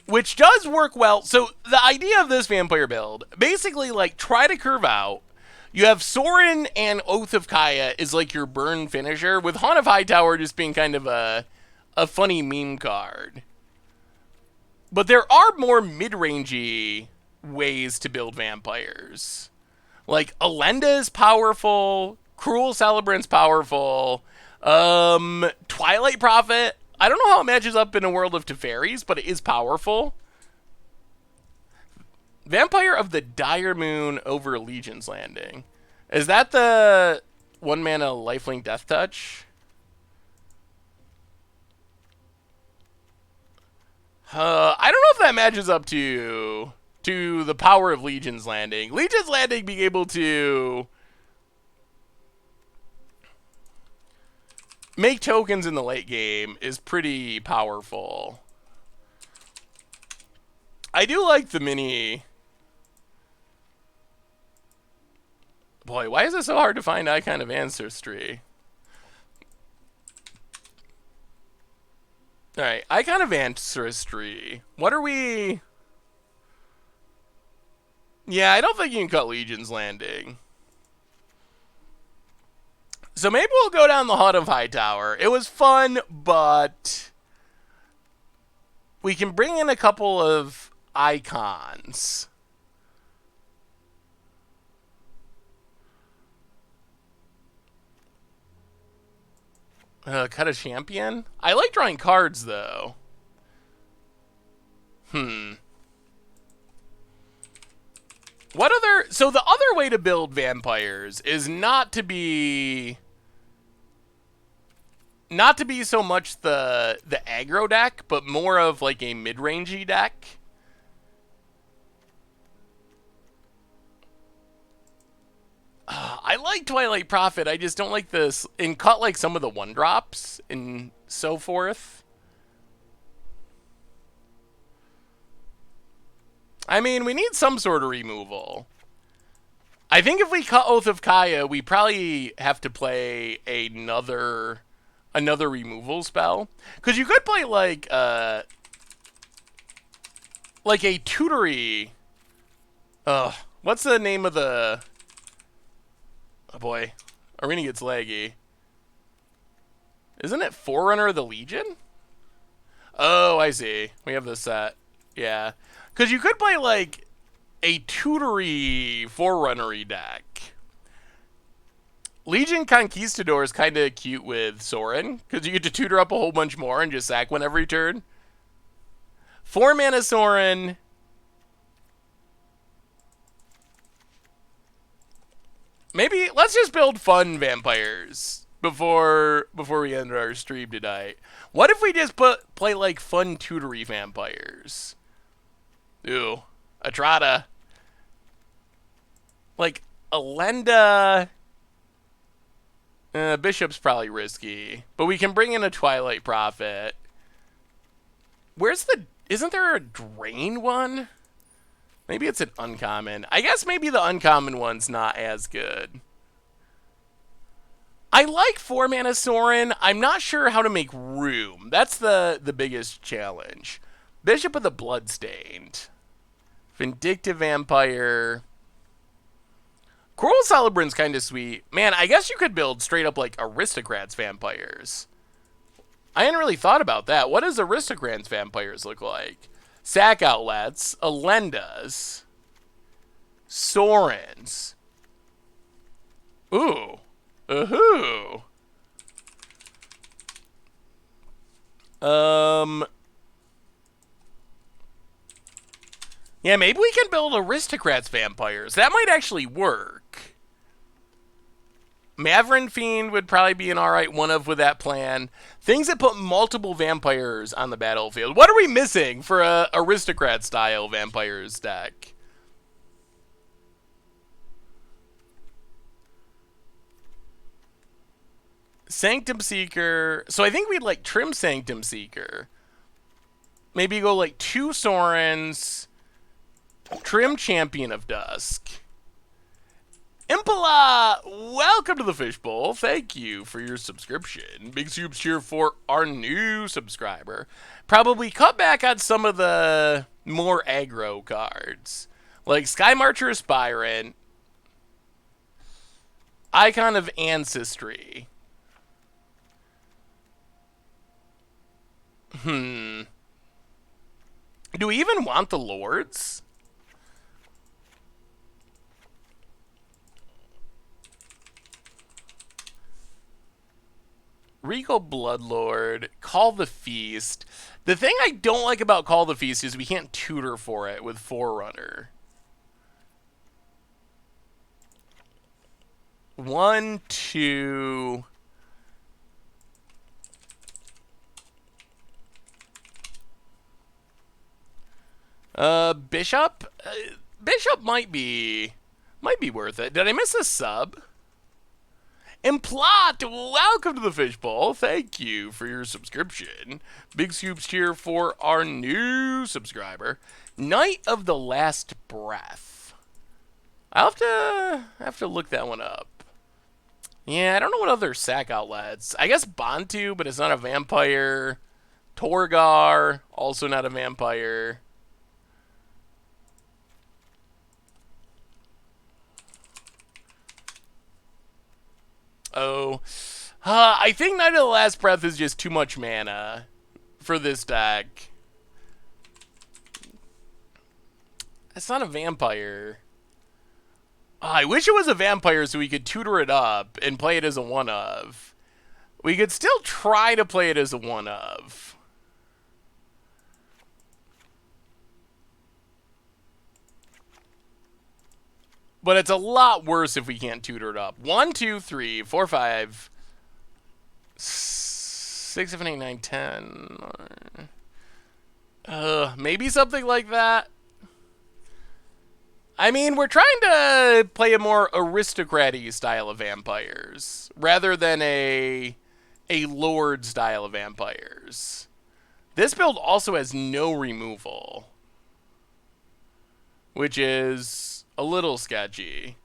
Which does work well. So the idea of this vampire build, basically, like, try to curve out. You have Sorin and Oath of Kaya is like your burn finisher, with Haunt of Hightower just being kind of a funny meme card. But there are more mid-rangey ways to build vampires. Like, Elenda is powerful, Cruel Celebrant's powerful, Twilight Prophet, I don't know how it matches up in a world of Teferis, but it is powerful. Vampire of the Dire Moon over Legion's Landing. Is that the 1-mana lifelink death touch? I don't know if that matches up to the power of Legion's Landing. Legion's Landing being able to make tokens in the late game is pretty powerful. I do like the mini... Boy, why is it so hard to find Icon of Ancestry? Alright, Icon of Ancestry. What are we... Yeah, I don't think you can cut Legion's Landing. So maybe we'll go down the Hut of Hightower. It was fun, but... we can bring in a couple of icons. Cut a champion? I like drawing cards, though. What other... So the other way to build vampires is not to be so much the aggro deck, but more of like a mid-rangey deck. I like Twilight Prophet, I just don't like this. And cut like some of the one-drops and so forth. I mean, we need some sort of removal. I think if we cut Oath of Kaya, we probably have to play another removal spell. Because you could play like a tutory. What's the name of the... Oh boy, Arena gets laggy. Isn't it Forerunner of the Legion? Oh, I see. We have this set. Yeah. Because you could play, like, a tutory Forerunner-y deck. Legion Conquistador is kind of cute with Sorin, because you get to tutor up a whole bunch more and just sack one every turn. 4-mana Sorin. Maybe, let's just build fun vampires before we end our stream tonight. What if we just play, like, fun tutory vampires? Ooh, Atrata. Like, Alenda. Bishop's probably risky. But we can bring in a Twilight Prophet. Where's the... Isn't there a Drain one? Maybe it's an uncommon. I guess maybe the uncommon one's not as good. I like 4-mana Sorin. I'm not sure how to make room. That's the biggest challenge. Bishop of the Bloodstained. Vindictive Vampire. Coral Celebrant's kind of sweet. Man, I guess you could build straight up like Aristocrats vampires. I hadn't really thought about that. What does Aristocrats vampires look like? Sack Outlets. Alendas. Sorens. Ooh. Ooh. Yeah, maybe we can build Aristocrats vampires. That might actually work. Maverin Fiend would probably be an alright one-of with that plan. Things that put multiple vampires on the battlefield. What are we missing for a Aristocrat-style vampires deck? Sanctum Seeker. So I think we'd like trim Sanctum Seeker. Maybe go like 2 Sorens. Trim Champion of Dusk. Impala, welcome to the Fishbowl. Thank you for your subscription. Big soups cheer for our new subscriber. Probably cut back on some of the more aggro cards. Like Sky Marcher Aspirant. Icon of Ancestry. Do we even want the Lords? Regal Bloodlord, Call the Feast. The thing I don't like about Call the Feast is we can't tutor for it with Forerunner. 1, 2... Bishop? Bishop might be worth it. Did I miss a sub? Implot, welcome to the Fishbowl. Thank you for your subscription. Big scoops cheer for our new subscriber. Night of the Last Breath. I'll have to look that one up. Yeah, I don't know what other sack outlets. I guess Bantu, but it's not a vampire. Torgar, also not a vampire. Oh, I think Night of the Last Breath is just too much mana for this deck. It's not a vampire. Oh, I wish it was a vampire so we could tutor it up and play it as a one-of. We could still try to play it as a one-of. But it's a lot worse if we can't tutor it up. 1, 2, 3, 4, 5, 6, 7, 8, 9, 10. Maybe something like that. I mean, we're trying to play a more aristocrat-y style of vampires rather than a lord style of vampires. This build also has no removal, which is a little sketchy.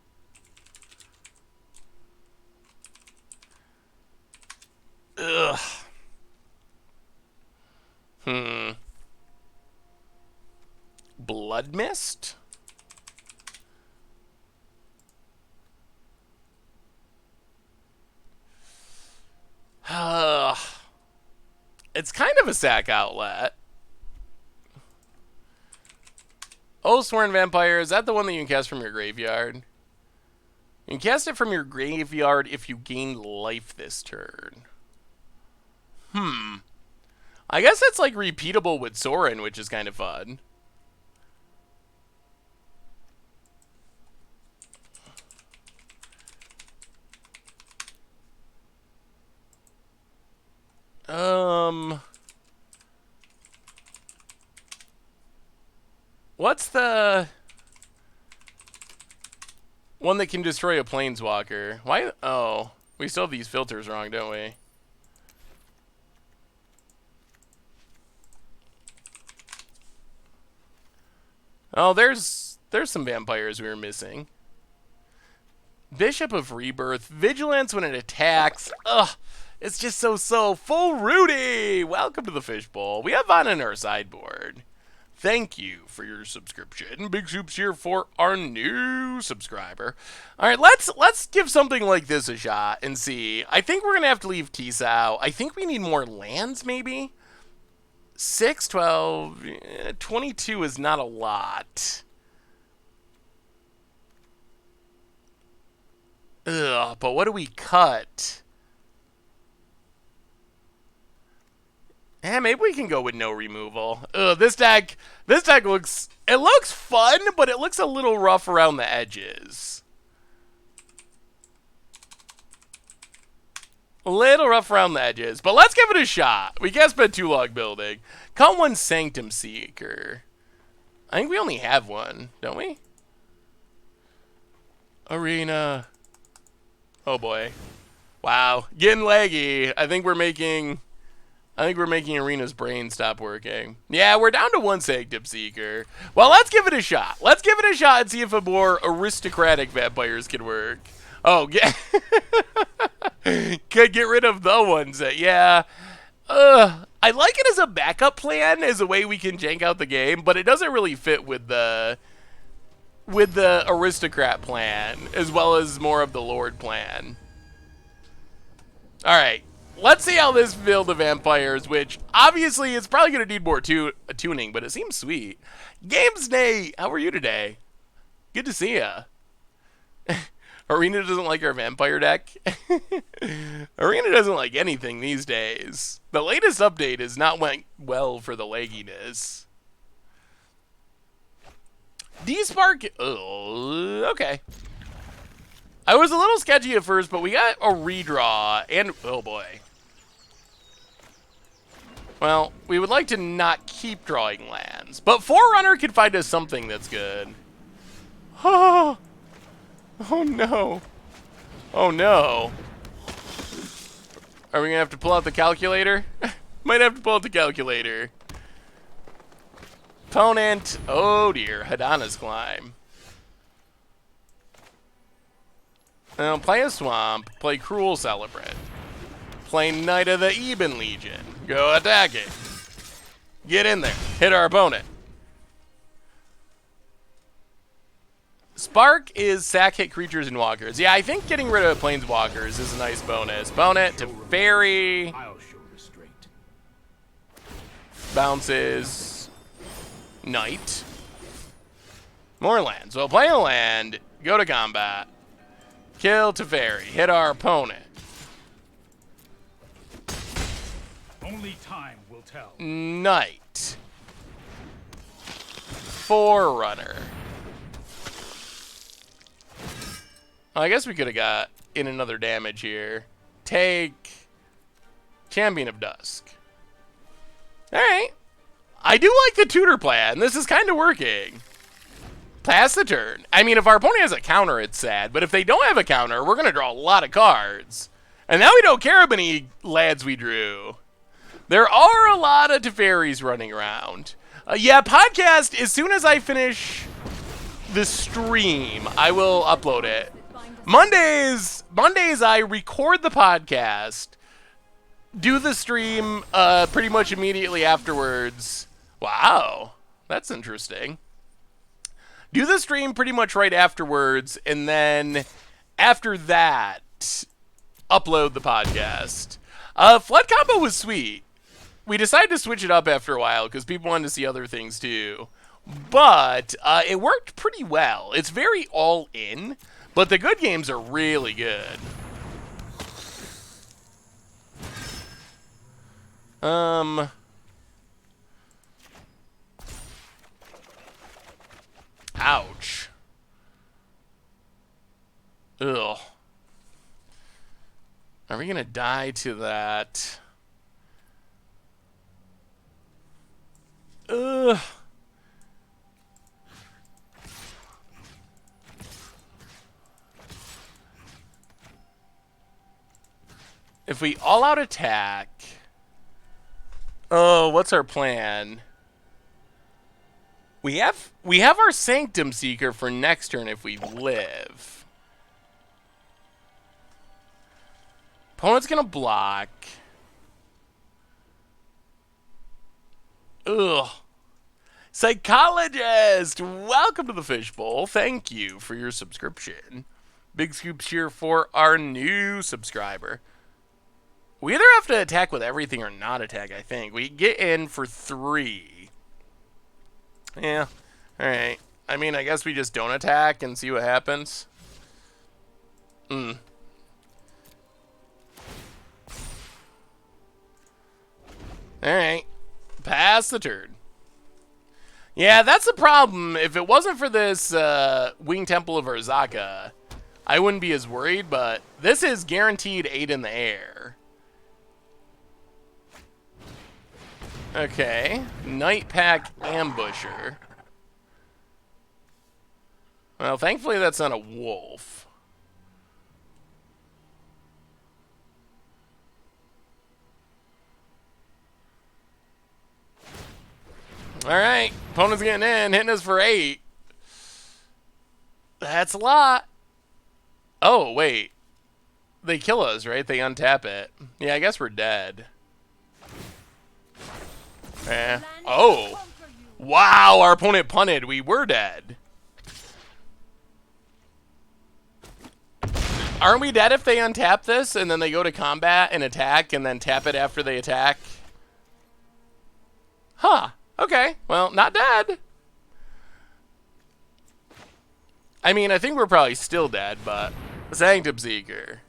Ugh. Blood Mist? It's kind of a sack outlet. Oh, Sworn Vampire, is that the one that you can cast from your graveyard? You can cast it from your graveyard if you gain life this turn. I guess it's like repeatable with Sorin, which is kind of fun. What's the one that can destroy a planeswalker? Why? Oh, we still have these filters wrong, don't we? Oh, there's some vampires we were missing. Bishop of Rebirth, vigilance when it attacks. Ugh, it's just so full Rudy. Welcome to the fishbowl. We have on in our sideboard. Thank you for your subscription. Big Soup's here for our new subscriber. All right, let's give something like this a shot and see. I think we're going to have to leave Tisa out. I think we need more lands, maybe. 6, 12, 22 is not a lot. Ugh, but what do we cut? Maybe we can go with no removal. Ugh, this deck looks fun, but it looks a little rough around the edges. A little rough around the edges, but let's give it a shot. We can't spend too long building. Come one Sanctum Seeker. I think we only have one, don't we? Arena. Oh boy. Wow, getting laggy. I think we're making Arena's brain stop working. Yeah, we're down to one Sanctum Seeker. Well, let's give it a shot. Let's give it a shot and see if a more aristocratic vampires can work. Oh, yeah. Could get rid of the ones that, yeah. I like it as a backup plan, as a way we can jank out the game, but it doesn't really fit with the aristocrat plan, as well as more of the lord plan. All right. Let's see how this build of vampires, which obviously is probably going to need more tuning, but it seems sweet. Games Nate, how are you today? Good to see ya. Arena doesn't like our vampire deck. Arena doesn't like anything these days. The latest update has not went well for the lagginess. D-Spark, okay. I was a little sketchy at first, but we got a redraw, and oh boy. Well, we would like to not keep drawing lands, but Forerunner could find us something that's good. Oh, oh no. Oh no. Are we gonna have to pull out the calculator? Might have to pull out the calculator. Opponent, oh dear, Hadana's Climb. Play a Swamp, play Cruel Celebrant. Play Knight of the Eben Legion. Go attack it. Get in there. Hit our opponent. Spark is sack hit creatures and walkers. Yeah, I think getting rid of planeswalkers is a nice bonus. Opponent to Fairy. I'll show restraint. Bounces. Knight. More lands. Well, play a land, go to combat, kill Teferi, hit our opponent. Only time will tell. Knight. Forerunner. Oh, I guess we could have got in another damage here. Take Champion of Dusk. Alright. I do like the tutor plan. This is kind of working. Pass the turn. I mean, if our opponent has a counter, it's sad. But if they don't have a counter, we're going to draw a lot of cards. And now we don't care how many lads we drew. There are a lot of Teferis running around. Yeah, podcast, as soon as I finish the stream, I will upload it. Mondays I record the podcast, do the stream pretty much immediately afterwards. Wow, that's interesting. Do the stream pretty much right afterwards, and then after that, upload the podcast. Flood Combo was sweet. We decided to switch it up after a while because people wanted to see other things too. But it worked pretty well. It's very all-in, but the good games are really good. Ouch. Ugh. Are we gonna die to that? Ugh. If we all-out attack... Oh, what's our plan? We have our Sanctum Seeker for next turn if we live. Opponent's gonna block. Ugh. Psychologist, welcome to the Fishbowl. Thank you for your subscription. Big scoop cheer for our new subscriber. We either have to attack with everything or not attack, I think. We get in for 3. Yeah, alright. I mean, I guess we just don't attack and see what happens. Alright. Pass the turn. Yeah, that's the problem. If it wasn't for this Winged Temple of Arzaka, I wouldn't be as worried, but this is guaranteed 8 in the air. Okay. Night Pack Ambusher. Well, thankfully that's not a wolf. Alright. Opponent's getting in, hitting us for 8. That's a lot. Oh, wait. They kill us, right? They untap it. Yeah, I guess we're dead. Eh. Oh. Wow, our opponent punted. We were dead. Aren't we dead if they untap this and then they go to combat and attack and then tap it after they attack? Huh. Okay. Well, not dead. I mean, I think we're probably still dead, but... Sanctum Seeker.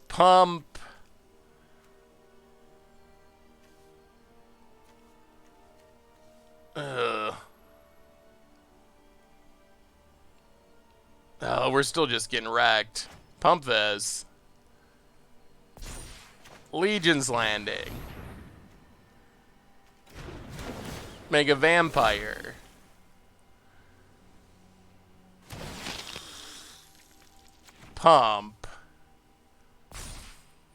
Pump. Oh, we're still just getting wrecked. Pump this. Legion's Landing. Make a vampire. Pump.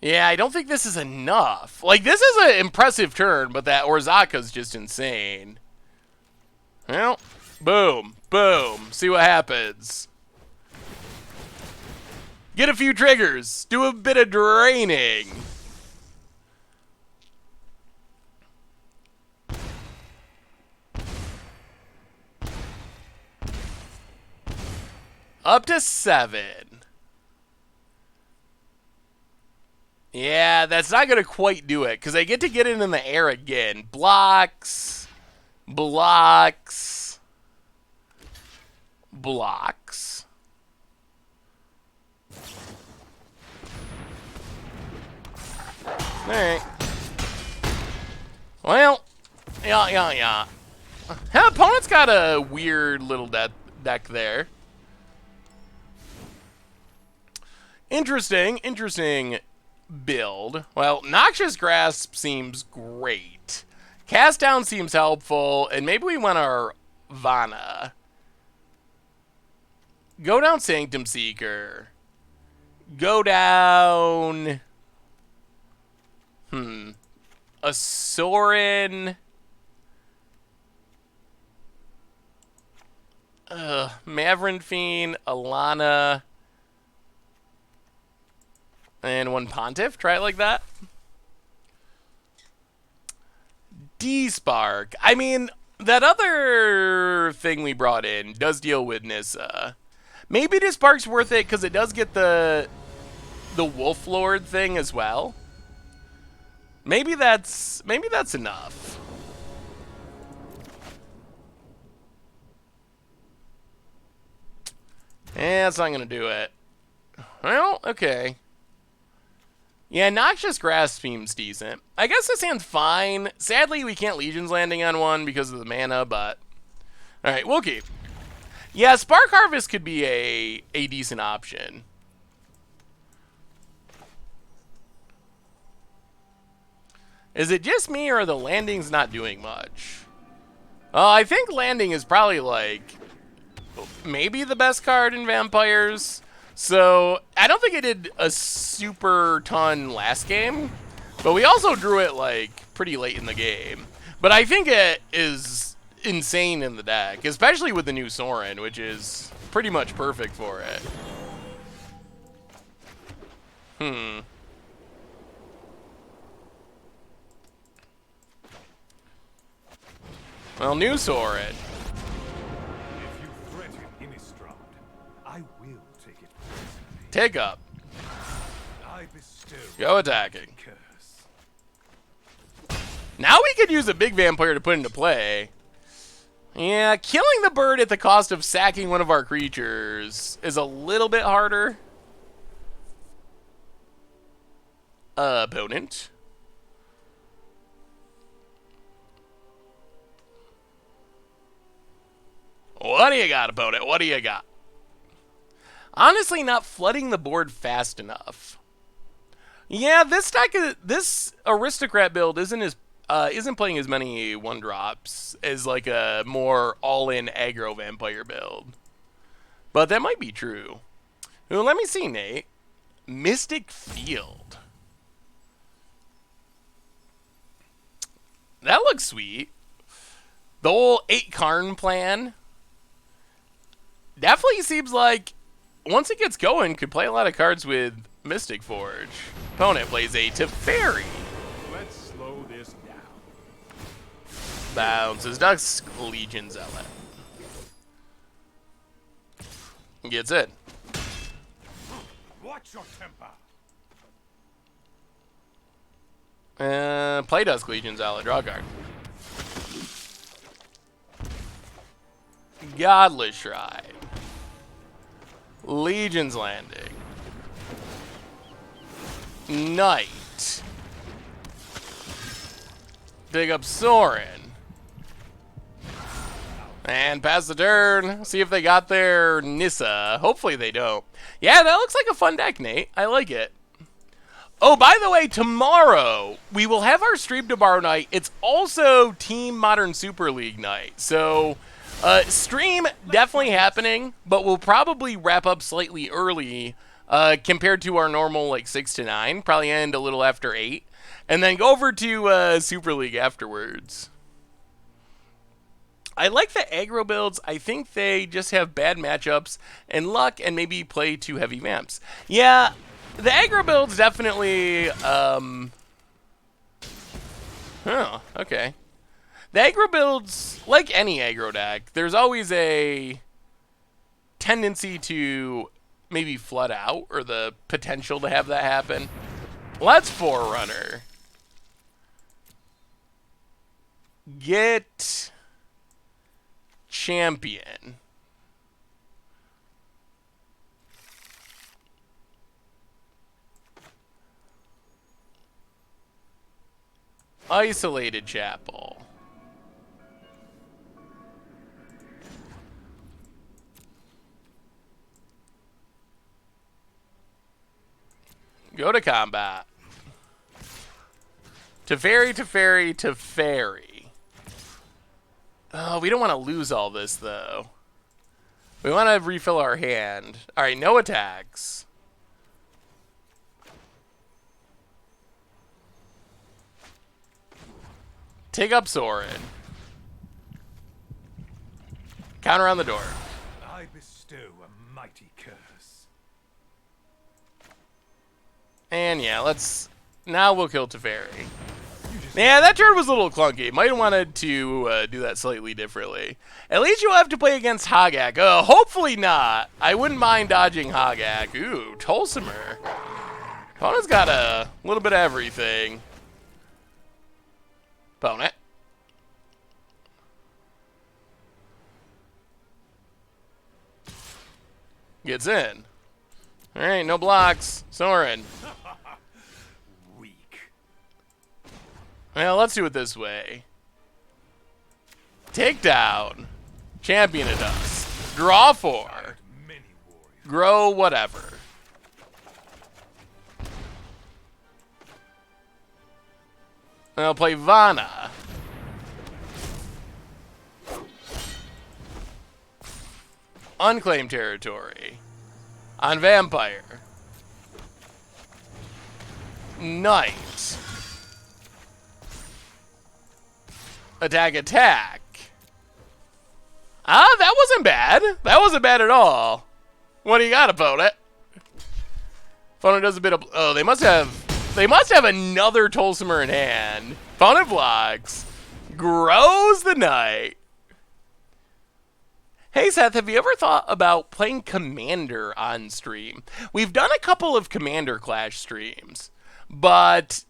Yeah, I don't think this is enough. Like, this is an impressive turn, but that Orzaka's just insane. Well, boom, boom. See what happens. Get a few triggers. Do a bit of draining. Up to 7. Yeah, that's not going to quite do it, because I get to get it in the air again. Blocks. Blocks. Blocks. Alright. Well, yeah. Her opponent's got a weird little deck there. Interesting build. Well, Noxious Grasp seems great. Cast Down seems helpful, and maybe we want our Vana. Go down Sanctum Seeker. Go down... a Sorin... Maverick Fiend, Alana... And one Pontiff. Try it like that. D-Spark. I mean, that other thing we brought in does deal with Nissa. Maybe D-Spark's worth it because it does get the Wolf Lord thing as well. Maybe that's enough. Yeah, that's not gonna do it. Well, okay. Yeah, Noxious Grasp seems decent. I guess this hand's fine. Sadly, we can't Legion's Landing on one because of the mana, but... Alright, we'll keep. Yeah, Spark Harvest could be a decent option. Is it just me, or are the landings not doing much? I think Landing is probably, like, maybe the best card in Vampires. So, I don't think it did a super ton last game, but we also drew it, like, pretty late in the game. But I think it is insane in the deck, especially with the new Sorin, which is pretty much perfect for it. Well, new Sorin. Take up. Go attacking. Now we could use a big vampire to put into play. Yeah, killing the bird at the cost of sacking one of our creatures is a little bit harder. Opponent. What do you got, opponent? What do you got? Honestly, not flooding the board fast enough. Yeah, this deck, this Aristocrat build isn't playing as many 1-drops as like a more all-in aggro vampire build. But that might be true. Well, let me see, Nate. Mystic Field. That looks sweet. The whole 8 Karn plan definitely seems like, once it gets going, could play a lot of cards with Mystic Forge. Opponent plays a Teferi. Let's slow this down. Bounces Ducks Legion Zealot. Gets it. Watch your temper. Play Dusk Legion Zealot. Draw a card. Godless Shrine. Legion's Landing. Knight. Dig up Sorin. And pass the turn. See if they got their Nissa. Hopefully they don't. Yeah, that looks like a fun deck, Nate. I like it. Oh, by the way, tomorrow we will have our Stream Tomorrow night. It's also Team Modern Super League night. So, stream definitely happening, but we'll probably wrap up slightly early compared to our normal, like, 6 to 9. Probably end a little after 8. And then go over to Super League afterwards. I like the aggro builds. I think they just have bad matchups and luck and maybe play too heavy vamps. Yeah, the aggro builds definitely... okay. The aggro builds, like any aggro deck, there's always a tendency to maybe flood out, or the potential to have that happen. Let's Forerunner. Get Champion. Isolated Chapel. Go to combat. Teferi, Teferi, Teferi. Oh, we don't want to lose all this, though. We want to refill our hand. Alright, no attacks. Take up Sorin. Counter on the door. I bestow a mighty curse. And yeah, let's... Now we'll kill Teferi. Yeah, that turn was a little clunky. Might have wanted to do that slightly differently. At least you'll have to play against Hogak. Hopefully not. I wouldn't mind dodging Hogak. Ooh, Tolsimer. Opponent's got a little bit of everything. Opponent. Gets in. Alright, no blocks. Sorin. Weak. Well, let's do it this way. Takedown. Champion of Dust. Draw 4. Many warriors. Grow whatever. I'll play Vana. Unclaimed territory. On Vampire. Knight. Attack, attack. Ah, that wasn't bad. That wasn't bad at all. What do you got, opponent? Opponent does a bit of... Oh, they must have another Tolsimer in hand. Opponent blocks. Grows the Knight. Hey Seth, have you ever thought about playing Commander on stream? We've done a couple of Commander Clash streams, but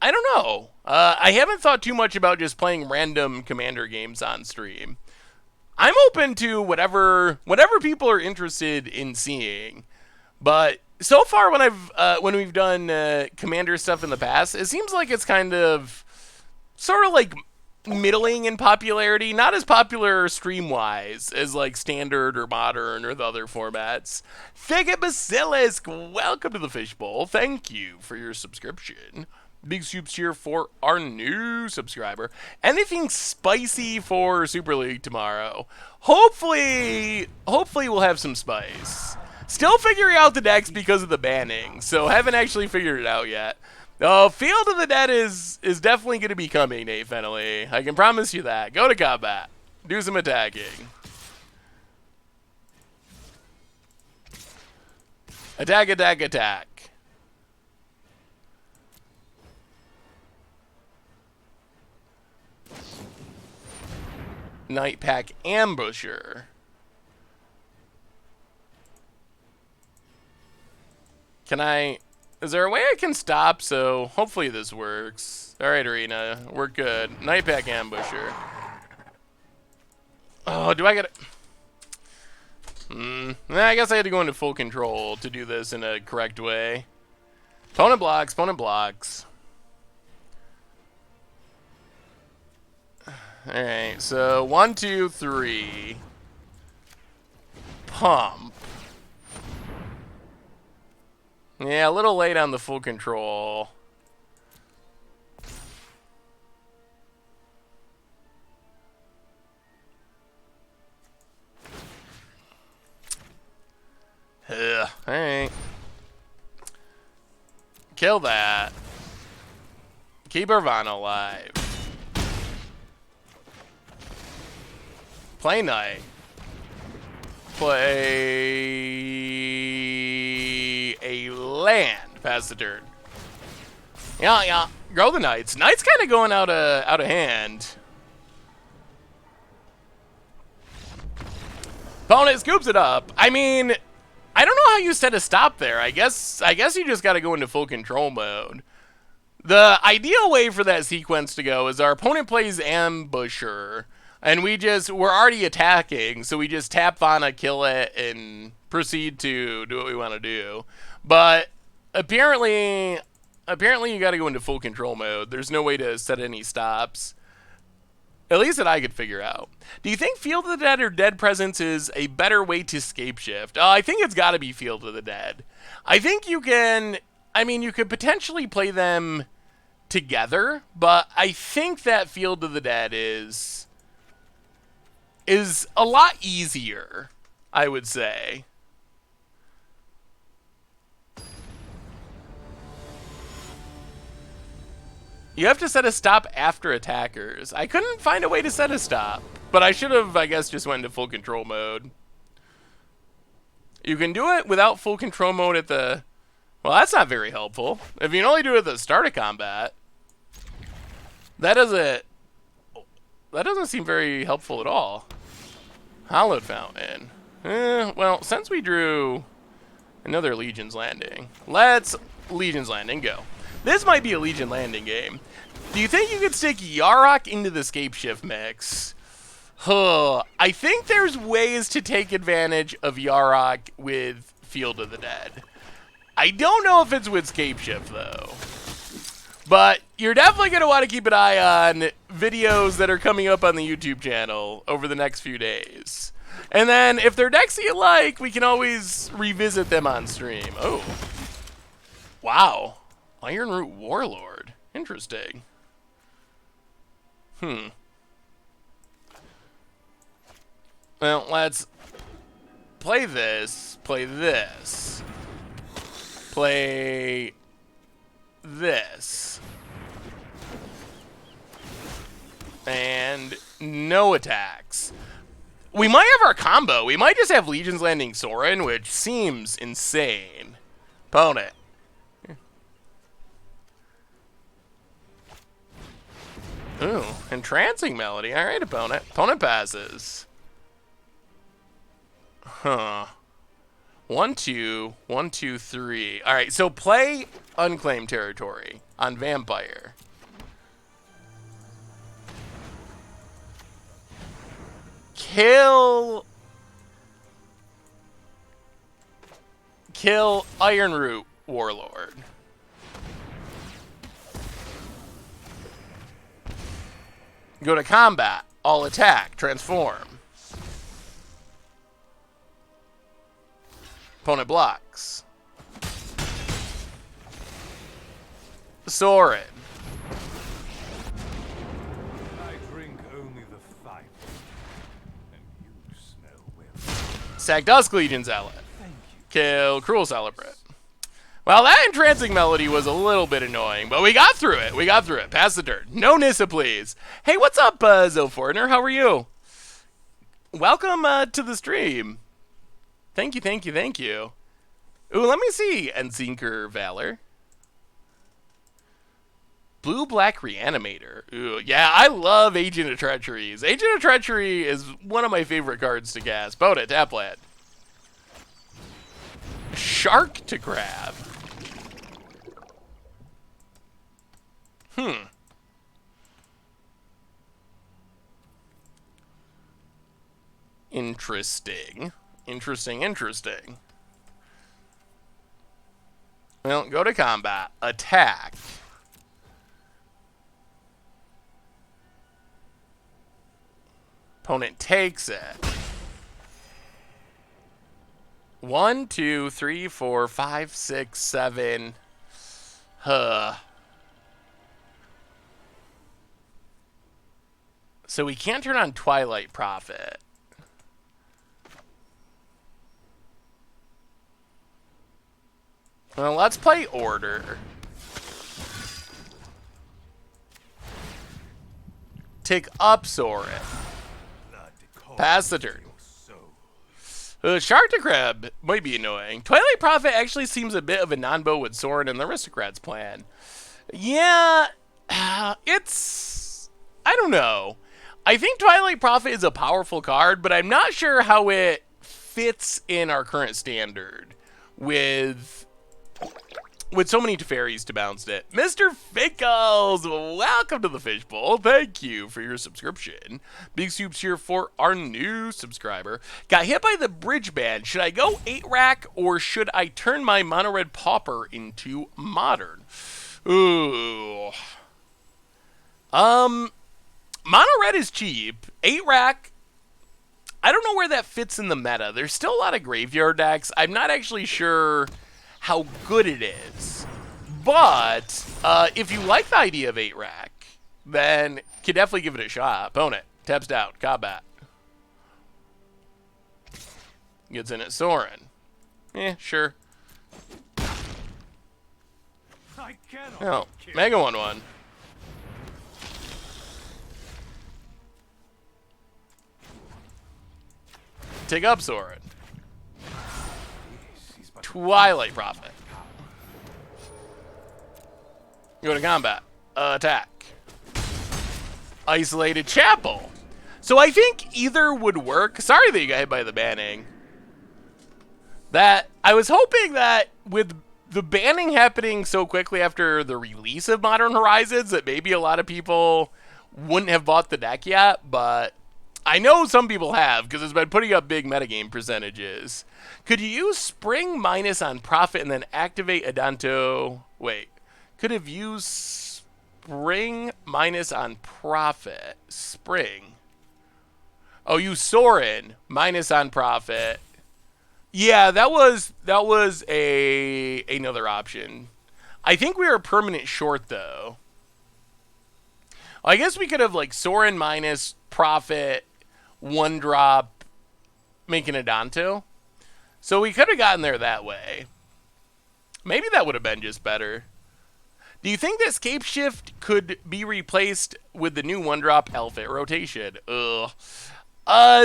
I don't know. I haven't thought too much about just playing random Commander games on stream. I'm open to whatever people are interested in seeing, but so far when we've done Commander stuff in the past, it seems like it's kind of sort of like middling in popularity, not as popular stream-wise as like Standard or Modern or the other formats. Figget Basilisk, welcome to the Fishbowl. Thank you for your subscription. Big soups here for our new subscriber. Anything spicy for Super League tomorrow? Hopefully we'll have some spice. Still figuring out the decks because of the banning, so haven't actually figured it out yet. Field of the Dead is definitely going to be coming, Nate Fennelly. I can promise you that. Go to combat. Do some attacking. Attack, attack, attack. Night Pack Ambusher. Can I... Is there a way I can stop? So hopefully this works. Alright, Arena. We're good. Night Pack Ambusher. Oh, do I get it? I guess I had to go into full control to do this in a correct way. Opponent blocks, opponent blocks. Alright, so 1, 2, 3. Pump. Yeah, a little late on the full control. Ugh, alright. Kill that. Keep Irvana alive. Play Knight. Play a land. Pass the turn. Yeah. Grow the Knights. Knights kind of going out of hand. Opponent scoops it up. I mean, I don't know how you set a stop there. I guess you just got to go into full control mode. The ideal way for that sequence to go is our opponent plays Ambusher, and we're already attacking, so we just tap Vana, kill it, and proceed to do what we want to do. But apparently you got to go into full control mode. There's no way to set any stops. At least that I could figure out. Do you think Field of the Dead or Dead Presence is a better way to scape shift? I think it's got to be Field of the Dead. I think you can... I mean, you could potentially play them together, but I think that Field of the Dead is a lot easier, I would say. You have to set a stop after attackers. I couldn't find a way to set a stop, but I should have, I guess, just went into full control mode. You can do it without full control mode at the... Well, that's not very helpful. If you can only do it at the start of combat, that doesn't seem very helpful at all. Hallowed Fountain. Well, since we drew another Legion's Landing, let's Legion's Landing go. This might be a Legion Landing game. Do you think you could stick Yarok into the scape shift mix? I think there's ways to take advantage of Yarok with Field of the Dead. I don't know if it's with scape shift, though. But you're definitely going to want to keep an eye on videos that are coming up on the YouTube channel over the next few days. And then, if they're decks you like, we can always revisit them on stream. Oh. Wow. Iron Root Warlord. Interesting. Well, let's play this. Play this. Play this. And no attacks. We might have our combo. We might just have Legion's Landing Sorin, which seems insane. Opponent. Ooh, Entrancing Melody. All right, opponent. Opponent passes. Huh. 1, 2, 1, 2, 3. All right, so play Unclaimed Territory on Vampire. Kill Iron Root Warlord. Go to combat. All attack. Transform. Opponent blocks. Sorin. I drink only the fight, and you smell well. Sack Dusk Legion Zealot. Kill Cruel Celebrant. Well, that Entrancing Melody was a little bit annoying, but we got through it. We got through it. Pass the dirt. No Nissa, please. Hey, what's up, Zofordner? How are you? Welcome to the stream. Thank you, thank you, thank you. Ooh, let me see. Enzinker Valor. Blue-Black Reanimator. Ooh, yeah, I love Agent of Treacheries. Agent of Treachery is one of my favorite cards to cast. Boat it, tap land. Shark to grab. Interesting. Interesting. Well, go to combat. Attack. Opponent takes it. 1, 2, 3, 4, 5, 6, 7. So we can't turn on Twilight Prophet. Well, let's play Order. Tick up Sorin. Pass the turn. Shark to Crab might be annoying. Twilight Prophet actually seems a bit of a non-bow with Sorin and the Aristocrats plan. Yeah, it's... I don't know. I think Twilight Prophet is a powerful card, but I'm not sure how it fits in our current standard with so many Teferis to bounce it. Mr. Fickles, welcome to the Fishbowl. Thank you for your subscription. Big soups here for our new subscriber. Got hit by the bridge ban. Should I go 8-rack or should I turn my mono red pauper into modern? Ooh. Mono red is cheap. 8-rack, I don't know where that fits in the meta. There's still a lot of graveyard decks. I'm not actually sure how good it is. But if you like the idea of 8-rack, then you can definitely give it a shot. Opponent, taps down, combat. Gets in at Sorin. Sure. I cannot Oh, Mega 1/1. Take up Sorin. Twilight Prophet. Go to combat. Attack. Isolated Chapel. So I think either would work. Sorry that you got hit by the banning. That I was hoping that with the banning happening so quickly after the release of Modern Horizons that maybe a lot of people wouldn't have bought the deck yet, but I know some people have because it's been putting up big metagame percentages. Could you use Spring minus on Prophet and then activate Adanto? Wait. Could have used Spring minus on Prophet. Spring. Oh, use Sorin minus on Prophet. Yeah, that was another option. I think we were permanent short though. I guess we could have like Sorin minus Prophet, 1-drop, making Adanto. So we could have gotten there that way. Maybe that would have been just better. Do you think that Scape Shift could be replaced with the new 1-drop Elfit rotation? Ugh.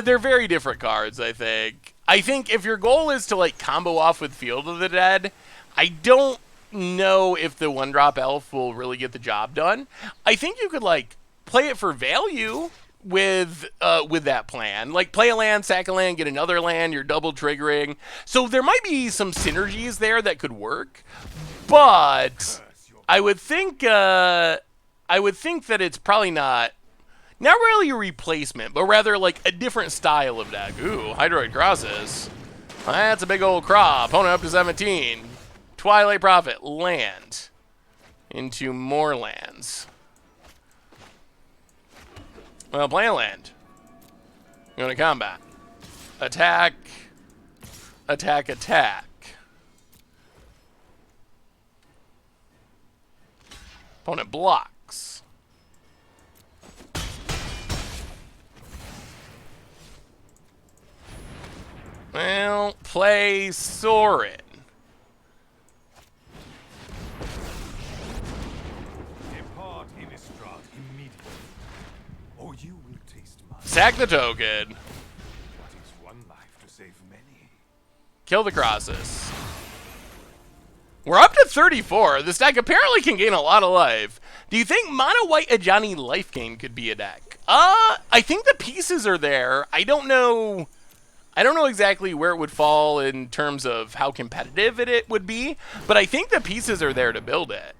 They're very different cards, I think. I think if your goal is to like combo off with Field of the Dead, I don't know if the 1-drop Elf will really get the job done. I think you could like play it for value with that plan. Like play a land, sack a land, get another land, you're double triggering. So there might be some synergies there that could work. But I would think that it's probably not really a replacement, but rather like a different style of deck. Ooh, Hydroid Crosses. That's a big old craw. Opponent up to 17. Twilight Prophet, land. Into more lands. Well, play a land. Going to combat. Attack. Attack, attack. Opponent blocks. Well, play Sorin. Depart, Innistrad, immediately, or you will taste mine. Sack the token. What is one life to save many? Kill the crosses. We're up to 34. This deck apparently can gain a lot of life. Do you think Mono White Ajani Life Gain could be a deck? I think the pieces are there. I don't know exactly where it would fall in terms of how competitive it would be, but I think the pieces are there to build it.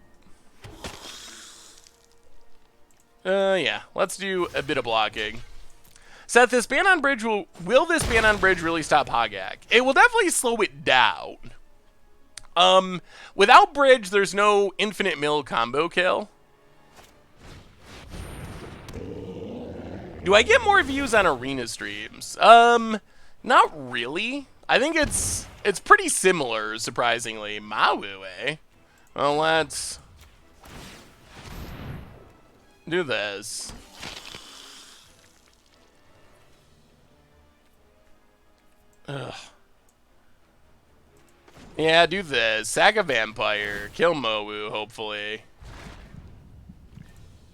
Yeah, let's do a bit of blocking. Seth, this ban on bridge will this ban on bridge really stop Hogak? It will definitely slow it down. Without bridge, there's no infinite mill combo kill. Do I get more views on arena streams? Not really. I think it's pretty similar, surprisingly. Mawu, eh? Well, let's do this. Ugh. Yeah, do this. Sack a vampire. Kill Mowu, hopefully.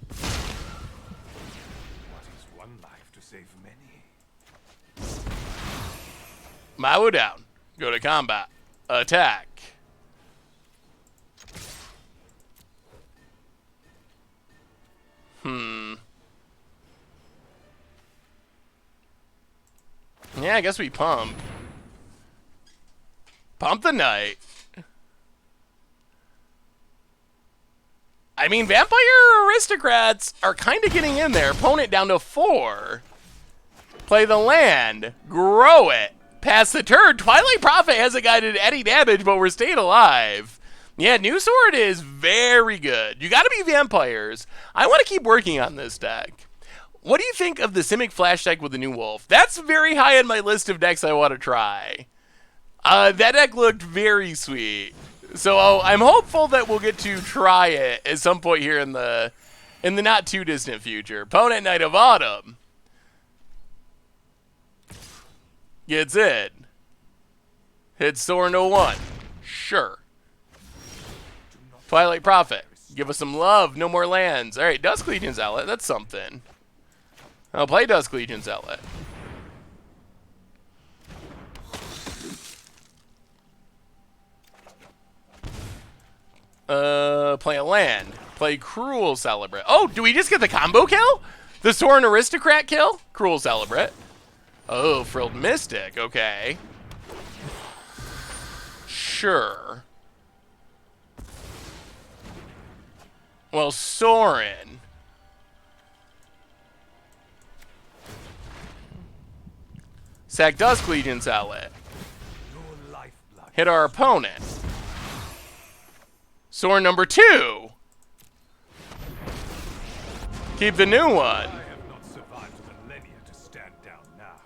What is one life to save many? Mawu down. Go to combat. Attack. Yeah, I guess we pump. Pump the Knight. I mean, Vampire Aristocrats are kind of getting in there. Opponent down to 4. Play the land. Grow it. Pass the turn. Twilight Prophet hasn't gotten any damage, but we're staying alive. Yeah, New Sword is very good. You gotta be vampires. I want to keep working on this deck. What do you think of the Simic Flash deck with the new Wolf? That's very high on my list of decks I want to try. That deck looked very sweet. So I'm hopeful that we'll get to try it at some point here in the not too distant future. Opponent Knight of Autumn. Gets in. Hits Sorin to 1. Sure. Twilight Prophet. Give us some love. No more lands. Alright, Dusk Legion Zealot. That's something. I'll play Dusk Legion Zealot. Play a land. Play Cruel Celebrate. Oh, do we just get the combo kill? The Sorin Aristocrat kill? Cruel Celebrate. Oh, Frilled Mystic. Okay. Sure. Well, Sorin. Sack Dusk Legion Zealot. Hit our opponent. Sorin number 2. Keep the new one.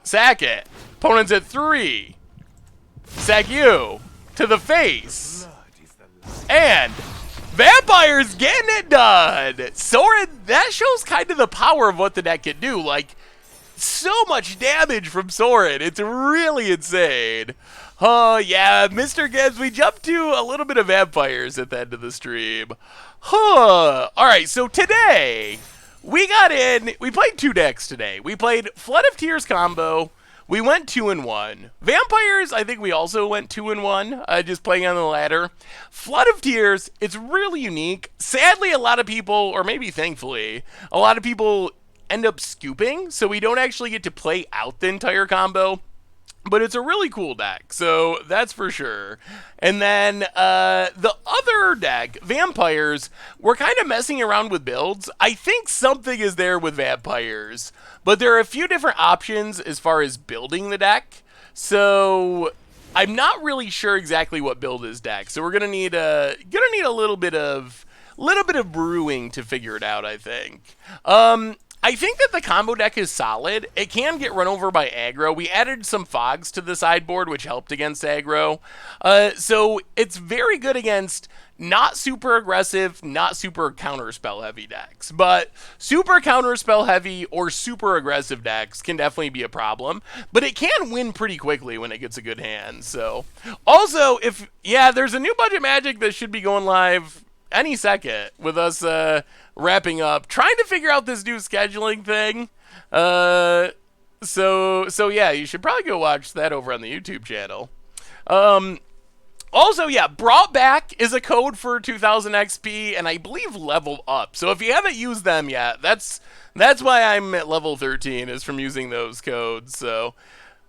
Sack it. Opponent's at 3. Sack you. To the face. And Vampires getting it done. Sorin, that shows kind of the power of what the deck can do. Like, so much damage from Sorin. It's really insane. Oh, yeah, Mr. Gibbs, we jumped to a little bit of Vampires at the end of the stream. Huh. All right, so today, we played 2 decks today. We played Flood of Tears combo. We went 2-1. Vampires, I think we also went 2-1, just playing on the ladder. Flood of Tears, it's really unique. Sadly, a lot of people, or maybe thankfully, a lot of people end up scooping, so we don't actually get to play out the entire combo. But it's a really cool deck, so that's for sure. And then the other deck, Vampires, we're kind of messing around with builds. I think something is there with Vampires, but there are a few different options as far as building the deck. So I'm not really sure exactly what build is deck. So we're gonna need a little bit of brewing to figure it out, I think. I think that the combo deck is solid. It can get run over by aggro. We added some fogs to the sideboard, which helped against aggro. So it's very good against not super aggressive, not super counterspell heavy decks. But super counterspell heavy or super aggressive decks can definitely be a problem. But it can win pretty quickly when it gets a good hand. So also, there's a new Budget Magic that should be going live any second with us wrapping up, trying to figure out this new scheduling thing. So yeah, you should probably go watch that over on the YouTube channel. Also, yeah, Brought Back is a code for 2000 XP, and I believe Level Up. So if you haven't used them yet, that's why I'm at level 13, is from using those codes. So,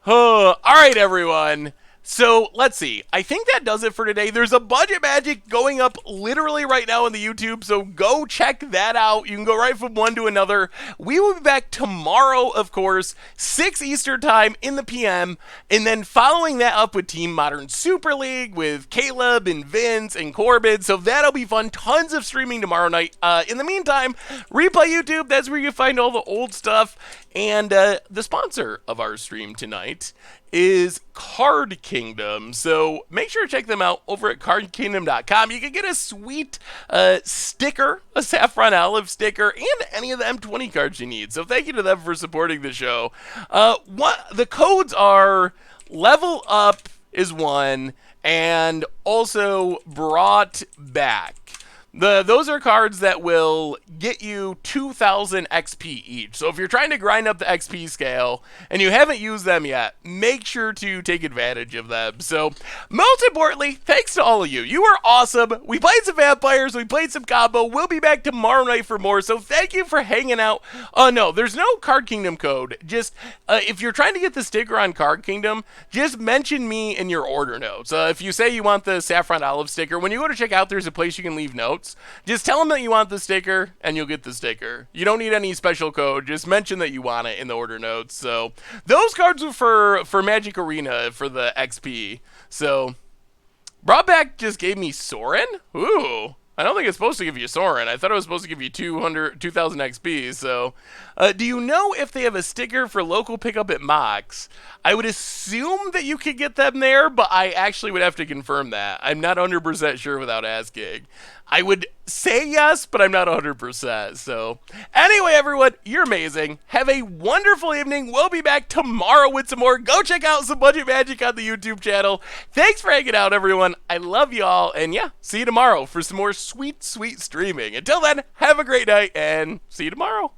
all right, everyone. So, let's see. I think that does it for today. There's a Budget Magic going up literally right now on the YouTube, so go check that out. You can go right from one to another. We will be back tomorrow, of course, 6 Eastern Time in the PM, and then following that up with Team Modern Super League with Caleb and Vince and Corbin, so that'll be fun. Tons of streaming tomorrow night. In the meantime, Replay YouTube, that's where you find all the old stuff, and the sponsor of our stream tonight is Card Kingdom. So make sure to check them out over at cardkingdom.com. You can get a sweet sticker, a Saffron Olive sticker, and any of the M20 cards you need. So thank you to them for supporting the show. The codes are Level Up is one, and also Brought Back. Those are cards that will get you 2,000 XP each. So if you're trying to grind up the XP scale and you haven't used them yet, make sure to take advantage of them. So most importantly, thanks to all of you. You are awesome. We played some vampires. We played some combo. We'll be back tomorrow night for more. So thank you for hanging out. No, there's no Card Kingdom code. Just if you're trying to get the sticker on Card Kingdom, just mention me in your order notes. If you say you want the Saffron Olive sticker, when you go to check out, there's a place you can leave notes. Just tell them that you want the sticker and you'll get the sticker. You don't need any special code. Just mention that you want it in the order notes. So those cards were for Magic Arena for the XP. So brought back just gave me Sorin? Ooh. I don't think it's supposed to give you Sorin. I thought it was supposed to give you 2,000 XP. So, do you know if they have a sticker for local pickup at Mox? I would assume that you could get them there, but I actually would have to confirm that. I'm not 100% sure without asking. I would say yes, but I'm not 100%. So, anyway, everyone, you're amazing. Have a wonderful evening. We'll be back tomorrow with some more. Go check out some Budget Magic on the YouTube channel. Thanks for hanging out, everyone. I love y'all. And yeah, see you tomorrow for some more sweet, sweet streaming. Until then, have a great night and see you tomorrow.